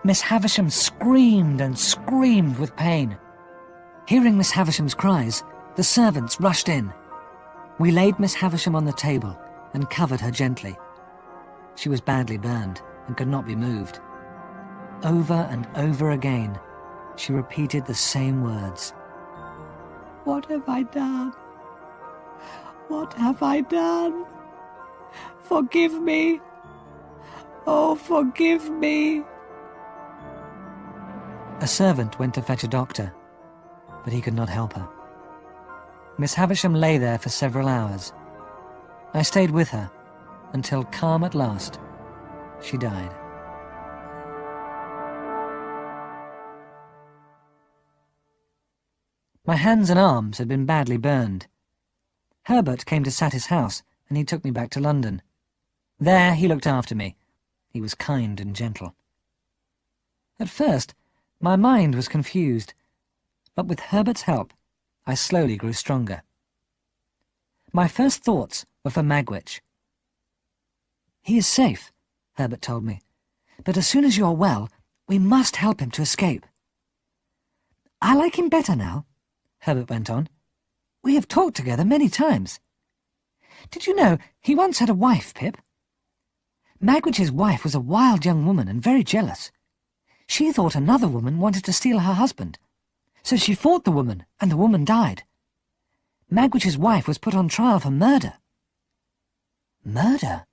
Miss Havisham screamed and screamed with pain. Hearing Miss Havisham's cries, the servants rushed in. We laid Miss Havisham on the table and covered her gently. She was badly burned and could not be moved. Over and over again, she repeated the same words. "What have I done? What have I done? Forgive me. Oh, forgive me." A servant went to fetch a doctor, but he could not help her. Miss Havisham lay there for several hours. I stayed with her until, calm at last, she died. My hands and arms had been badly burned. Herbert came to Saty's house, and he took me back to London. There he looked after me. He was kind and gentle. At first, my mind was confused, but with Herbert's help, I slowly grew stronger. My first thoughts were for Magwitch. "He is safe," Herbert told me, "but as soon as you are well, we must help him to escape." "I like him better now," Herbert went on. "We have talked together many times. Did you know he once had a wife, Pip? Magwitch's wife was a wild young woman and very jealous. She thought another woman wanted to steal her husband, so she fought the woman, and the woman died. Magwitch's wife was put on trial for murder." "Murder?"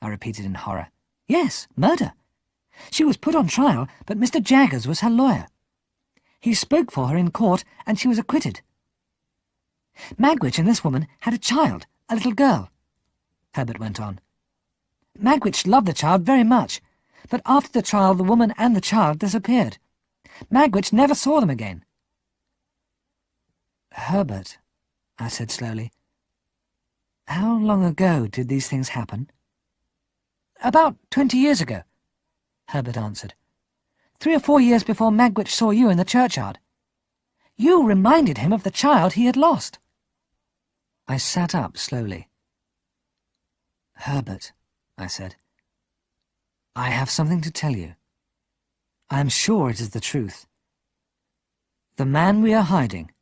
I repeated in horror. "Yes, murder. She was put on trial, but Mr. Jaggers was her lawyer. He spoke for her in court, and she was acquitted. Magwitch and this woman had a child, a little girl," Herbert went on. "Magwitch loved the child very much, but after the trial the woman and the child disappeared. Magwitch never saw them again." "Herbert," I said slowly, "how long ago did these things happen?" "About 20 years ago," Herbert answered. 3 or 4 years before Magwitch saw you in the churchyard. You reminded him of the child he had lost." I sat up slowly. "Herbert," I said, "I have something to tell you. I am sure it is the truth. The man we are hiding,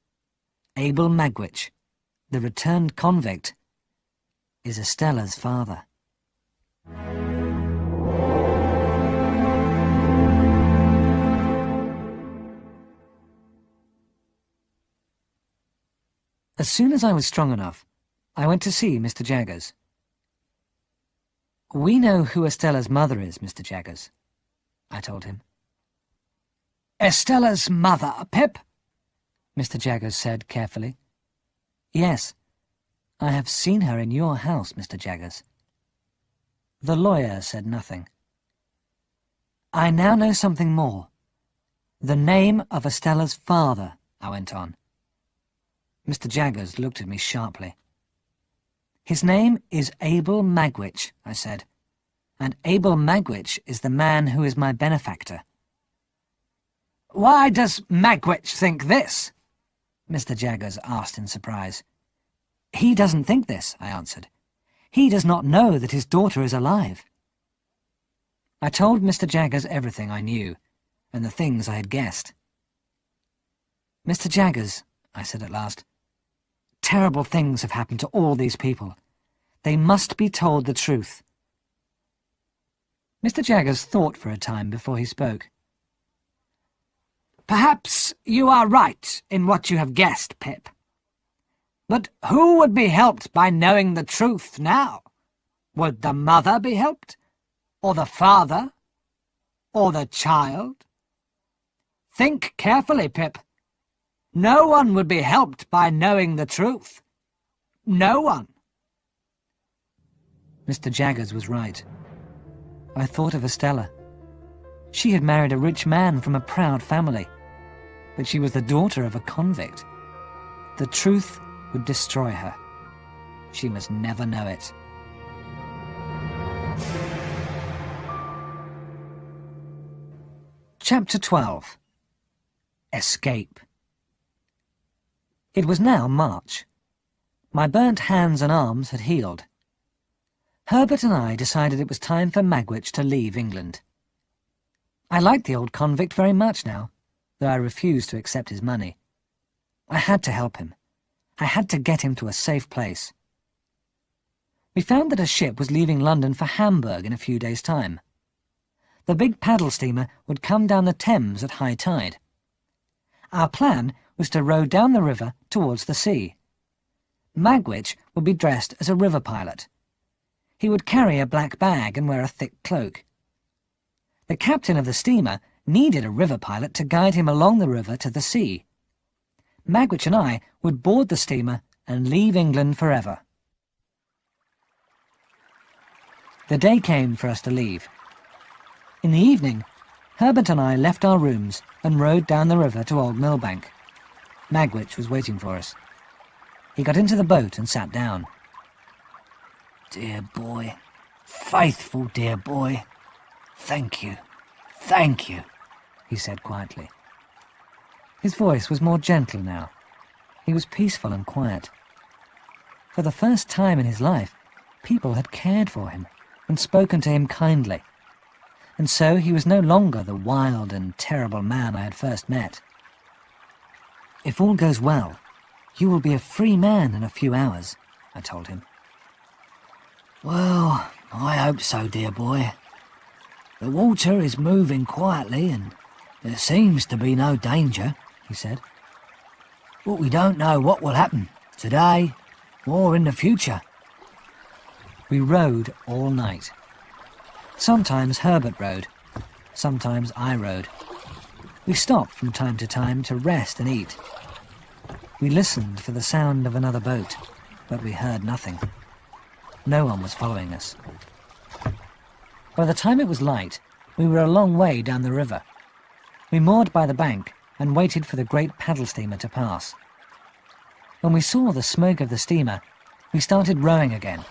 Abel Magwitch, the returned convict, is Estella's father." As soon as I was strong enough, I went to see Mr. Jaggers. "We know who Estella's mother is, Mr. Jaggers," I told him. "Estella's mother, Pip?" Mr. Jaggers said carefully. "Yes, I have seen her in your house, Mr. Jaggers." The lawyer said nothing. "I now know something more. The name of Estella's father," I went on. Mr. Jaggers looked at me sharply. "His name is Abel Magwitch," I said, "and Abel Magwitch is the man who is my benefactor." "Why does Magwitch think this?" Mr. Jaggers asked in surprise. "He doesn't think this," I answered. "He does not know that his daughter is alive." I told Mr. Jaggers everything I knew, and the things I had guessed. "Mr. Jaggers," I said at last, "terrible things have happened to all these people. They must be told the truth." Mr. Jaggers thought for a time before he spoke. "Perhaps you are right in what you have guessed, Pip. But who would be helped by knowing the truth now? Would the mother be helped? Or the father? Or the child? Think carefully, Pip. No one would be helped by knowing the truth. No one." Mr. Jaggers was right. I thought of Estella. She had married a rich man from a proud family, but she was the daughter of a convict. The truth would destroy her. She must never know it. Chapter 12. Escape. It was now March. My burnt hands and arms had healed. Herbert and I decided it was time for Magwitch to leave England. I liked the old convict very much now, though I refused to accept his money. I had to help him. I had to get him to a safe place. We found that a ship was leaving London for Hamburg in a few days' time. The big paddle steamer would come down the Thames at high tide. Our plan was to row down the river towards the sea. Magwitch would be dressed as a river pilot. He would carry a black bag and wear a thick cloak. The captain of the steamer needed a river pilot to guide him along the river to the sea. Magwitch and I would board the steamer and leave England forever. The day came for us to leave. In the evening, Herbert and I left our rooms and rowed down the river to Old Millbank. Magwitch was waiting for us. He got into the boat and sat down. "Dear boy, faithful dear boy, thank you, thank you," he said quietly. His voice was more gentle now. He was peaceful and quiet. For the first time in his life, people had cared for him and spoken to him kindly, and so he was no longer the wild and terrible man I had first met. "If all goes well, you will be a free man in a few hours," I told him. "Well, I hope so, dear boy. The water is moving quietly and there seems to be no danger," he said. "But we don't know what will happen today or in the future." We rode all night. Sometimes Herbert rode, sometimes I rode. We stopped from time to time to rest and eat. We listened for the sound of another boat, but we heard nothing. No one was following us. By the time it was light, we were a long way down the river. We moored by the bank and waited for the great paddle steamer to pass. When we saw the smoke of the steamer, we started rowing again.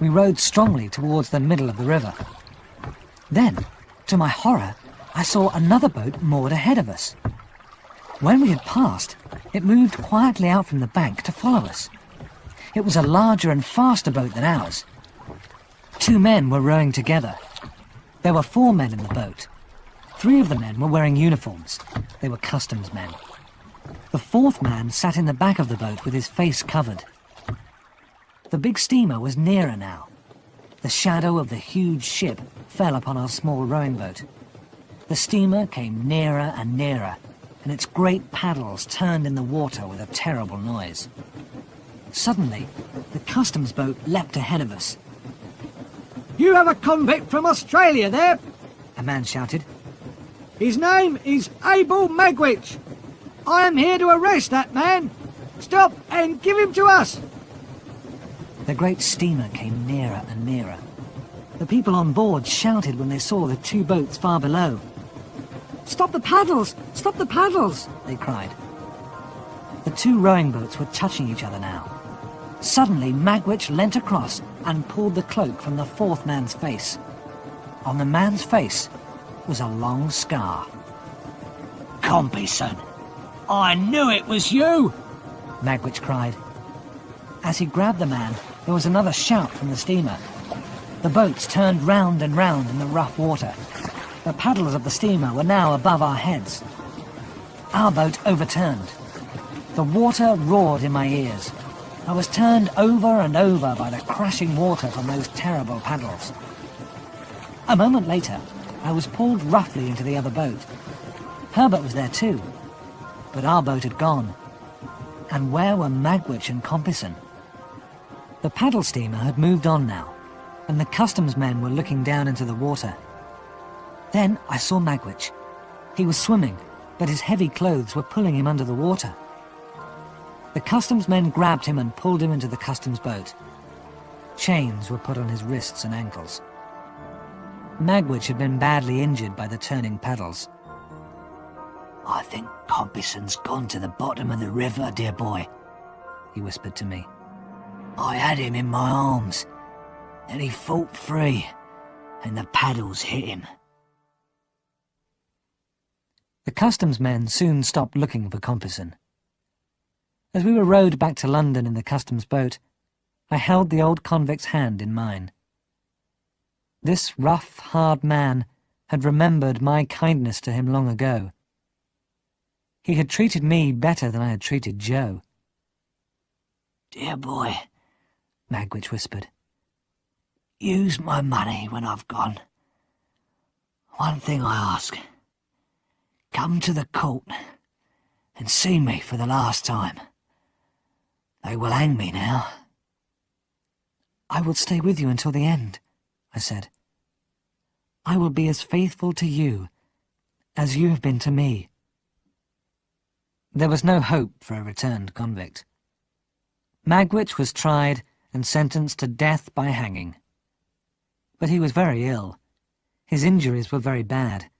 We rowed strongly towards the middle of the river. Then, to my horror, I saw another boat moored ahead of us. When we had passed, it moved quietly out from the bank to follow us. It was a larger and faster boat than ours. 2 men were rowing together. There were 4 men in the boat. 3 of the men were wearing uniforms. They were customs men. The 4th man sat in the back of the boat with his face covered. The big steamer was nearer now. The shadow of the huge ship fell upon our small rowing boat. The steamer came nearer and nearer, and its great paddles turned in the water with a terrible noise. Suddenly, the customs boat leapt ahead of us. "You have a convict from Australia there," A man shouted. "His name is Abel Magwitch. I am here to arrest that man. Stop and give him to us." The great steamer came nearer and nearer. The people on board shouted when they saw the 2 boats far below. "Stop the paddles! Stop the paddles!" they cried. The 2 rowing boats were touching each other now. Suddenly, Magwitch leant across and pulled the cloak from the 4th man's face. On the man's face was a long scar. "Compeyson, I knew it was you!" Magwitch cried. As he grabbed the man, there was another shout from the steamer. The boats turned round and round in the rough water. The paddles of the steamer were now above our heads. Our boat overturned. The water roared in my ears. I was turned over and over by the crashing water from those terrible paddles. A moment later, I was pulled roughly into the other boat. Herbert was there too, but our boat had gone. And where were Magwitch and Compeyson? The paddle steamer had moved on now, and the customs men were looking down into the water. Then I saw Magwitch. He was swimming, but his heavy clothes were pulling him under the water. The customs men grabbed him and pulled him into the customs boat. Chains were put on his wrists and ankles. Magwitch had been badly injured by the turning paddles. "I think Compeyson's gone to the bottom of the river, dear boy," he whispered to me. "I had him in my arms, and he fought free, and the paddles hit him." The customs men soon stopped looking for Compeyson. As we were rowed back to London in the customs boat, I held the old convict's hand in mine. This rough, hard man had remembered my kindness to him long ago. He had treated me better than I had treated Joe. "Dear boy," Magwitch whispered, "use my money when I've gone. One thing I ask. Come to the court and see me for the last time. They will hang me now." "I will stay with you until the end," I said. "I will be as faithful to you as you have been to me." There was no hope for a returned convict. Magwitch was tried and sentenced to death by hanging. But he was very ill. His injuries were very bad.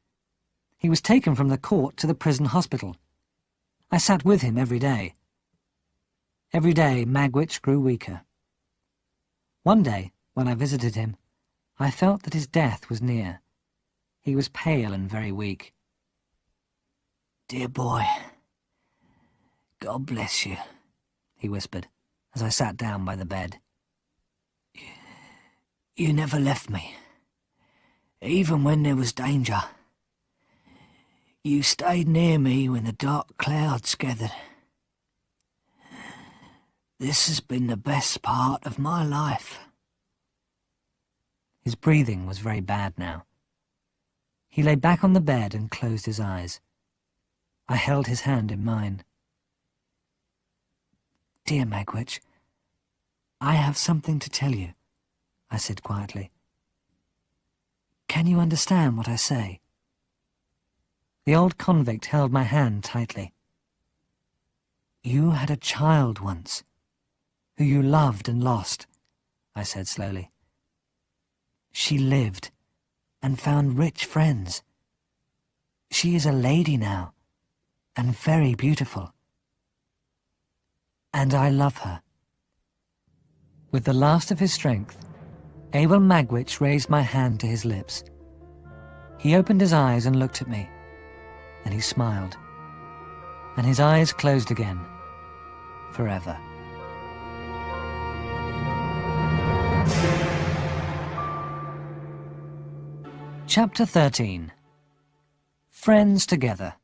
He was taken from the court to the prison hospital. I sat with him every day. Every day Magwitch grew weaker. One day, when I visited him, I felt that his death was near. He was pale and very weak. "Dear boy, God bless you," he whispered as I sat down by the bed. You never left me, even when there was danger. You stayed near me when the dark clouds gathered. This has been the best part of my life. His breathing was very bad now. He lay back on the bed and closed his eyes. I held his hand in mine. "Dear Magwitch, I have something to tell you," I said quietly. "Can you understand what I say?" The old convict held my hand tightly. "You had a child once, who you loved and lost," I said slowly. "She lived and found rich friends. She is a lady now, and very beautiful. And I love her." With the last of his strength, Abel Magwitch raised my hand to his lips. He opened his eyes and looked at me. Then he smiled, and his eyes closed again, forever. Chapter 13. Friends Together.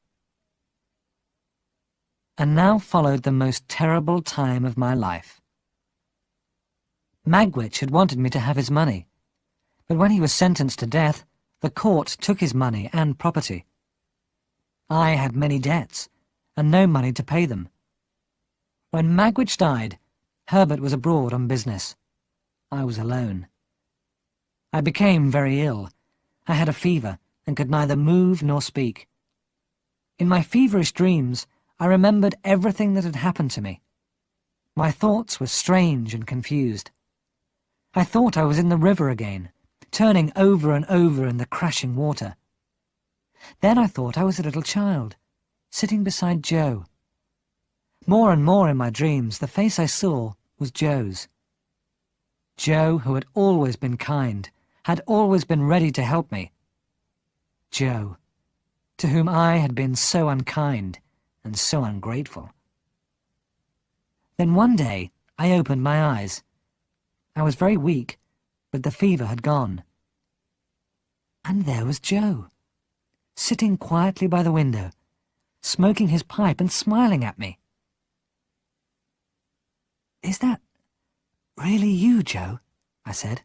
And now followed the most terrible time of my life. Magwitch had wanted me to have his money, but when he was sentenced to death, the court took his money and property. I had many debts, and no money to pay them. When Magwitch died, Herbert was abroad on business. I was alone. I became very ill. I had a fever, and could neither move nor speak. In my feverish dreams, I remembered everything that had happened to me. My thoughts were strange and confused. I thought I was in the river again, turning over and over in the crashing water. Then I thought I was a little child, sitting beside Joe. More and more in my dreams, the face I saw was Joe's. Joe, who had always been kind, had always been ready to help me. Joe, to whom I had been so unkind and so ungrateful. Then one day I opened my eyes. I was very weak, but the fever had gone. And there was Joe, sitting quietly by the window, smoking his pipe and smiling at me. "Is that really you, Joe?" I said.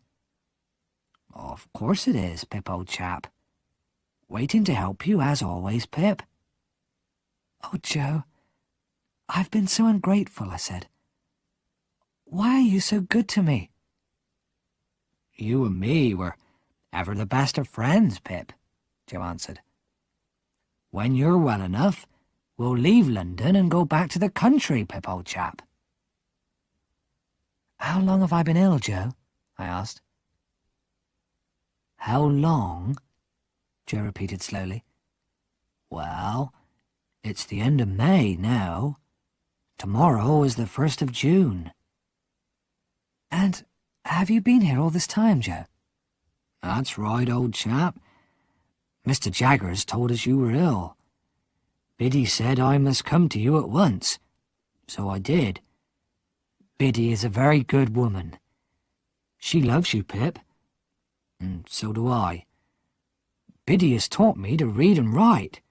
Of course it is, Pip, old chap. Waiting to help you, as always, Pip. "Oh, Joe, I've been so ungrateful," I said. "Why are you so good to me?" You and me were ever the best of friends, Pip, Joe answered. When you're well enough, we'll leave London and go back to the country, Pip, old chap. "How long have I been ill, Joe?" I asked. How long? Joe repeated slowly. Well, it's the end of May now. Tomorrow is the 1st of June. And have you been here all this time, Joe? That's right, old chap. Mr. Jaggers told us you were ill. Biddy said I must come to you at once, so I did. Biddy is a very good woman. She loves you, Pip, and so do I. Biddy has taught me to read and write.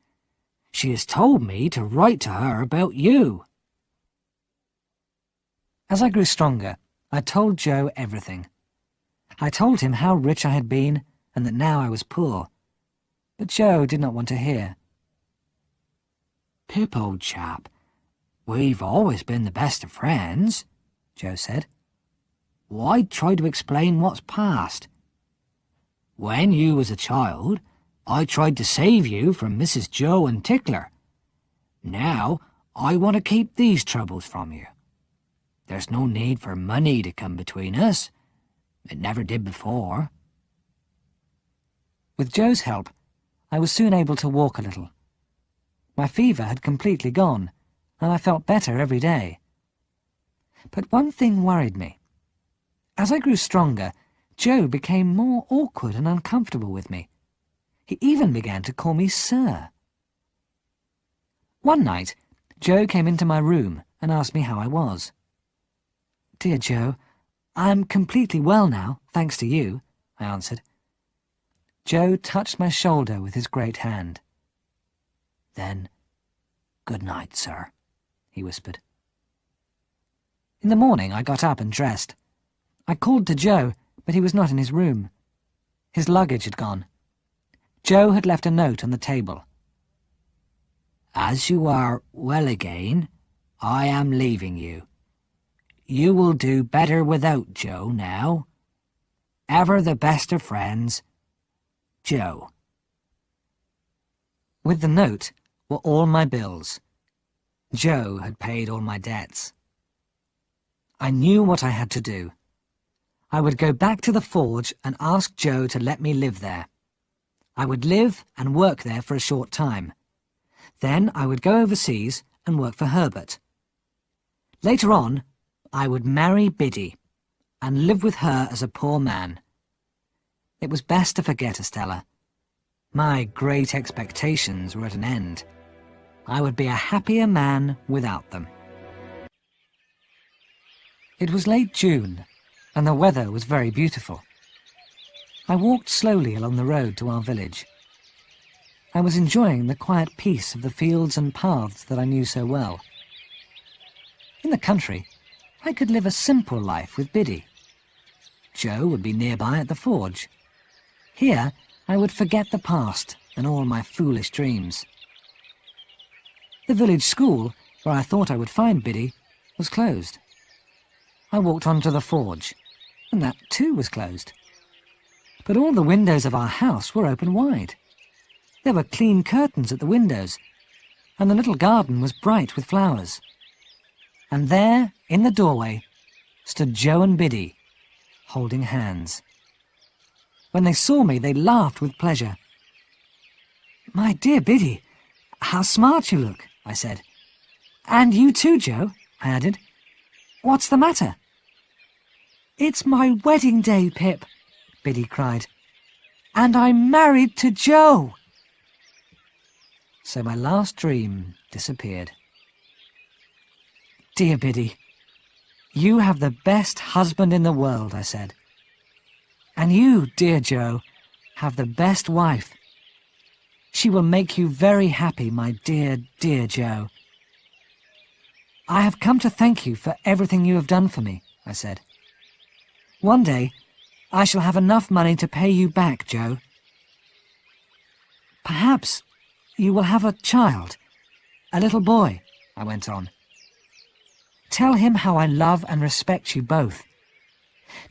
She has told me to write to her about you. As I grew stronger, I told Joe everything. I told him how rich I had been and that now I was poor. But Joe did not want to hear. Pip, old chap, we've always been the best of friends, Joe said. Why try to explain what's past? When you was a child, I tried to save you from Mrs. Joe and Tickler. Now I want to keep these troubles from you. There's no need for money to come between us. It never did before. With Joe's help, I was soon able to walk a little. My fever had completely gone, and I felt better every day. But one thing worried me. As I grew stronger, Joe became more awkward and uncomfortable with me. He even began to call me Sir. One night, Joe came into my room and asked me how I was. "Dear Joe, I'm completely well now, thanks to you," I answered. Joe touched my shoulder with his great hand. Then, good night, sir, he whispered. In the morning I got up and dressed. I called to Joe, but he was not in his room. His luggage had gone. Joe had left a note on the table. As you are well again, I am leaving you. You will do better without Joe now. Ever the best of friends, Joe. With the note were all my bills. Joe had paid all my debts. I knew what I had to do. I would go back to the forge and ask Joe to let me live there. I would live and work there for a short time. Then I would go overseas and work for Herbert. Later on, I would marry Biddy and live with her as a poor man. It was best to forget Estella. My great expectations were at an end. I would be a happier man without them. It was late June, and the weather was very beautiful. I walked slowly along the road to our village. I was enjoying the quiet peace of the fields and paths that I knew so well. In the country, I could live a simple life with Biddy. Joe would be nearby at the forge. Here, I would forget the past and all my foolish dreams. The village school, where I thought I would find Biddy, was closed. I walked on to the forge, and that too was closed. But all the windows of our house were open wide. There were clean curtains at the windows, and the little garden was bright with flowers. And there, in the doorway, stood Joe and Biddy, holding hands. When they saw me, they laughed with pleasure. "My dear Biddy, how smart you look," I said. "And you too, Joe," I added. "What's the matter?" "It's my wedding day, Pip," Biddy cried. "And I'm married to Joe." So my last dream disappeared. "Dear Biddy, you have the best husband in the world," I said. "And you, dear Joe, have the best wife. She will make you very happy, my dear, dear Joe." "I have come to thank you for everything you have done for me," I said. "One day, I shall have enough money to pay you back, Joe. Perhaps you will have a child, a little boy," I went on. "Tell him how I love and respect you both.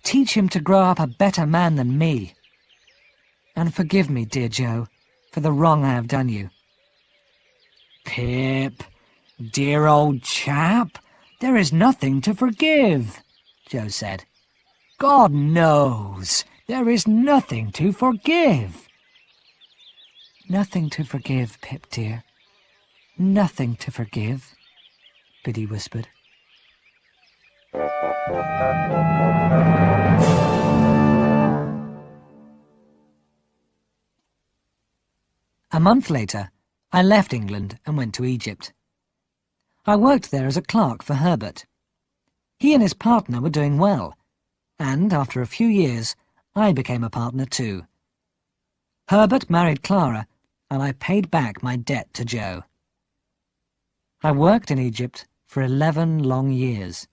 Teach him to grow up a better man than me. And forgive me, dear Joe, for the wrong I have done you." Pip, dear old chap, there is nothing to forgive, Joe said. God knows, there is nothing to forgive. "Nothing to forgive, Pip dear. Nothing to forgive," Biddy whispered. A month later, I left England and went to Egypt. I worked there as a clerk for Herbert. He and his partner were doing well, and after a few years, I became a partner too. Herbert married Clara, and I paid back my debt to Joe. I worked in Egypt for 11 long years.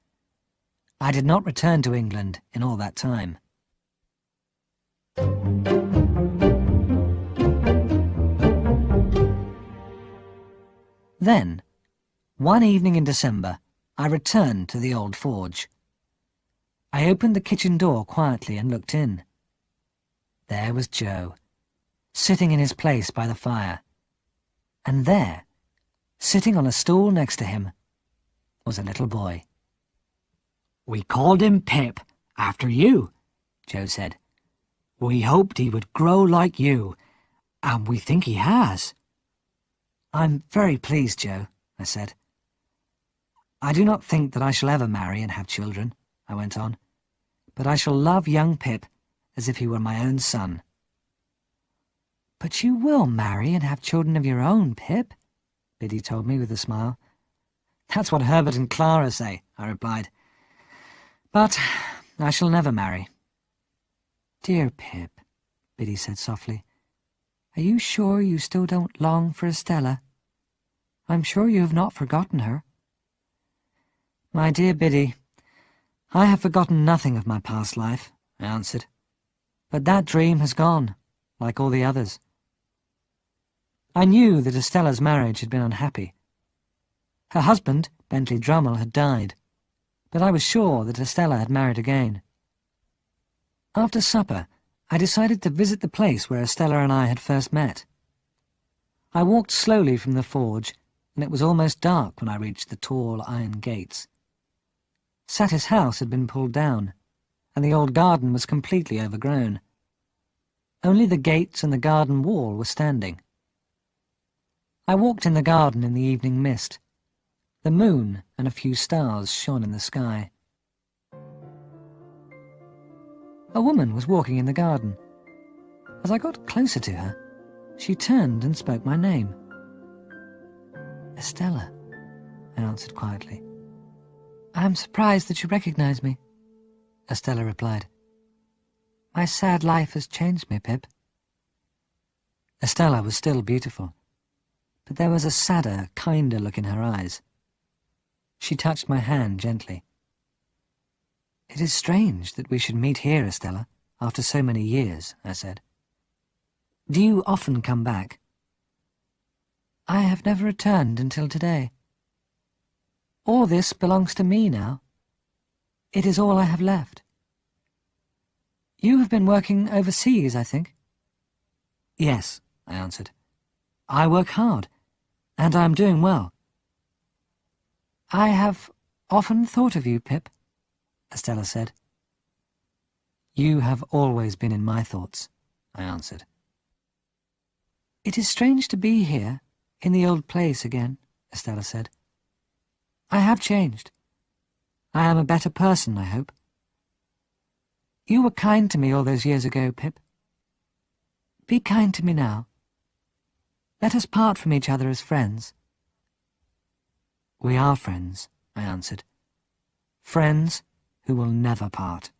I did not return to England in all that time. Then, one evening in December, I returned to the old forge. I opened the kitchen door quietly and looked in. There was Joe, sitting in his place by the fire. And there, sitting on a stool next to him, was a little boy. We called him Pip, after you, Joe said. We hoped he would grow like you, and we think he has. "I'm very pleased, Joe," I said. "I do not think that I shall ever marry and have children," I went on, "but I shall love young Pip as if he were my own son." "But you will marry and have children of your own, Pip," Biddy told me with a smile. "That's what Herbert and Clara say," I replied. "But I shall never marry." Dear Pip, Biddy said softly, are you sure you still don't long for Estella? I'm sure you have not forgotten her. My dear Biddy, I have forgotten nothing of my past life, I answered. But that dream has gone, like all the others. I knew that Estella's marriage had been unhappy. Her husband, Bentley Drummle, had died, but I was sure that Estella had married again. After supper, I decided to visit the place where Estella and I had first met. I walked slowly from the forge, and it was almost dark when I reached the tall iron gates. Satis' house had been pulled down, and the old garden was completely overgrown. Only the gates and the garden wall were standing. I walked in the garden in the evening mist. The moon and a few stars shone in the sky. A woman was walking in the garden. As I got closer to her, she turned and spoke my name. Estella, I answered quietly. I am surprised that you recognize me, Estella replied. My sad life has changed me, Pip. Estella was still beautiful, but there was a sadder, kinder look in her eyes. She touched my hand gently. It is strange that we should meet here, Estella, after so many years, I said. Do you often come back? I have never returned until today. All this belongs to me now. It is all I have left. You have been working overseas, I think? Yes, I answered. I work hard, and I am doing well. I have often thought of you, Pip, Estella said. You have always been in my thoughts, I answered. It is strange to be here, in the old place again, Estella said. I have changed. I am a better person, I hope. You were kind to me all those years ago, Pip. Be kind to me now. Let us part from each other as friends. We are friends, I answered. Friends who will never part.